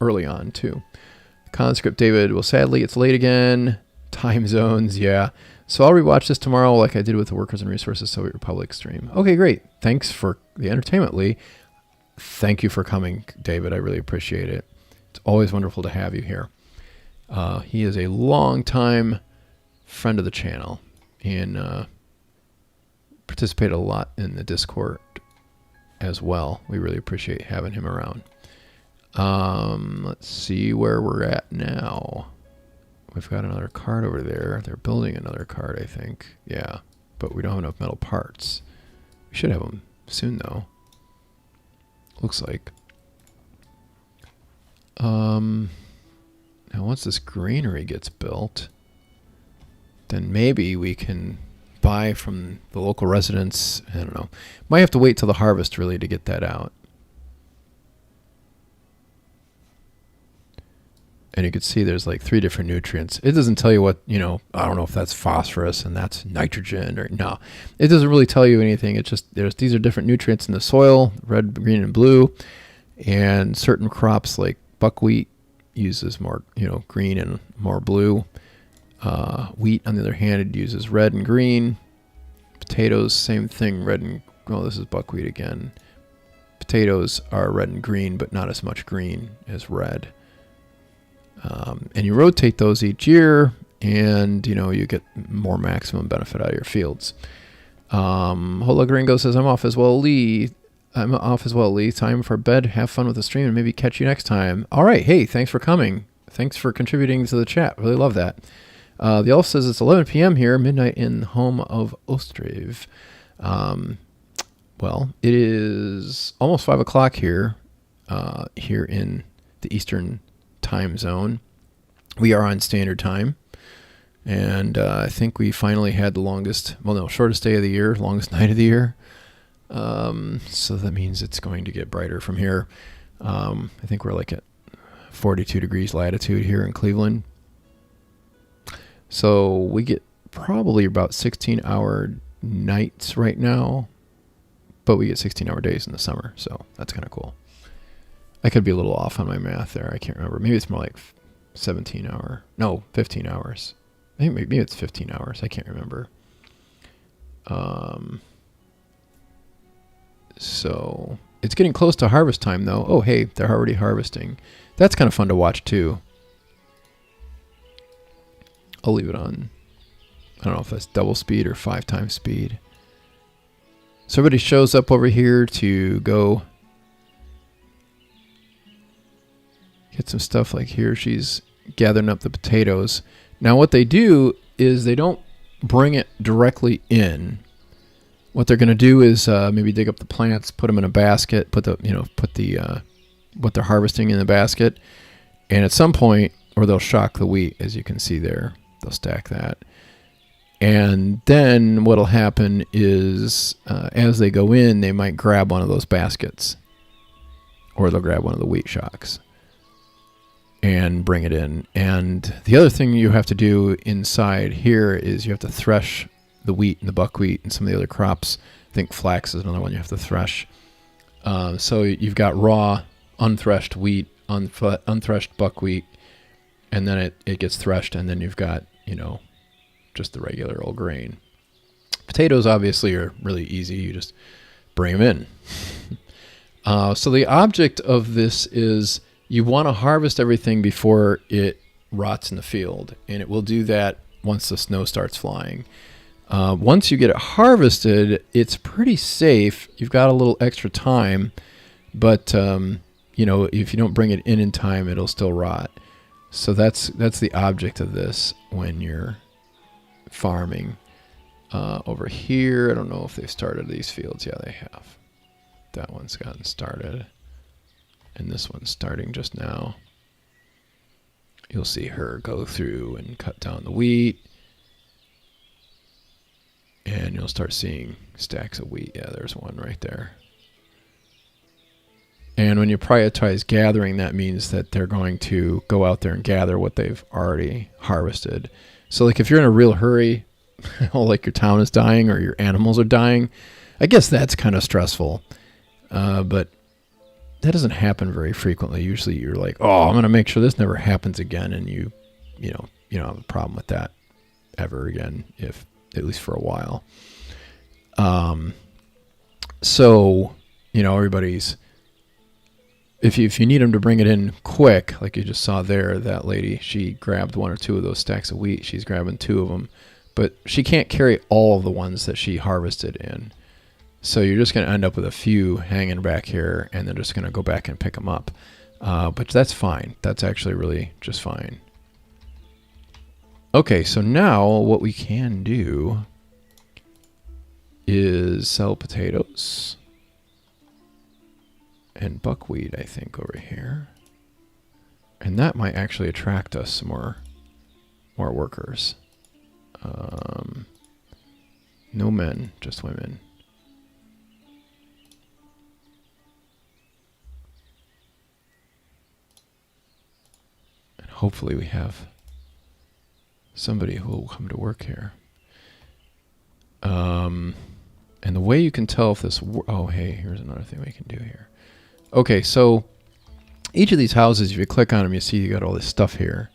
early on too. Conscript David, well, sadly, it's late again. Time zones, yeah. So I'll rewatch this tomorrow like I did with the Workers and Resources Soviet Republic stream. Okay, great. Thanks for the entertainment, Lee. Thank you for coming, David. I really appreciate it. It's always wonderful to have you here. He is a long-time friend of the channel and participated a lot in the Discord as well. We really appreciate having him around. Let's see where we're at now. We've got another cart over there. They're building another cart, I think. Yeah, but we don't have enough metal parts. We should have them soon, though. Looks like. Now once this granary gets built, then maybe we can buy from the local residents. I don't know. Might have to wait till the harvest really to get that out. And you can see there's like 3 different nutrients. It doesn't tell you what, you know, I don't know if that's phosphorus and that's nitrogen or no. It doesn't really tell you anything. It's just these are different nutrients in the soil, red, green, and blue. And certain crops like buckwheat uses more, you know, green and more blue. Wheat, on the other hand, it uses red and green. Potatoes, same thing, red and, well, this is buckwheat again. Potatoes are red and green, but not as much green as red. And you rotate those each year, and you know you get more maximum benefit out of your fields. Hola Gringo says, I'm off as well, Lee. Time for bed. Have fun with the stream, and maybe catch you next time. All right. Hey, thanks for coming. Thanks for contributing to the chat. Really love that. The elf says it's 11 p.m. here, midnight in home of Ostriv. Well, it is almost 5 o'clock here, here in the Eastern time zone. We are on standard time, and I think we finally had the longest, well, no, shortest day of the year, longest night of the year. So that means it's going to get brighter from here. I think we're like at 42 degrees latitude here in Cleveland. So we get probably about 16-hour nights right now, but we get 16-hour days in the summer, so that's kind of cool. I could be a little off on my math there. I can't remember. Maybe it's more like 15 hours. I think maybe it's 15 hours. I can't remember. So it's getting close to harvest time, though. Oh, hey, they're already harvesting. That's kind of fun to watch, too. I'll leave it on. I don't know if that's double speed or 5 times speed. So everybody shows up over here to go get some stuff. Like here, she's gathering up the potatoes. Now what they do is they don't bring it directly in, what they're going to do is maybe dig up the plants, put them in a basket, put the what they're harvesting in the basket, and at some point, or they'll shock the wheat, as you can see there. They'll stack that. And then what'll happen is as they go in, they might grab one of those baskets, or they'll grab one of the wheat shocks and bring it in. And the other thing you have to do inside here is you have to thresh the wheat and the buckwheat and some of the other crops. I think flax is another one you have to thresh. So you've got raw, unthreshed wheat, unthreshed buckwheat, and then it gets threshed, and then you've got, just the regular old grain. Potatoes obviously are really easy. You just bring them in. So the object of this is you want to harvest everything before it rots in the field, and it will do that once the snow starts flying. Once you get it harvested, it's pretty safe. You've got a little extra time, but if you don't bring it in time, it'll still rot. So that's the object of this when you're farming. Over here, I don't know if they've started these fields. Yeah, they have. That one's gotten started, and this one's starting just now. You'll see her go through and cut down the wheat, and you'll start seeing stacks of wheat. Yeah, there's one right there. And when you prioritize gathering, that means that they're going to go out there and gather what they've already harvested. So like if you're in a real hurry, like your town is dying or your animals are dying, I guess that's kind of stressful. But that doesn't happen very frequently. Usually you're like, oh, I'm going to make sure this never happens again. And you don't have a problem with that ever again, if at least for a while. So, everybody's, if you need them to bring it in quick, like you just saw there, that lady, she grabbed one or two of those stacks of wheat. She's grabbing 2 of them, but she can't carry all of the ones that she harvested in. So you're just going to end up with a few hanging back here, and they're just going to go back and pick them up. But that's fine. That's actually really just fine. Okay, so now what we can do is sell potatoes and buckwheat, I think, over here. And that might actually attract us some more workers. No men, just women. And hopefully we have somebody who will come to work here. And the way you can tell if this... Oh, hey, here's another thing we can do here. Okay, so each of these houses, if you click on them, you see you got all this stuff here.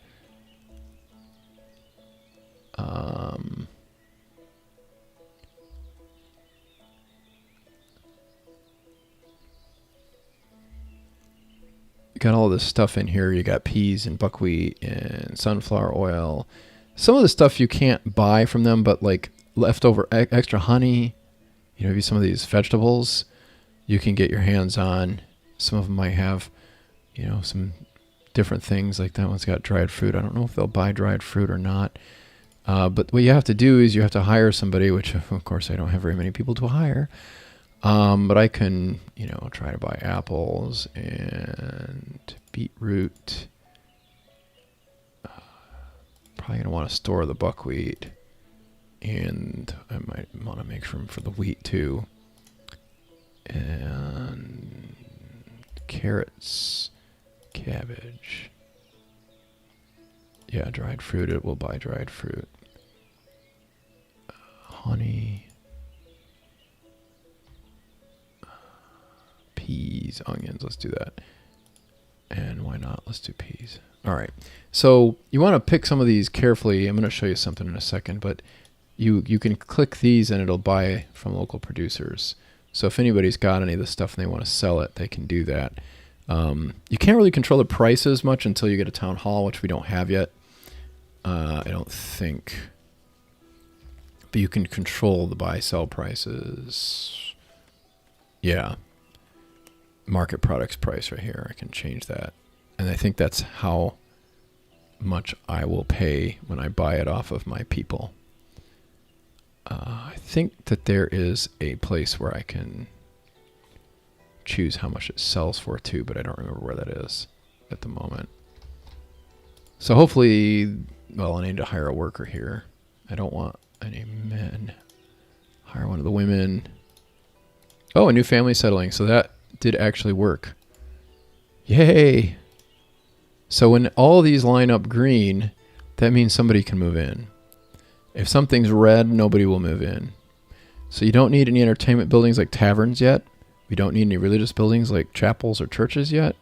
You got all this stuff in here. You got peas and buckwheat and sunflower oil. Some of the stuff you can't buy from them, but like leftover extra honey, maybe some of these vegetables you can get your hands on. Some of them might have, some different things. Like that one's got dried fruit. I don't know if they'll buy dried fruit or not. But what you have to do is you have to hire somebody, which of course I don't have very many people to hire. But I can, try to buy apples and beetroot. Probably going to want to store the buckwheat. And I might want to make room for the wheat too. And carrots, cabbage. Yeah, dried fruit. It will buy dried fruit. Honey. Peas, onions. Let's do that. And why not? Let's do peas. All right. So you want to pick some of these carefully. I'm going to show you something in a second, but you can click these and it'll buy from local producers. So if anybody's got any of this stuff and they want to sell it, they can do that. You can't really control the prices much until you get a town hall, which we don't have yet. I don't think. But you can control the buy-sell prices. Yeah. Market products price right here. I can change that. And I think that's how much I will pay when I buy it off of my people. I think that there is a place where I can choose how much it sells for too, but I don't remember where that is at the moment. So hopefully, well, I need to hire a worker here. I don't want any men. Hire one of the women. Oh, a new family settling. So that did actually work. Yay! So when all these line up green, that means somebody can move in. If something's red, nobody will move in. So you don't need any entertainment buildings like taverns yet. We don't need any religious buildings like chapels or churches yet.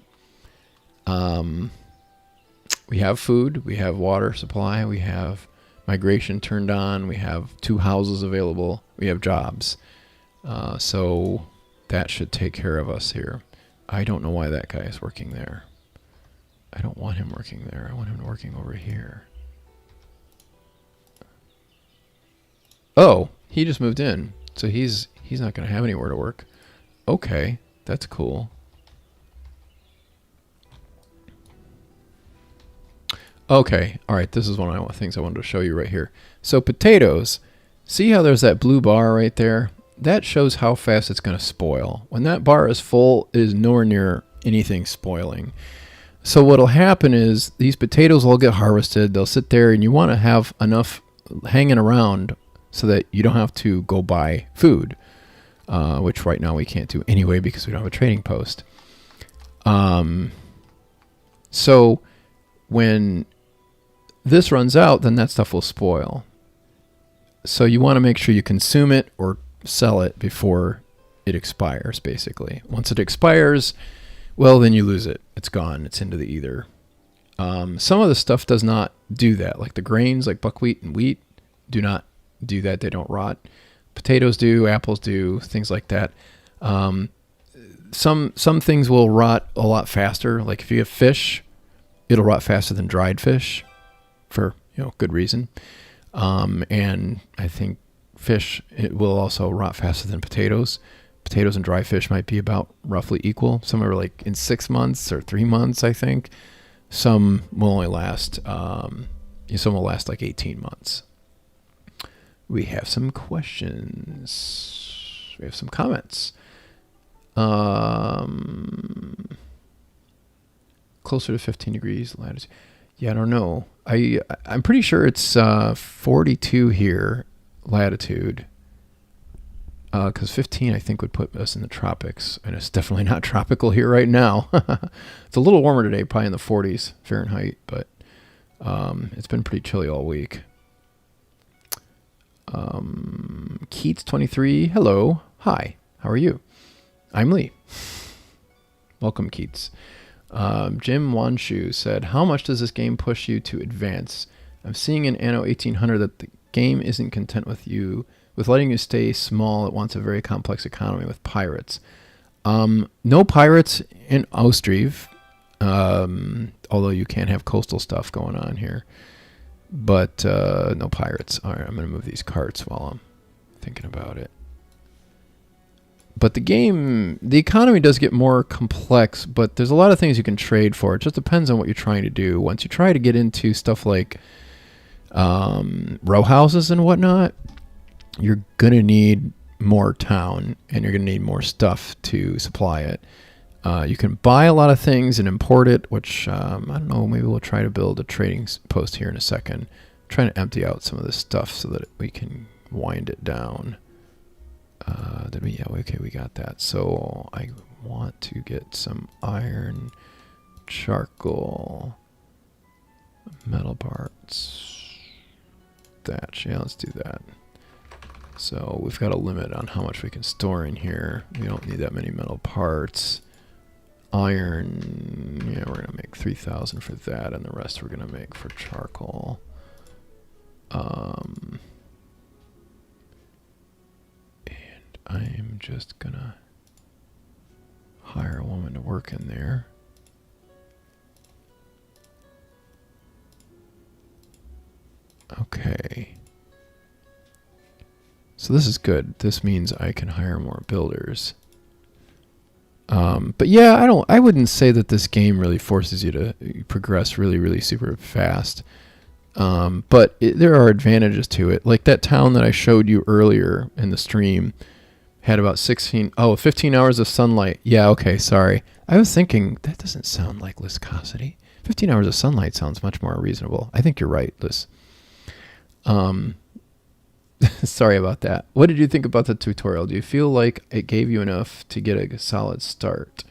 We have food. We have water supply. We have migration turned on. We have 2 houses available. We have jobs. So that should take care of us here. I don't know why that guy is working there. I don't want him working there. I want him working over here. Oh, he just moved in. So he's not going to have anywhere to work. Okay, that's cool. Okay, all right, this is one of the things I wanted to show you right here. So potatoes, see how there's that blue bar right there? That shows how fast it's going to spoil. When that bar is full, it is nowhere near anything spoiling. So what'll happen is these potatoes will get harvested. They'll sit there, and you want to have enough hanging around so that you don't have to go buy food, which right now we can't do anyway because we don't have a trading post. So when this runs out, then that stuff will spoil. So you want to make sure you consume it or sell it before it expires, basically. Once it expires, well, then you lose it. It's gone. It's into the ether. Some of the stuff does not do that. Like the grains, like buckwheat and wheat, do not do that. They don't rot. Potatoes do. Apples do. Things like that. Some things will rot a lot faster. Like if you have fish, it'll rot faster than dried fish for good reason. And I think fish, it will also rot faster than potatoes. Potatoes and dry fish might be about roughly equal. Some are like in 6 months or 3 months, I think. Some will only last, some will last like 18 months. We have some questions. We have some comments. Closer to 15 degrees latitude. Yeah, I don't know. I'm pretty sure it's 42 here latitude. Because 15, I think, would put us in the tropics. And it's definitely not tropical here right now. It's a little warmer today, probably in the 40s Fahrenheit. But it's been pretty chilly all week. Keats23, hello. Hi, how are you? I'm Lee. Welcome, Keats. Jim Wanshu said, how much does this game push you to advance? I'm seeing in Anno 1800 that the game isn't content with letting you stay small. It wants a very complex economy with pirates. No pirates in Ostriv, although you can have coastal stuff going on here. But no pirates. All right, I'm going to move these carts while I'm thinking about it. But the economy does get more complex, but there's a lot of things you can trade for. It just depends on what you're trying to do. Once you try to get into stuff like row houses and whatnot, you're going to need more town, and you're going to need more stuff to supply it. You can buy a lot of things and import it, which, I don't know, maybe we'll try to build a trading post here in a second. I'm trying to empty out some of this stuff so that we can wind it down. Okay, we got that. So I want to get some iron, charcoal, metal parts. Yeah, let's do that. So we've got a limit on how much we can store in here. We don't need that many metal parts. Iron, yeah, we're going to make 3,000 for that, and the rest we're going to make for charcoal. And I'm just going to hire a woman to work in there. Okay. So this is good. This means I can hire more builders. But yeah, I wouldn't say that this game really forces you to progress really, really super fast. But there are advantages to it. Like that town that I showed you earlier in the stream had about 15 hours of sunlight. Yeah, okay, sorry. I was thinking, that doesn't sound like viscosity. 15 hours of sunlight sounds much more reasonable. I think you're right, Liz. Sorry about that. What did you think about the tutorial? Do you feel like it gave you enough to get a solid start?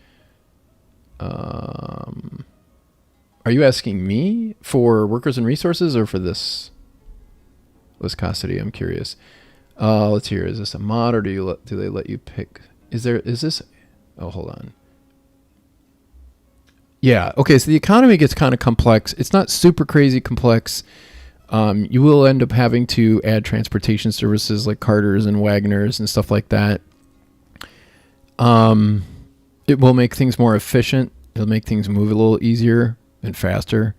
Are you asking me for workers and resources or for this viscosity? I'm curious. Let's hear. Is this a mod or do they let you pick? Is this? Oh, hold on. Yeah. Okay. So the economy gets kind of complex. It's not super crazy complex. You will end up having to add transportation services like carters and Wagoners and stuff like that. It will make things more efficient. It'll make things move a little easier and faster.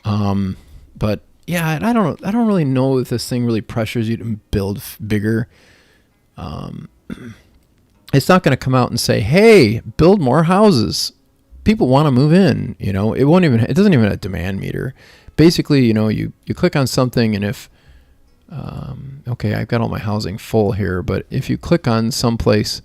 But yeah, I don't really know if this thing really pressures you to build bigger. It's not going to come out and say, "Hey, build more houses." People want to move in, it doesn't even have a demand meter. Basically, you click on something and if, okay, I've got all my housing full here, but if you click on someplace,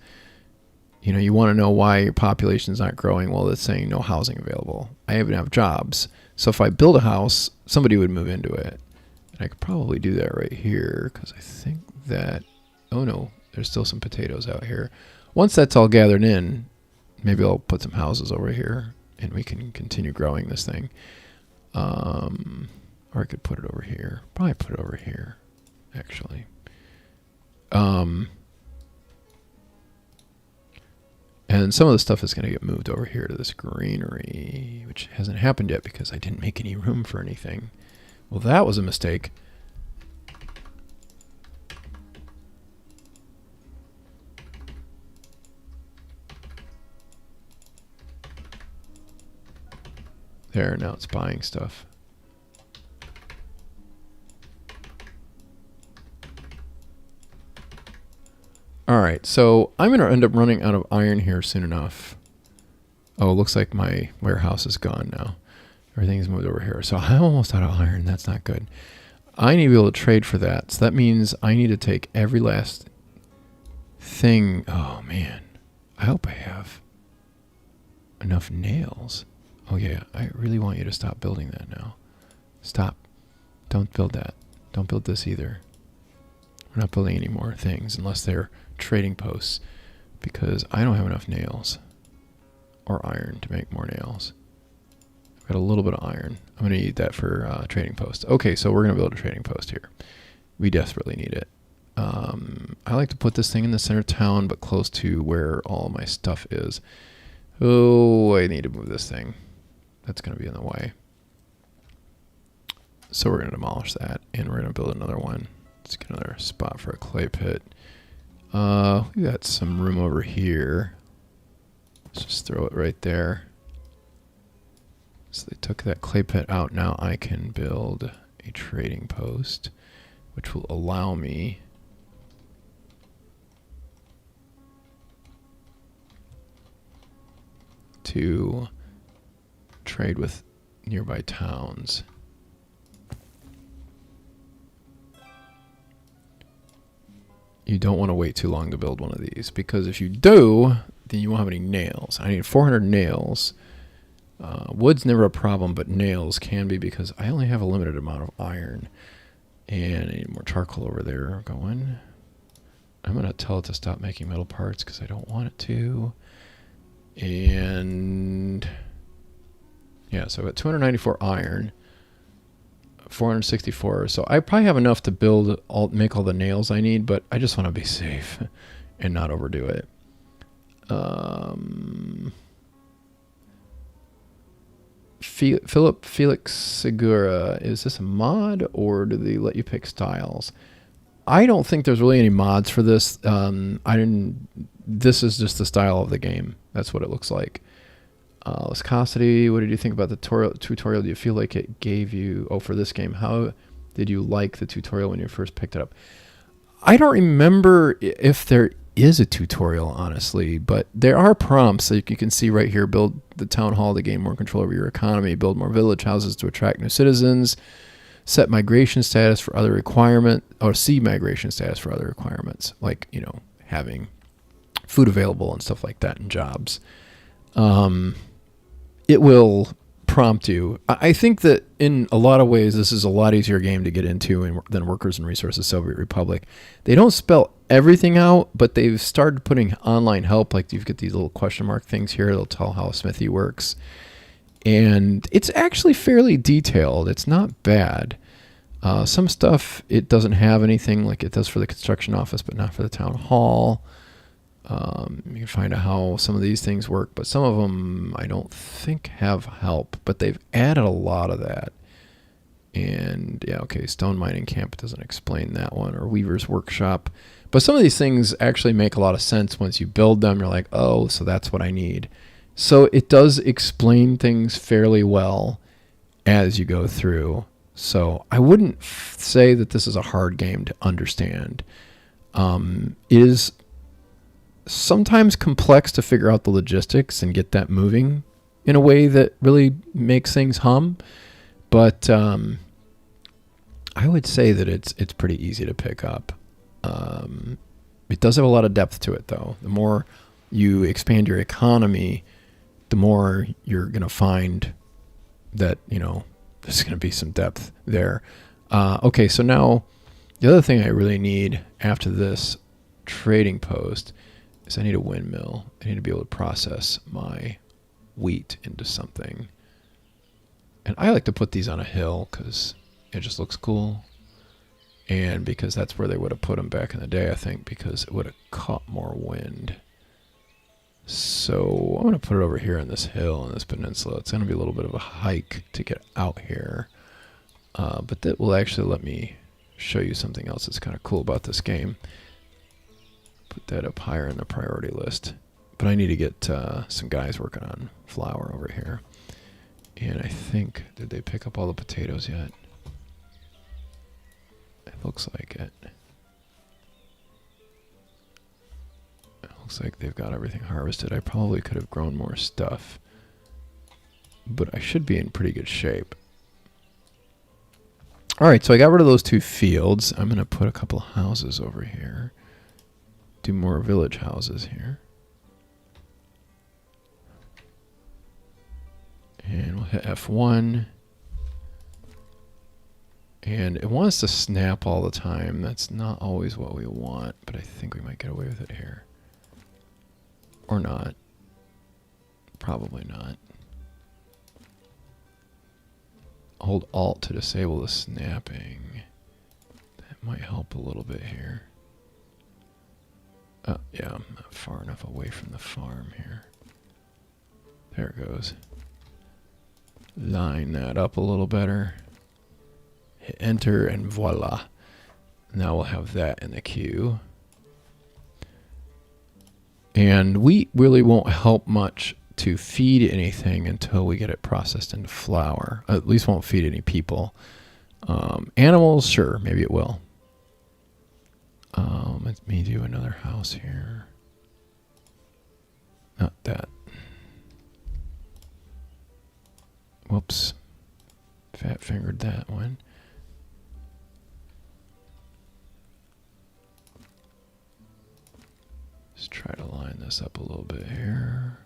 you want to know why your population's not growing. Well, it's saying no housing available. I have enough jobs. So if I build a house, somebody would move into it. And I could probably do that right here because I think that, oh no, there's still some potatoes out here. Once that's all gathered in, maybe I'll put some houses over here and we can continue growing this thing. Or I could put it over here. Probably put it over here, actually. And some of the stuff is going to get moved over here to this greenery, which hasn't happened yet because I didn't make any room for anything. Well, that was a mistake. There, now it's buying stuff. All right, so I'm going to end up running out of iron here soon enough. Oh, it looks like my warehouse is gone now. Everything's moved over here. So I'm almost out of iron. That's not good. I need to be able to trade for that. So that means I need to take every last thing. Oh, man. I hope I have enough nails. Oh, yeah. I really want you to stop building that now. Stop. Don't build that. Don't build this either. We're not building any more things unless they're trading posts because I don't have enough nails or iron to make more nails. I've got a little bit of iron. I'm going to need that for trading posts. Okay, so we're going to build a trading post here. We desperately need it. I like to put this thing in the center of town but close to where all my stuff is. Oh, I need to move this thing. That's going to be in the way. So we're going to demolish that and we're going to build another one. Let's get another spot for a clay pit. We got some room over here. Let's just throw it right there. So they took that clay pit out. Now I can build a trading post, which will allow me to trade with nearby towns. You don't want to wait too long to build one of these because if you do, then you won't have any nails. I need 400 nails. Wood's never a problem, but nails can be because I only have a limited amount of iron. And I need more charcoal over there going. I'm going to tell it to stop making metal parts because I don't want it to. And yeah, so I've got 294 iron. 464. So I probably have enough to make all the nails I need, but I just want to be safe and not overdo it. Felix Segura, is this a mod or do they let you pick styles? I don't think there's really any mods for this. This is just the style of the game. That's what it looks like. Viscosity, what did you think about the tutorial? Do you feel like it gave you, for this game, how did you like the tutorial when you first picked it up? I don't remember if there is a tutorial, honestly, but there are prompts like you can see right here. Build the town hall to gain more control over your economy, build more village houses to attract new citizens, set migration status for other requirement, or see migration status for other requirements, like, you know, having food available and stuff like that in jobs. It will prompt you. I think that in a lot of ways, this is a lot easier game to get into than Workers and Resources Soviet Republic. They don't spell everything out, but they've started putting online help. Like you get these little question mark things here. They'll tell how a smithy works. And it's actually fairly detailed. It's not bad. Some stuff, it doesn't have anything like it does for the construction office, but not for the town hall. You can find out how some of these things work, but some of them I don't think have help, but they've added a lot of that. And yeah, okay, stone mining camp doesn't explain that one, or weaver's workshop. But some of these things actually make a lot of sense once you build them. You're like, oh, so that's what I need. So it does explain things fairly well as you go through. So I wouldn't say that this is a hard game to understand. It is sometimes complex to figure out the logistics and get that moving in a way that really makes things hum. But I would say that it's pretty easy to pick up. It does have a lot of depth to it, though. The more you expand your economy, the more you're going to find that, you know, there's going to be some depth there. Okay, so now the other thing I really need after this trading post is I need a windmill. I need to be able to process my wheat into something. And I like to put these on a hill because it just looks cool. And because that's where they would have put them back in the day, I think, because it would have caught more wind. So I'm going to put it over here on this hill, on this peninsula. It's going to be a little bit of a hike to get out here. But that will actually let me show you something else that's kind of cool about this game. Put that up higher in the priority list. But I need to get some guys working on flour over here. And I think, did they pick up all the potatoes yet? It looks like it. It looks like they've got everything harvested. I probably could have grown more stuff. But I should be in pretty good shape. Alright, so I got rid of those 2 fields. I'm going to put a couple houses over here. Do more village houses here. And we'll hit F1. And it wants to snap all the time. That's not always what we want, but I think we might get away with it here. Or not. Probably not. Hold Alt to disable the snapping. That might help a little bit here. Oh, yeah, I'm not far enough away from the farm here. There it goes. Line that up a little better. Hit enter and voila. Now we'll have that in the queue. And wheat really won't help much to feed anything until we get it processed into flour. At least won't feed any people. Animals, sure, maybe it will. Let me do another house here. Not that. Whoops. Fat fingered that one. Let's try to line this up a little bit here.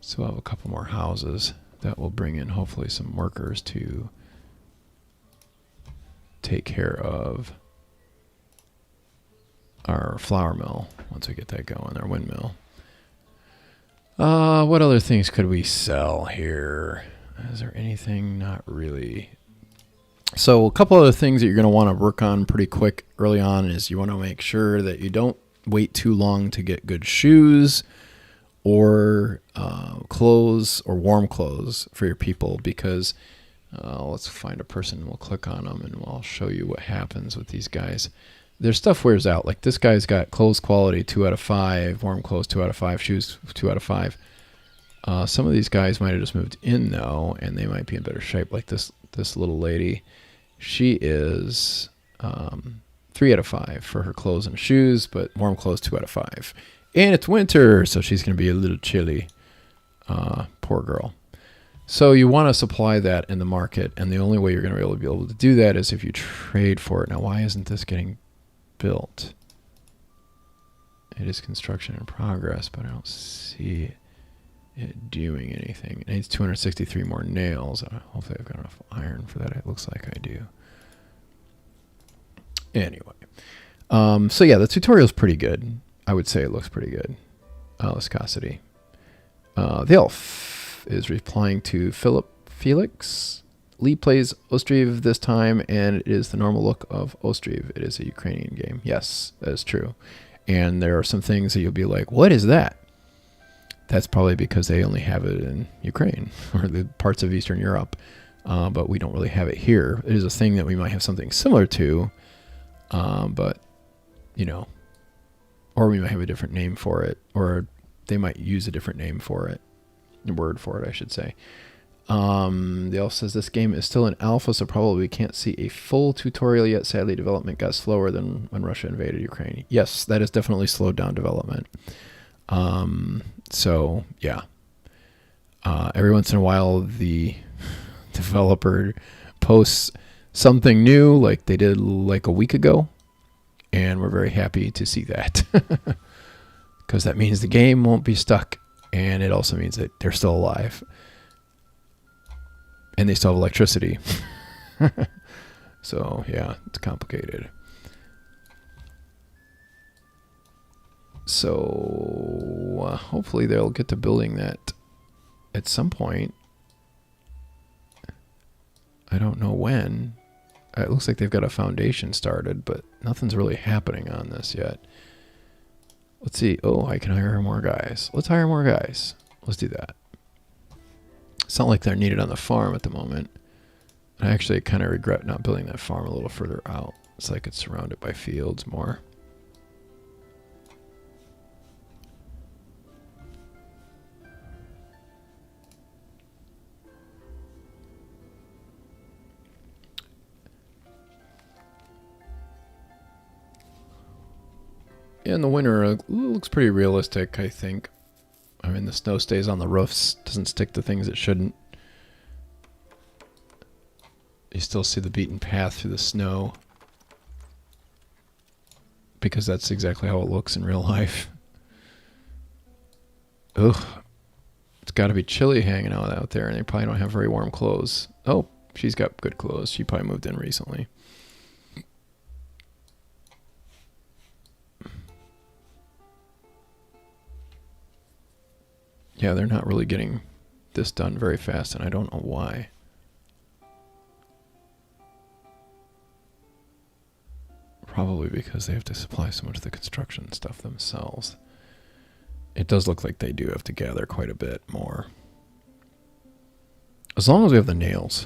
So we'll have a couple more houses that will bring in hopefully some workers to take care of our flour mill once we get that going, our windmill. What other things could we sell here? Is there anything? Not really. So a couple other things that you're going to want to work on pretty quick early on is you want to make sure that you don't wait too long to get good shoes or clothes or warm clothes for your people, because let's find a person, we'll click on them and I'll show you what happens with these guys. Their stuff wears out. Like this guy's got clothes quality 2 out of 5, warm clothes 2 out of 5, shoes 2 out of 5. Some of these guys might have just moved in though, and they might be in better shape. Like this little lady, she is 3 out of 5 for her clothes and shoes, but warm clothes 2 out of 5. And it's winter, so she's going to be a little chilly. Poor girl. So you want to supply that in the market, and the only way you're going to be able to do that is if you trade for it. Now, why isn't this getting built? It is construction in progress, but I don't see it doing anything. It needs 263 more nails. Hopefully I've got enough iron for that. It looks like I do. Anyway. So yeah, the tutorial is pretty good. I would say it looks pretty good. Viscosity. The elf is replying to Felix. Lee plays Ostriv this time, and it is the normal look of Ostriv. It is a Ukrainian game. Yes, that is true. And there are some things that you'll be like, what is that? That's probably because they only have it in Ukraine or the parts of Eastern Europe, but we don't really have it here. It is a thing that we might have something similar to, but, you know, or we might have a different name for it, or they might use a different name for it, a word for it, I should say. The elf says this game is still in alpha, so probably we can't see a full tutorial yet. Sadly, development got slower than when Russia invaded Ukraine. Yes, that has definitely slowed down development. So yeah, every once in a while the developer posts something new, like they did like a week ago, and we're very happy to see that because that means the game won't be stuck, and it also means that they're still alive and they still have electricity. So yeah, it's complicated. So hopefully they'll get to building that at some point. I don't know when. It looks like they've got a foundation started, but nothing's really happening on this yet. Let's see. Oh, I can hire more guys. Let's hire more guys. Let's do that. It's not like they're needed on the farm at the moment. I actually kind of regret not building that farm a little further out. It's like it's surrounded by fields more. In the winter, it looks pretty realistic, I think. I mean, the snow stays on the roofs, doesn't stick to things it shouldn't. You still see the beaten path through the snow, because that's exactly how it looks in real life. Ugh. It's got to be chilly hanging out there, and they probably don't have very warm clothes. Oh, she's got good clothes. She probably moved in recently. Yeah, they're not really getting this done very fast, and I don't know why. Probably because they have to supply so much of the construction stuff themselves. It does look like they do have to gather quite a bit more. As long as we have the nails.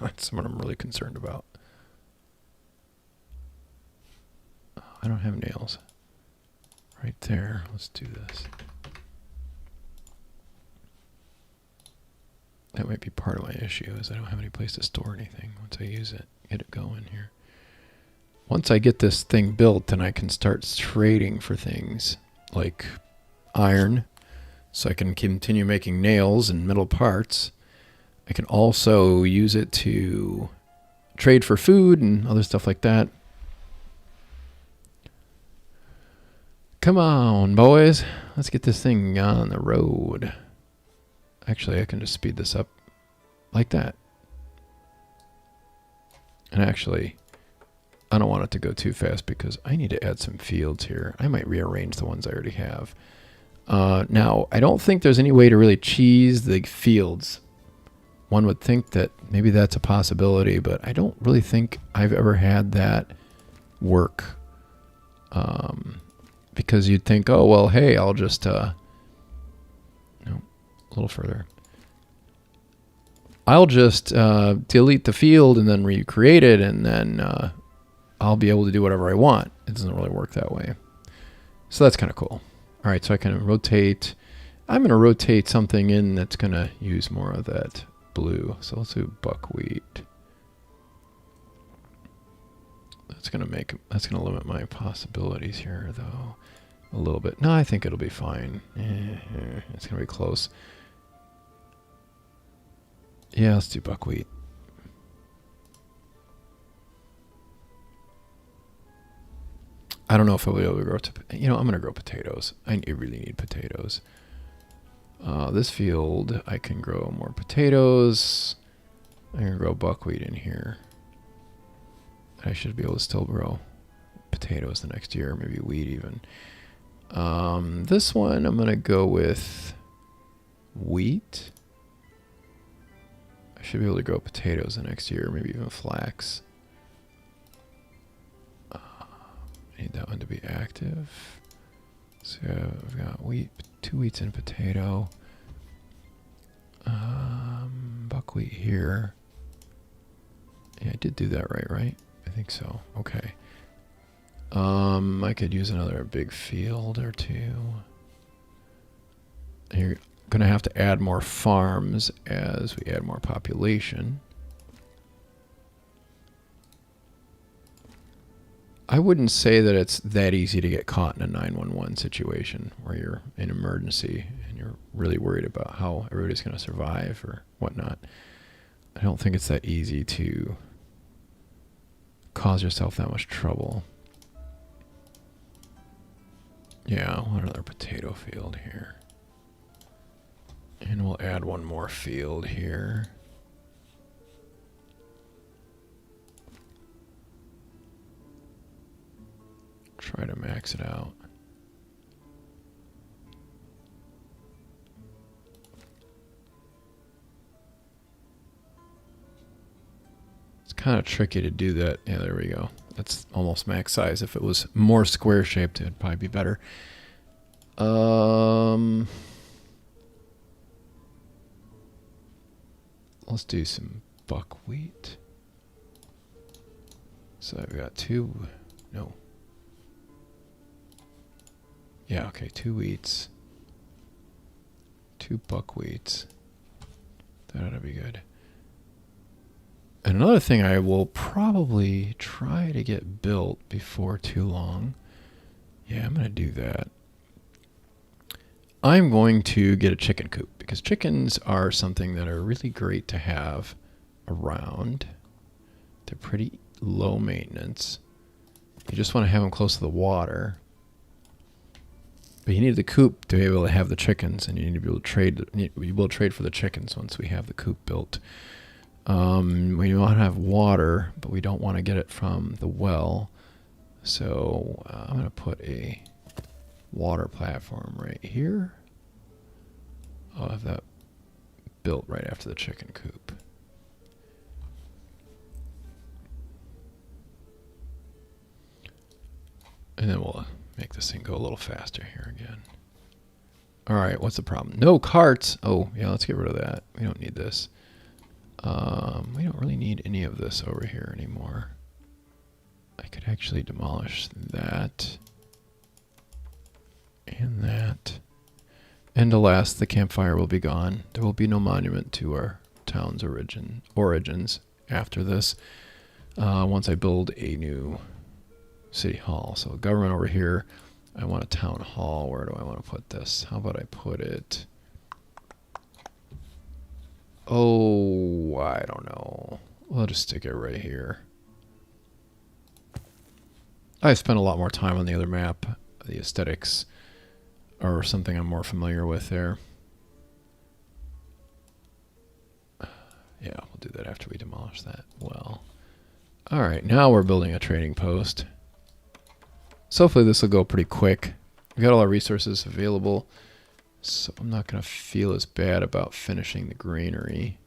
That's what I'm really concerned about. I don't have nails. Right there. Let's do this. That might be part of my issue, is I don't have any place to store anything once I use it. Get it going here. Once I get this thing built, then I can start trading for things like iron, so I can continue making nails and metal parts. I can also use it to trade for food and other stuff like that. Come on, boys. Let's get this thing on the road. Actually, I can just speed this up like that. And actually, I don't want it to go too fast because I need to add some fields here. I might rearrange the ones I already have. Now, I don't think there's any way to really cheese the fields. One would think that maybe that's a possibility, but I don't really think I've ever had that work. Because you'd think, oh, well, hey, I'll just... a little further. I'll just delete the field and then recreate it, and then I'll be able to do whatever I want. It doesn't really work that way. So that's kind of cool. All right, so I can rotate. I'm going to rotate something in that's going to use more of that blue. So let's do buckwheat. That's going to limit my possibilities here, though, a little bit. No, I think it'll be fine. It's going to be close. Yeah, let's do buckwheat. I don't know if I'll be able to grow, I'm going to grow potatoes. I really need potatoes. This field, I can grow more potatoes. I can grow buckwheat in here. I should be able to still grow potatoes the next year, maybe wheat even. This one, I'm going to go with wheat. I should be able to grow potatoes the next year, maybe even flax. I need that one to be active. So I've got wheat, 2 wheats and potato. Buckwheat here. Yeah, I did do that right? I think so. Okay. I could use another big field or two. You're gonna have to add more farms as we add more population. I wouldn't say that it's that easy to get caught in a 911 situation where you're in emergency and you're really worried about how everybody's going to survive or whatnot. I don't think it's that easy to cause yourself that much trouble. Yeah, one other potato field here. And we'll add one more field here. Try to max it out. It's kind of tricky to do that. Yeah, there we go. That's almost max size. If it was more square shaped, it'd probably be better. Let's do some buckwheat. So I've got 2, no. Yeah, okay, 2 wheats. 2 buckwheats. That ought to be good. And another thing I will probably try to get built before too long. Yeah, I'm going to do that. I'm going to get a chicken coop because chickens are something that are really great to have around. They're pretty low maintenance. You just want to have them close to the water. But you need the coop to be able to have the chickens, and you need to be able to trade. We will trade for the chickens once we have the coop built. We want to have water, but we don't want to get it from the well. So I'm going to put a water platform right here. I'll have that built right after the chicken coop. And then we'll make this thing go a little faster here again. All right, what's the problem? No carts. Oh, yeah, let's get rid of that. We don't need this. We don't really need any of this over here anymore. I could actually demolish that. And that. And alas, the campfire will be gone. There will be no monument to our town's origins after this. Once I build a new city hall. So government over here. I want a town hall. Where do I want to put this? How about I put it? Oh, I don't know. We'll just stick it right here. I spent a lot more time on the other map. The aesthetics are something I'm more familiar with there. Yeah, we'll do that after we demolish that well. All right, now we're building a trading post. So hopefully this will go pretty quick. We got all our resources available, so I'm not going to feel as bad about finishing the granary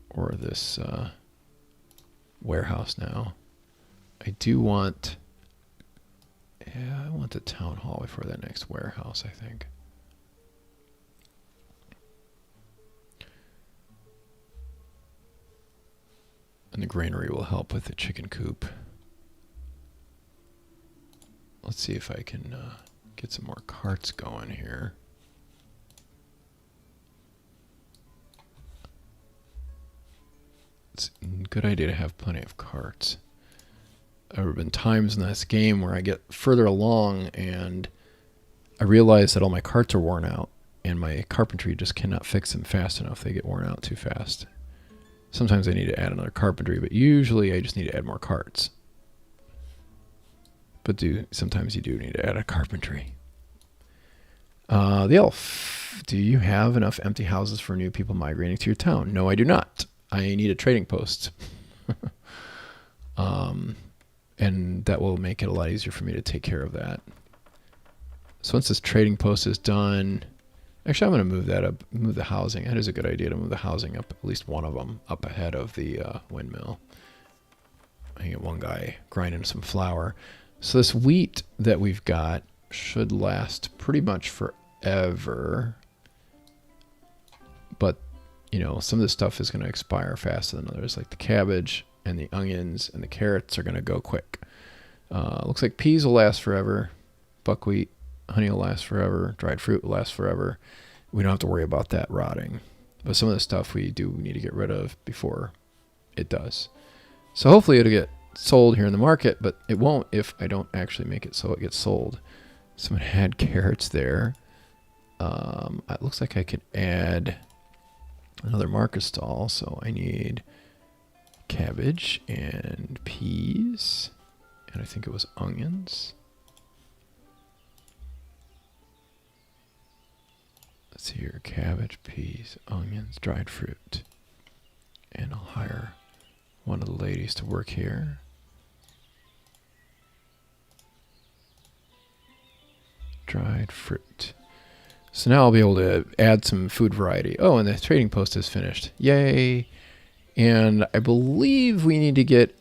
or this warehouse now. I do want... Yeah, I want the town hall before that next warehouse, I think. And the granary will help with the chicken coop. Let's see if I can get some more carts going here. It's a good idea to have plenty of carts. There have been times in this game where I get further along and I realize that all my carts are worn out and my carpentry just cannot fix them fast enough. They get worn out too fast. Sometimes I need to add another carpentry, but usually I just need to add more carts. But sometimes you do need to add a carpentry. The elf. Do you have enough empty houses for new people migrating to your town? No, I do not. I need a trading post. And that will make it a lot easier for me to take care of that. So once this trading post is done, actually I'm going to move that up, move the housing. That is a good idea to move the housing up, at least one of them, up ahead of the windmill. I can get one guy grinding some flour. So this wheat that we've got should last pretty much forever. But, you know, some of this stuff is going to expire faster than others, like the cabbage and the onions and the carrots are going to go quick. Looks like peas will last forever. Buckwheat, honey will last forever. Dried fruit will last forever. We don't have to worry about that rotting. But some of the stuff we do need to get rid of before it does. So hopefully it'll get sold here in the market, but it won't if I don't actually make it so it gets sold. Someone had carrots there. It looks like I could add another market stall, so I need cabbage and peas, and I think it was onions. Let's see here, cabbage, peas, onions, dried fruit. And I'll hire one of the ladies to work here. Dried fruit. So now I'll be able to add some food variety. Oh, and the trading post is finished. Yay! And I believe we need to get...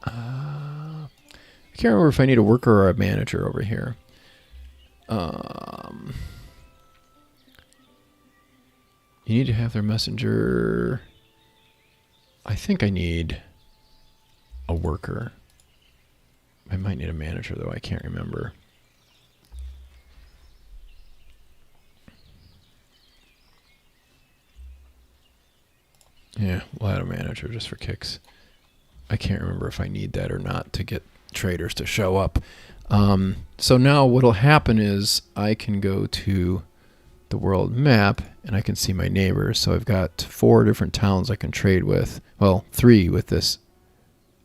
I can't remember if I need a worker or a manager over here. You need to have their messenger... I think I need a worker. I might need a manager, though. I can't remember. Yeah, we'll add a manager just for kicks. I can't remember if I need that or not to get traders to show up. So now what'll happen is I can go to the world map and I can see my neighbors. So I've got 4 different towns I can trade with. Well, 3 with this.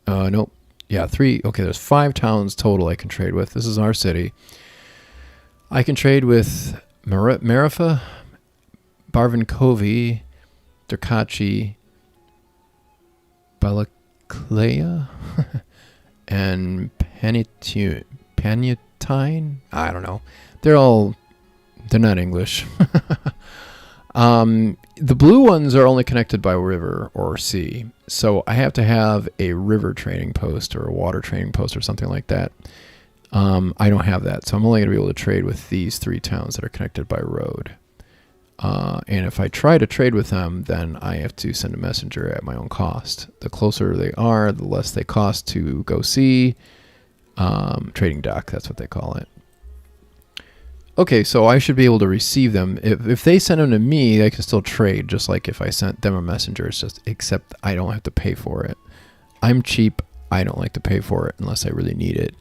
Nope. Yeah, 3. Okay, there's 5 towns total I can trade with. This is our city. I can trade with Marifa, Barvinkovi, Derkachi, Balaclea, and Panutine. I don't know. They're not English. The blue ones are only connected by river or sea. So I have to have a river trading post or a water trading post or something like that. I don't have that. So I'm only going to be able to trade with these 3 towns that are connected by road. And if I try to trade with them, then I have to send a messenger at my own cost. The closer they are, the less they cost to go see. Trading dock, that's what they call it. Okay, so I should be able to receive them. If they send them to me, I can still trade, just like if I sent them a messenger. It's just, except I don't have to pay for it. I'm cheap. I don't like to pay for it unless I really need it.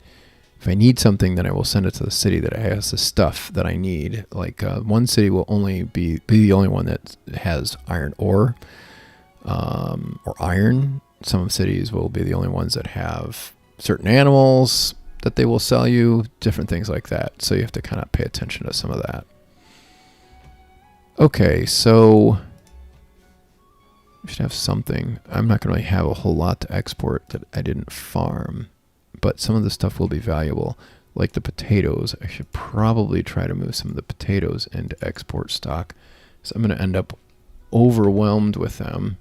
If I need something, then I will send it to the city that has the stuff that I need. Like one city will only be the only one that has iron ore or iron. Some cities will be the only ones that have certain animals that they will sell you, different things like that. So you have to kind of pay attention to some of that. Okay, so we should have something. I'm not going to really have a whole lot to export that I didn't farm. But some of the stuff will be valuable, like the potatoes. I should probably try to move some of the potatoes into export stock. So I'm going to end up overwhelmed with them,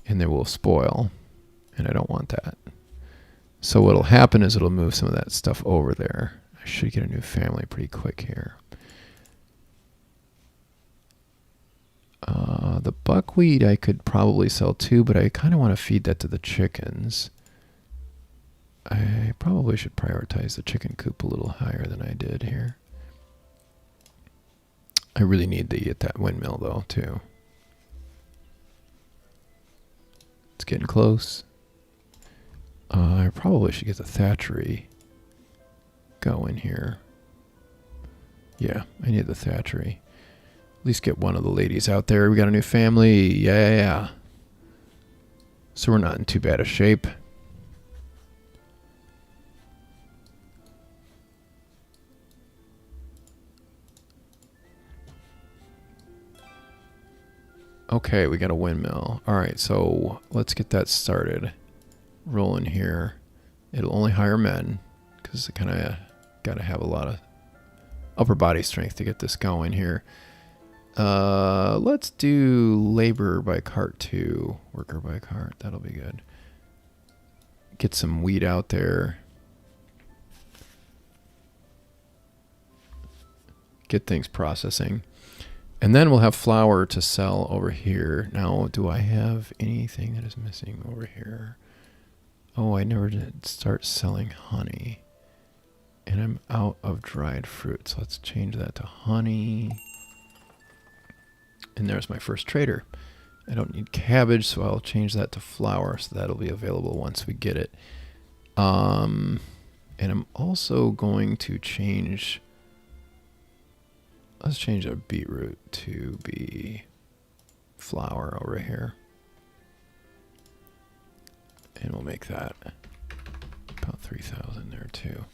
and they will spoil, and I don't want that. So what'll happen is it'll move some of that stuff over there. I should get a new family pretty quick here. The buckwheat I could probably sell too, but I kind of want to feed that to the chickens. I probably should prioritize the chicken coop a little higher than I did here. I really need to get that windmill though too. It's getting close. I probably should get the thatchery going here. Yeah, I need the thatchery. At least get one of the ladies out there. We got a new family. Yeah. So we're not in too bad a shape. Okay, we got a windmill. All right, so let's get that started. Rolling here. It'll only hire men because it kind of got to have a lot of upper body strength to get this going here. Let's do labor by cart 2. Worker by cart. That'll be good. Get some wheat out there. Get things processing. And then we'll have flour to sell over here. Now, do I have anything that is missing over here? Oh, I never did start selling honey. And I'm out of dried fruit. So let's change that to honey. And there's my first trader. I don't need cabbage, so I'll change that to flour. So that'll be available once we get it. And I'm also going to change... Let's change our beetroot to be flour over here. And we'll make that about 3,000 there too.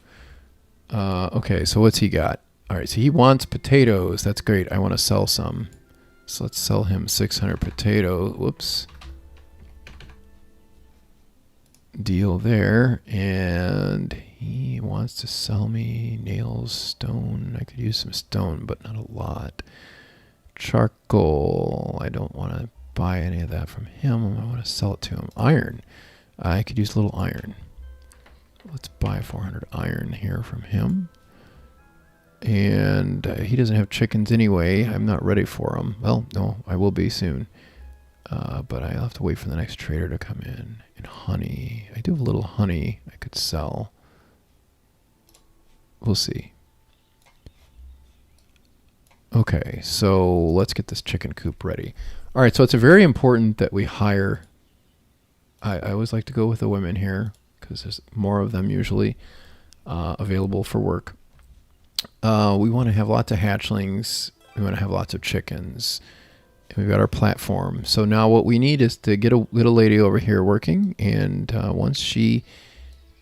Okay, so what's he got? All right, so he wants potatoes. That's great. I want to sell some. So let's sell him 600 potatoes. Whoops. Deal there. And he wants to sell me nails, stone. I could use some stone, but not a lot. Charcoal. I don't want to buy any of that from him. I want to sell it to him. Iron. I could use a little iron. Let's buy 400 iron here from him. And he doesn't have chickens anyway. I'm not ready for them. Well, no, I will be soon. But I'll have to wait for the next trader to come in. And honey. I do have a little honey I could sell. We'll see. Okay, so let's get this chicken coop ready. All right, so it's very important that we hire. I always like to go with the women here because there's more of them usually available for work. We want to have lots of hatchlings. We want to have lots of chickens. And we've got our platform. So now what we need is to get a lady over here working. And once she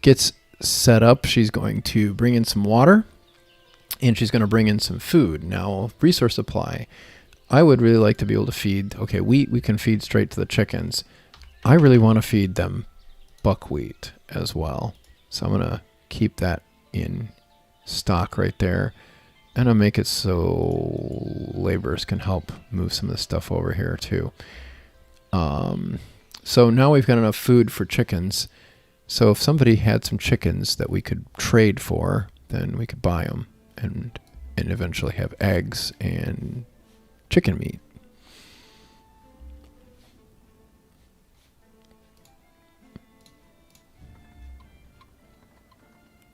gets set up, she's going to bring in some water. And she's going to bring in some food. Now, resource supply. I would really like to be able to feed. Okay, wheat we can feed straight to the chickens. I really want to feed them buckwheat as well. So I'm going to keep that in stock right there. And I'll make it so laborers can help move some of the stuff over here too. So now we've got enough food for chickens. So if somebody had some chickens that we could trade for, then we could buy them and eventually have eggs and chicken meat.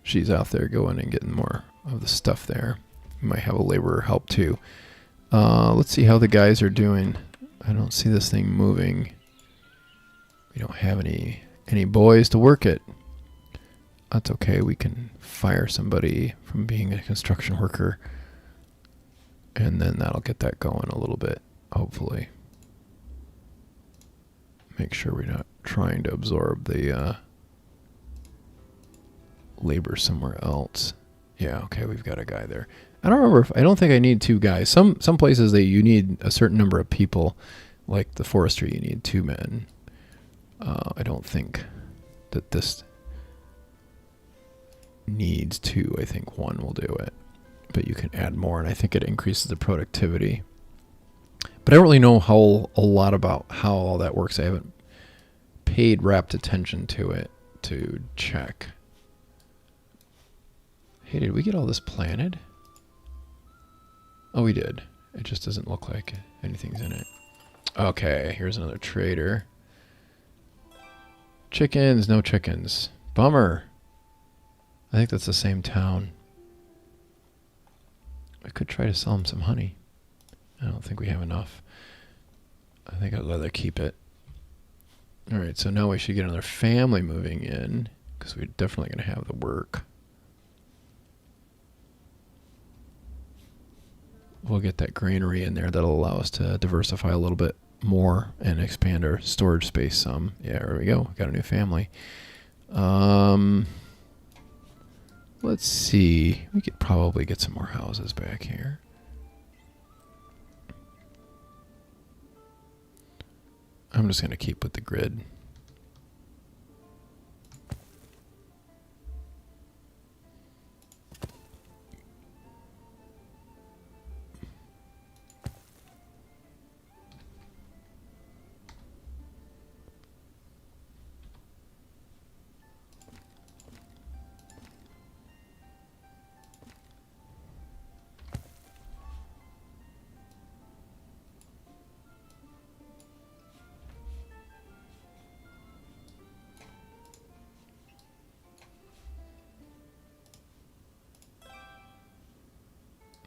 She's out there going and getting more of the stuff there. We might have a laborer help too. Let's see how the guys are doing. I don't see this thing moving. We don't have any boys to work it. That's okay. We can fire somebody from being a construction worker. And then that'll get that going a little bit, hopefully. Make sure we're not trying to absorb the labor somewhere else. Yeah, okay, we've got a guy there. I don't remember I don't think I need 2 guys. Some places you need a certain number of people, like the forestry, you need 2 men. I don't think that this needs 2. I think 1 will do it. But you can add more, and I think it increases the productivity. But I don't really know a lot about how all that works. I haven't paid rapt attention to it to check. Hey, did we get all this planted? Oh, we did. It just doesn't look like anything's in it. Okay, here's another trader. Chickens, no chickens. Bummer. I think that's the same town. I could try to sell him some honey. I don't think we have enough. I think I'd rather keep it. All right, so now we should get another family moving in because we're definitely going to have the work. We'll get that granary in there. That'll allow us to diversify a little bit more and expand our storage space some. Yeah, there we go. Got a new family. Let's see. We could probably get some more houses back here. I'm just going to keep with the grid.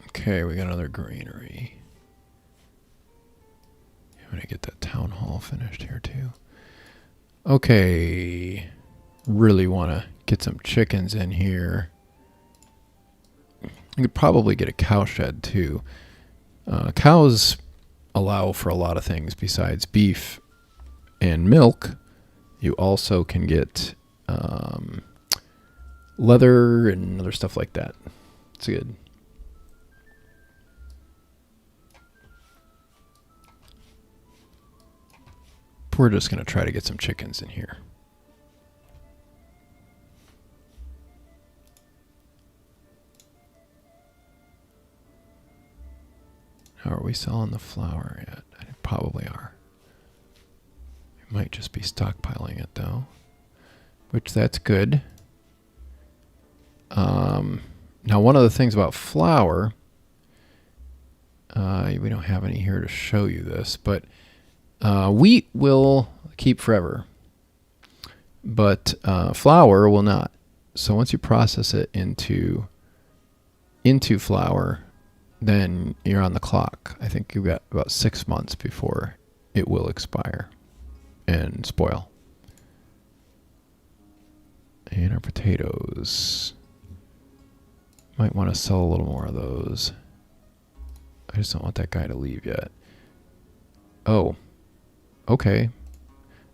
Okay, we got another granary. I'm going to get that town hall finished here too. Okay, really want to get some chickens in here. You could probably get a cow shed too. Cows allow for a lot of things besides beef and milk. You also can get leather and other stuff like that. It's good. We're just going to try to get some chickens in here. How are we selling the flour yet? Probably are. We might just be stockpiling it though, which that's good. Now one of the things about flour, we don't have any here to show you this, but wheat will keep forever, but flour will not. So once you process it into flour, then you're on the clock. I think you've got about 6 months before it will expire and spoil. And our potatoes. Might want to sell a little more of those. I just don't want that guy to leave yet. Oh. Okay.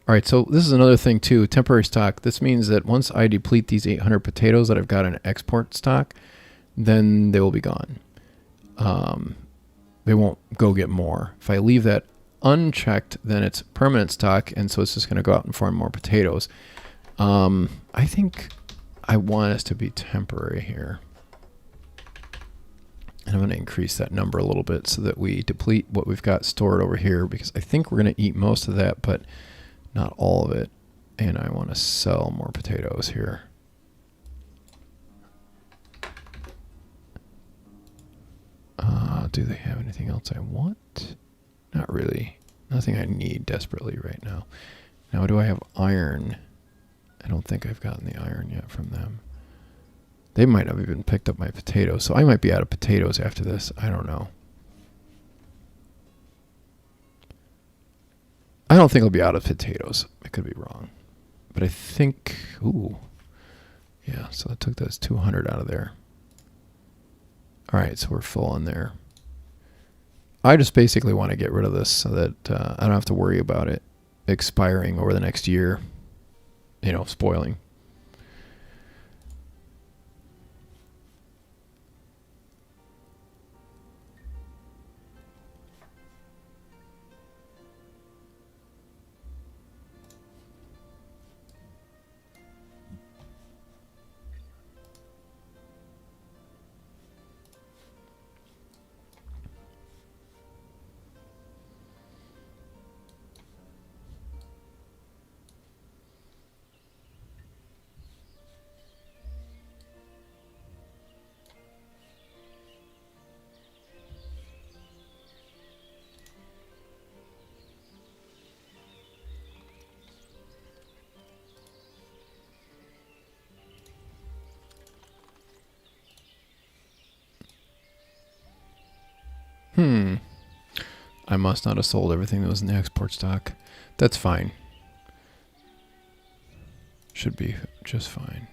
All right, so this is another thing too, temporary stock. This means that once I deplete these 800 potatoes that I've got in export stock, then they will be gone. They won't go get more. If I leave that unchecked, then it's permanent stock, and so it's just going to go out and farm more potatoes. I think I want us to be temporary here. And I'm going to increase that number a little bit so that we deplete what we've got stored over here, because I think we're going to eat most of that, but not all of it. And I want to sell more potatoes here. Do they have anything else I want? Not really. Nothing I need desperately right now. Now, do I have iron? I don't think I've gotten the iron yet from them. They might have even picked up my potatoes, so I might be out of potatoes after this. I don't know. I don't think I'll be out of potatoes. I could be wrong. But I think... Ooh. Yeah, so I took those 200 out of there. All right, so we're full on there. I just basically want to get rid of this so that I don't have to worry about it expiring over the next year. You know, spoiling. I must not have sold everything that was in the export stock. That's fine. Should be just fine.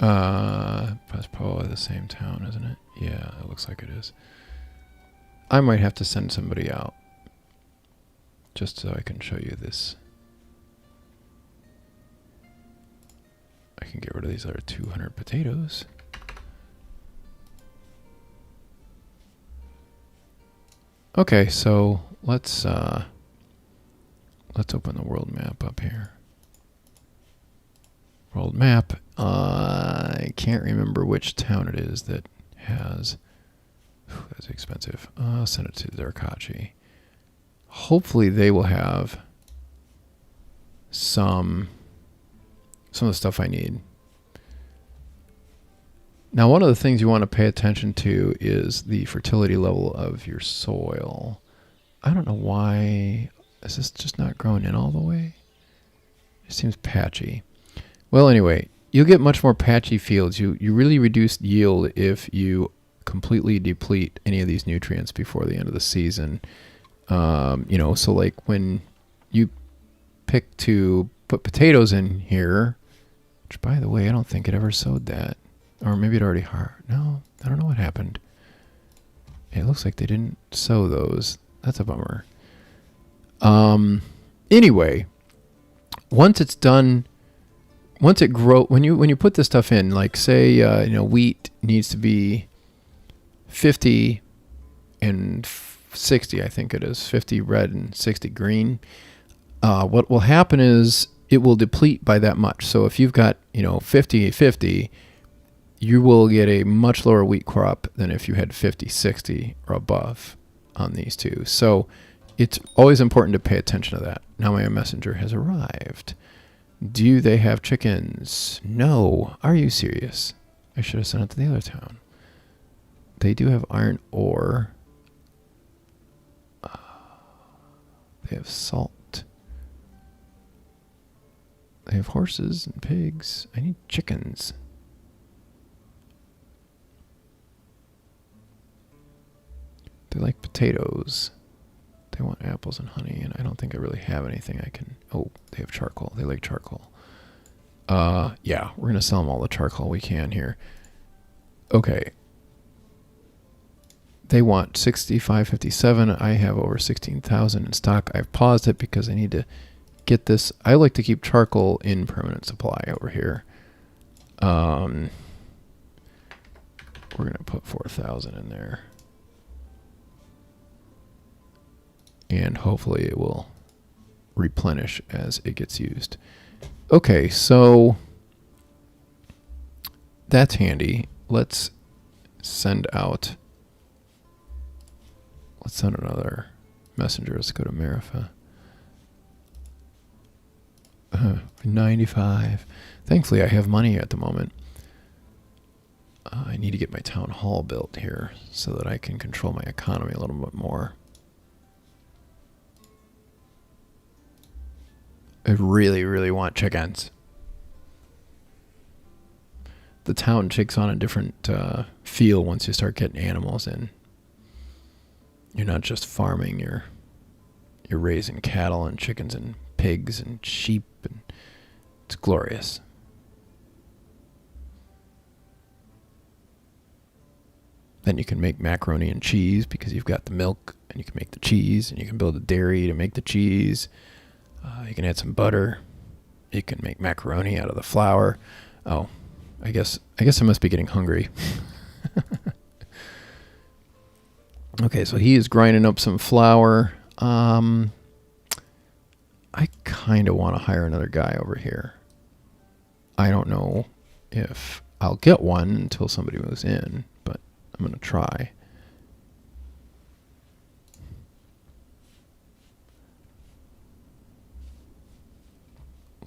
That's probably the same town, isn't it? Yeah, it looks like it is. I might have to send somebody out just so I can show you this. I can get rid of these other 200 potatoes. Okay, so let's open the world map up here. World map. I can't remember which town it is that has. That's expensive. Send it to Zarkachi. Hopefully they will have some of the stuff I need. Now, one of the things you want to pay attention to is the fertility level of your soil. I don't know why. Is this just not growing in all the way? It seems patchy. Well, anyway, you'll get much more patchy fields. You really reduce yield if you completely deplete any of these nutrients before the end of the season. So like when you pick to put potatoes in here, which by the way, I don't think it ever sowed that. Or maybe it already no, I don't know what happened. It looks like they didn't sow those. That's a bummer. Anyway, once it's done, once it grow, when you put this stuff in, like say, wheat needs to be 50 and 60, I think it is 50 red and 60 green. What will happen is it will deplete by that much. So if you've got, 50-50, you will get a much lower wheat crop than if you had 50-60 or above on these two. So it's always important to pay attention to that. Now my messenger has arrived. Do they have chickens? No. Are you serious? I should have sent it to the other town. They do have iron ore. They have salt. They have horses and pigs. I need chickens. They like potatoes. They want apples and honey, and I don't think I really have anything I can... Oh, they have charcoal. They like charcoal. Yeah, we're going to sell them all the charcoal we can here. Okay. They want 65.57. I have over 16,000 in stock. I've paused it because I need to get this. I like to keep charcoal in permanent supply over here. We're going to put 4,000 in there. And hopefully it will replenish as it gets used. Okay, so that's handy. Let's send another messenger. Let's go to Marifa. 95. Thankfully, I have money at the moment. I need to get my town hall built here so that I can control my economy a little bit more. I really, really want chickens. The town takes on a different feel once you start getting animals in. You're not just farming, you're raising cattle and chickens and pigs and sheep, and it's glorious. Then you can make macaroni and cheese because you've got the milk, and you can make the cheese, and you can build a dairy to make the cheese. You can add some butter. You can make macaroni out of the flour. Oh, I guess I must be getting hungry. Okay, so he is grinding up some flour. I kind of want to hire another guy over here. I don't know if I'll get one until somebody moves in, but I'm going to try.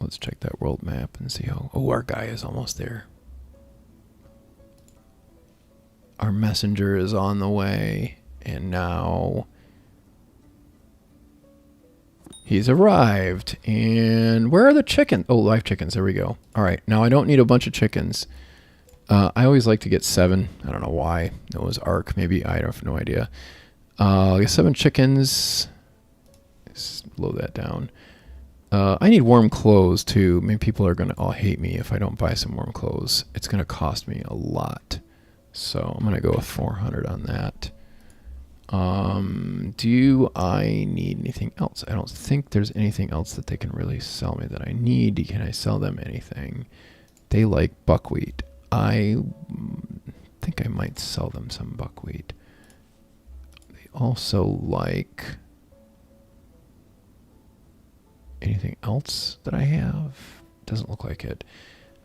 Let's check that world map and see how... Oh, our guy is almost there. Our messenger is on the way. And now... he's arrived. And where are the chickens? Oh, live chickens. There we go. All right. Now I don't need a bunch of chickens. I always like to get 7. I don't know why. It was ARC. Maybe. I have no idea. I get 7 chickens. Let's load that down. I need warm clothes too. Maybe people are gonna all hate me if I don't buy some warm clothes. It's gonna cost me a lot, so I'm gonna go with 400 on that. Do I need anything else? I don't think there's anything else that they can really sell me that I need. Can I sell them anything? They like buckwheat. I think I might sell them some buckwheat. They also like anything else that I have? Doesn't look like it.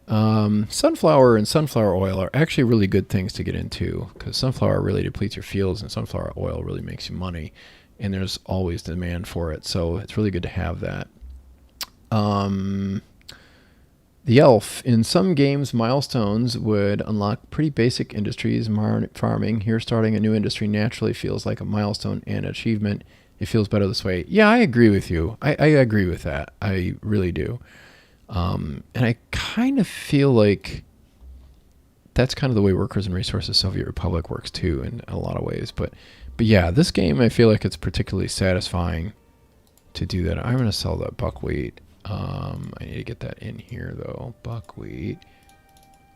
Sunflower and sunflower oil are actually really good things to get into, because sunflower really depletes your fields and sunflower oil really makes you money, and there's always demand for it, so it's really good to have that. The elf. In some games, milestones would unlock pretty basic industries. Farming. Here, starting a new industry naturally feels like a milestone and achievement. It feels better this way. Yeah, I agree with you. I agree with that. I really do. And I kind of feel like that's kind of the way Workers and Resources Soviet Republic works too, in a lot of ways. But yeah, this game, I feel like it's particularly satisfying to do that. I'm going to sell that buckwheat. I need to get that in here though. Buckwheat.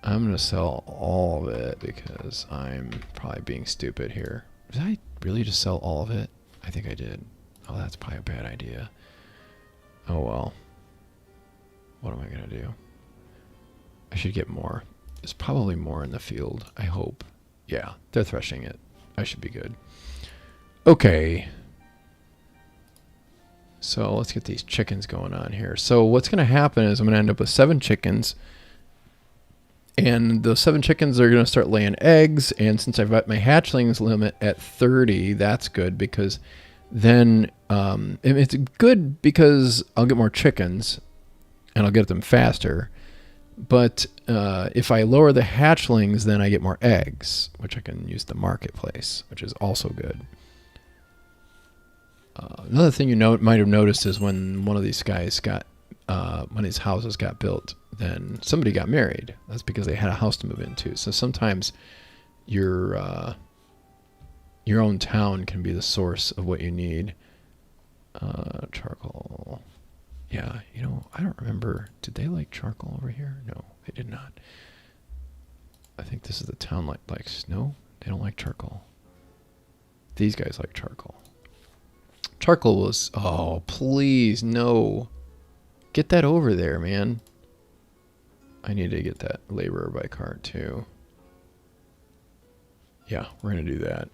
I'm going to sell all of it because I'm probably being stupid here. Did I really just sell all of it? I think I did. Oh, that's probably a bad idea. Oh well. What am I going to do? I should get more. There's probably more in the field, I hope. Yeah, they're threshing it. I should be good. Okay. So let's get these chickens going on here. So what's going to happen is I'm going to end up with 7 chickens. And those 7 chickens are going to start laying eggs. And since I've got my hatchlings limit at 30, that's good, because then it's good because I'll get more chickens and I'll get them faster. But if I lower the hatchlings, then I get more eggs, which I can use the marketplace, which is also good. Another thing you might have noticed is when one of these guys got, when his houses got built, then somebody got married. That's because they had a house to move into. So sometimes your own town can be the source of what you need. Charcoal. Yeah, you know, I don't remember. Did they like charcoal over here? No, they did not. I think this is the town likes. No, they don't like charcoal. These guys like charcoal. Charcoal was... Oh, please, no. Get that over there, man. I need to get that laborer by cart, too. Yeah, we're going to do that.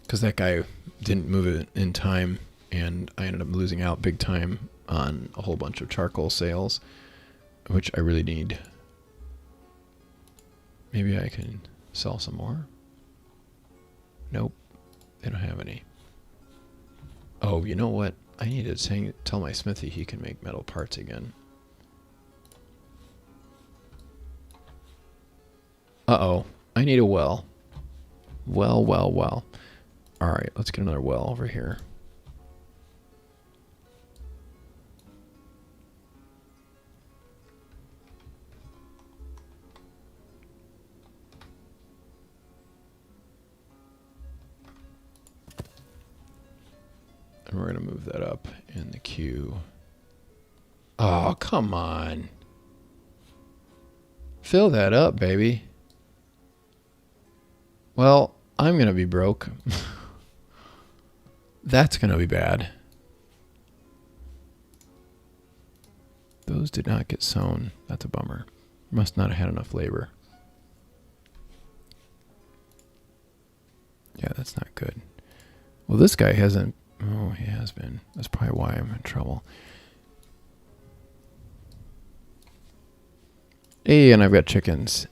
Because that guy didn't move it in time, and I ended up losing out big time on a whole bunch of charcoal sales, which I really need. Maybe I can sell some more? Nope, they don't have any. Oh, you know what? I need to tell my smithy he can make metal parts again. Uh-oh, I need a well. Well. Alright, let's get another well over here. And we're going to move that up in the queue. Oh, come on. Fill that up, baby. Well, I'm going to be broke. That's going to be bad. Those did not get sown. That's a bummer. Must not have had enough labor. Yeah, that's not good. Well, this guy hasn't... Oh, he has been. That's probably why I'm in trouble. Hey, and I've got chickens.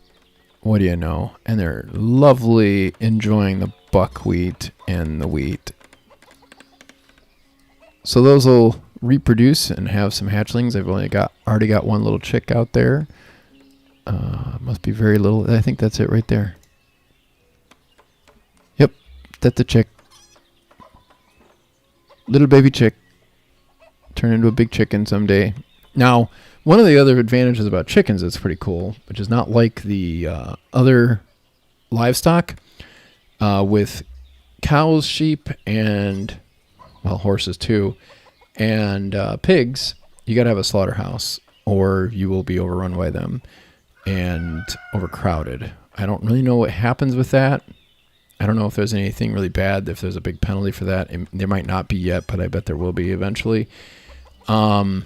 What do you know? And they're lovely, enjoying the buckwheat and the wheat. So those will reproduce and have some hatchlings. I've already got one little chick out there. Must be very little. I think that's it right there. Yep, that's the chick. Little baby chick. Turn into a big chicken someday. Now, one of the other advantages about chickens that's pretty cool, which is not like the other livestock, with cows, sheep, and, well, horses too, And pigs, you got to have a slaughterhouse, or you will be overrun by them and overcrowded. I don't really know what happens with that. I don't know if there's anything really bad, if there's a big penalty for that. There might not be yet, but I bet there will be eventually. So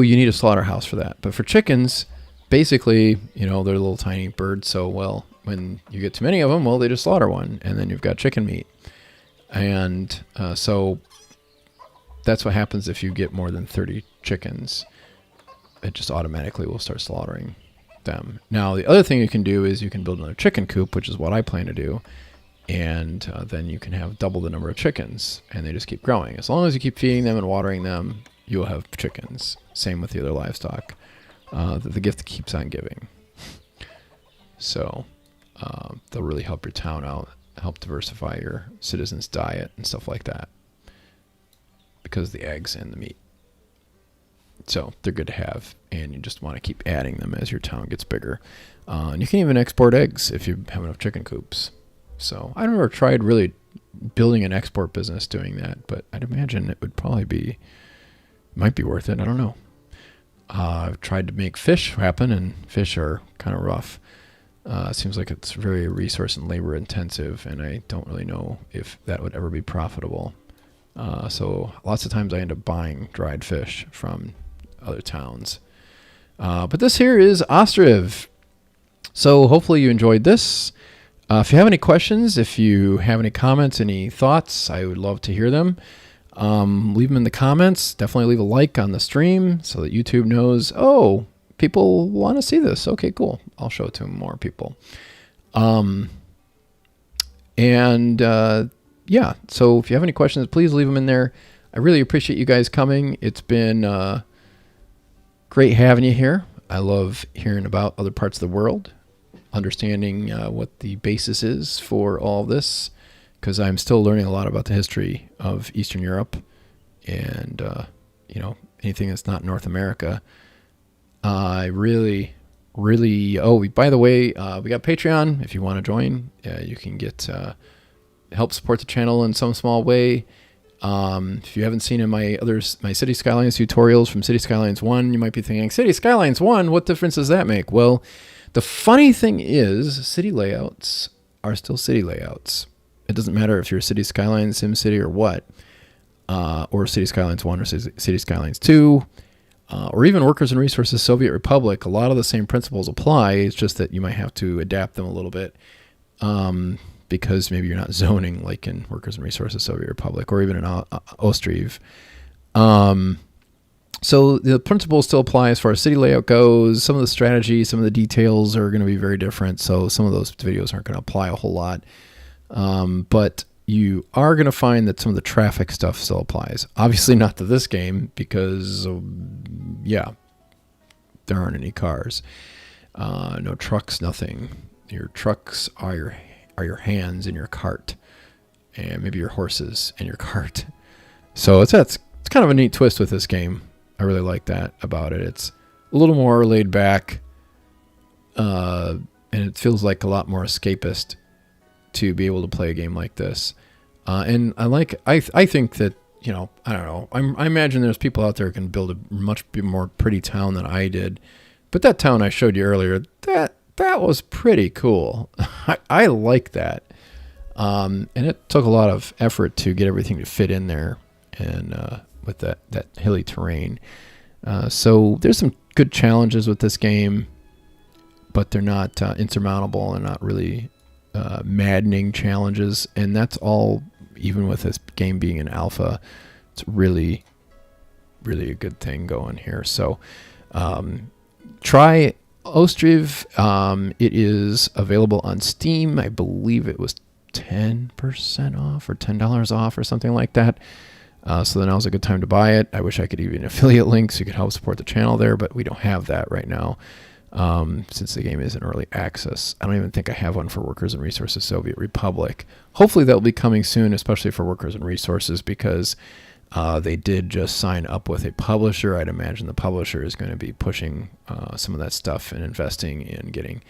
you need a slaughterhouse for that. But for chickens, basically, they're little tiny birds. So, well, when you get too many of them, well, they just slaughter one, and then you've got chicken meat. And so that's what happens if you get more than 30 chickens. It just automatically will start slaughtering them. Now, the other thing you can do is you can build another chicken coop, which is what I plan to do. And then you can have double the number of chickens, and they just keep growing. As long as you keep feeding them and watering them, you'll have chickens. Same with the other livestock. The gift keeps on giving. So they'll really help your town out, help diversify your citizens' diet and stuff like that, because of the eggs and the meat. So they're good to have, and you just want to keep adding them as your town gets bigger. And you can even export eggs if you have enough chicken coops. So I've never tried really building an export business doing that, but I'd imagine it would probably might be worth it. I don't know. I've tried to make fish happen, and fish are kind of rough. It seems like it's very resource and labor intensive, and I don't really know if that would ever be profitable. So lots of times I end up buying dried fish from other towns. But this here is Ostriv. So hopefully you enjoyed this. If you have any questions, if you have any comments, any thoughts, I would love to hear them. Leave them in the comments. Definitely leave a like on the stream so that YouTube knows, oh, people want to see this. Okay, cool. I'll show it to more people. Yeah, so if you have any questions, please leave them in there. I really appreciate you guys coming. It's been great having you here. I love hearing about other parts of the world, understanding what the basis is for all this, because I'm still learning a lot about the history of Eastern Europe and, anything that's not North America. I really, by the way, we got Patreon. If you want to join, you can get help support the channel in some small way. If you haven't seen my City Skylines tutorials from City Skylines 1, you might be thinking, City Skylines 1, what difference does that make? Well, the funny thing is, city layouts are still city layouts. It doesn't matter if you're City Skylines, SimCity, or what, or City Skylines 1 or City Skylines 2, or even Workers and Resources Soviet Republic. A lot of the same principles apply. It's just that you might have to adapt them a little bit. Because maybe you're not zoning like in Workers and Resources Soviet Republic or even in Ostriv. So the principles still apply as far as city layout goes. Some of the strategy, some of the details are going to be very different. So some of those videos aren't going to apply a whole lot. But you are going to find that some of the traffic stuff still applies. Obviously not to this game because, there aren't any cars. No trucks, nothing. Your trucks are your hands in your cart, and maybe your horses in your cart. So it's kind of a neat twist with this game. I really like that about it. It's a little more laid back, and it feels like a lot more escapist to be able to play a game like this. And I think that, I don't know. I imagine there's people out there who can build a much more pretty town than I did. But that town I showed you earlier, that was pretty cool. I like that. And it took a lot of effort to get everything to fit in there and with that hilly terrain. So there's some good challenges with this game, but they're not insurmountable and not really maddening challenges. And that's all, even with this game being an alpha, it's really, really a good thing going here. So try Ostriv. It is available on Steam. I believe it was 10% off or $10 off or something like that. So then now's a good time to buy it. I wish I could even affiliate links. You could help support the channel there, but we don't have that right now since the game is in early access. I don't even think I have one for Workers and Resources Soviet Republic. Hopefully that will be coming soon, especially for Workers and Resources, because they did just sign up with a publisher. I'd imagine the publisher is going to be pushing some of that stuff and investing in getting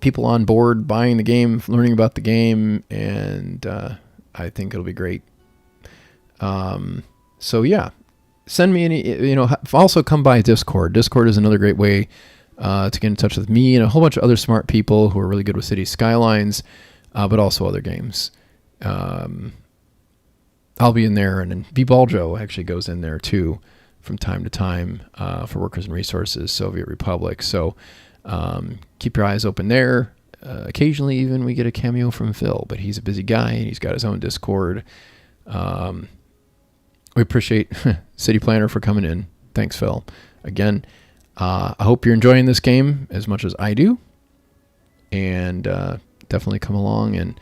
people on board, buying the game, learning about the game, and I think it'll be great So yeah, send me any, also come by Discord. Discord is another great way to get in touch with me and a whole bunch of other smart people who are really good with City Skylines, but also other games. I'll be in there, and then Vibaljo actually goes in there too from time to time for Workers and Resources, Soviet Republic. So keep your eyes open there. Occasionally even we get a cameo from Phil, but he's a busy guy and he's got his own Discord. We appreciate City Planner for coming in. Thanks, Phil. Again, I hope you're enjoying this game as much as I do. And definitely come along and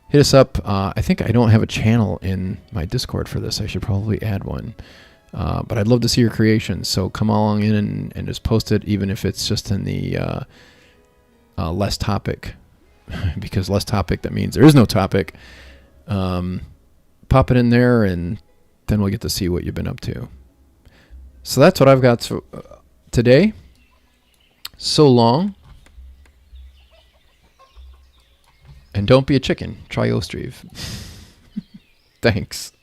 hit us up. I think I don't have a channel in my Discord for this. I should probably add one. But I'd love to see your creations. So come along in and just post it, even if it's just in the less topic. Because less topic, that means there is no topic. Pop it in there, and then we'll get to see what you've been up to. So that's what I've got today. So long. And don't be a chicken. Try Ostriv. Thanks.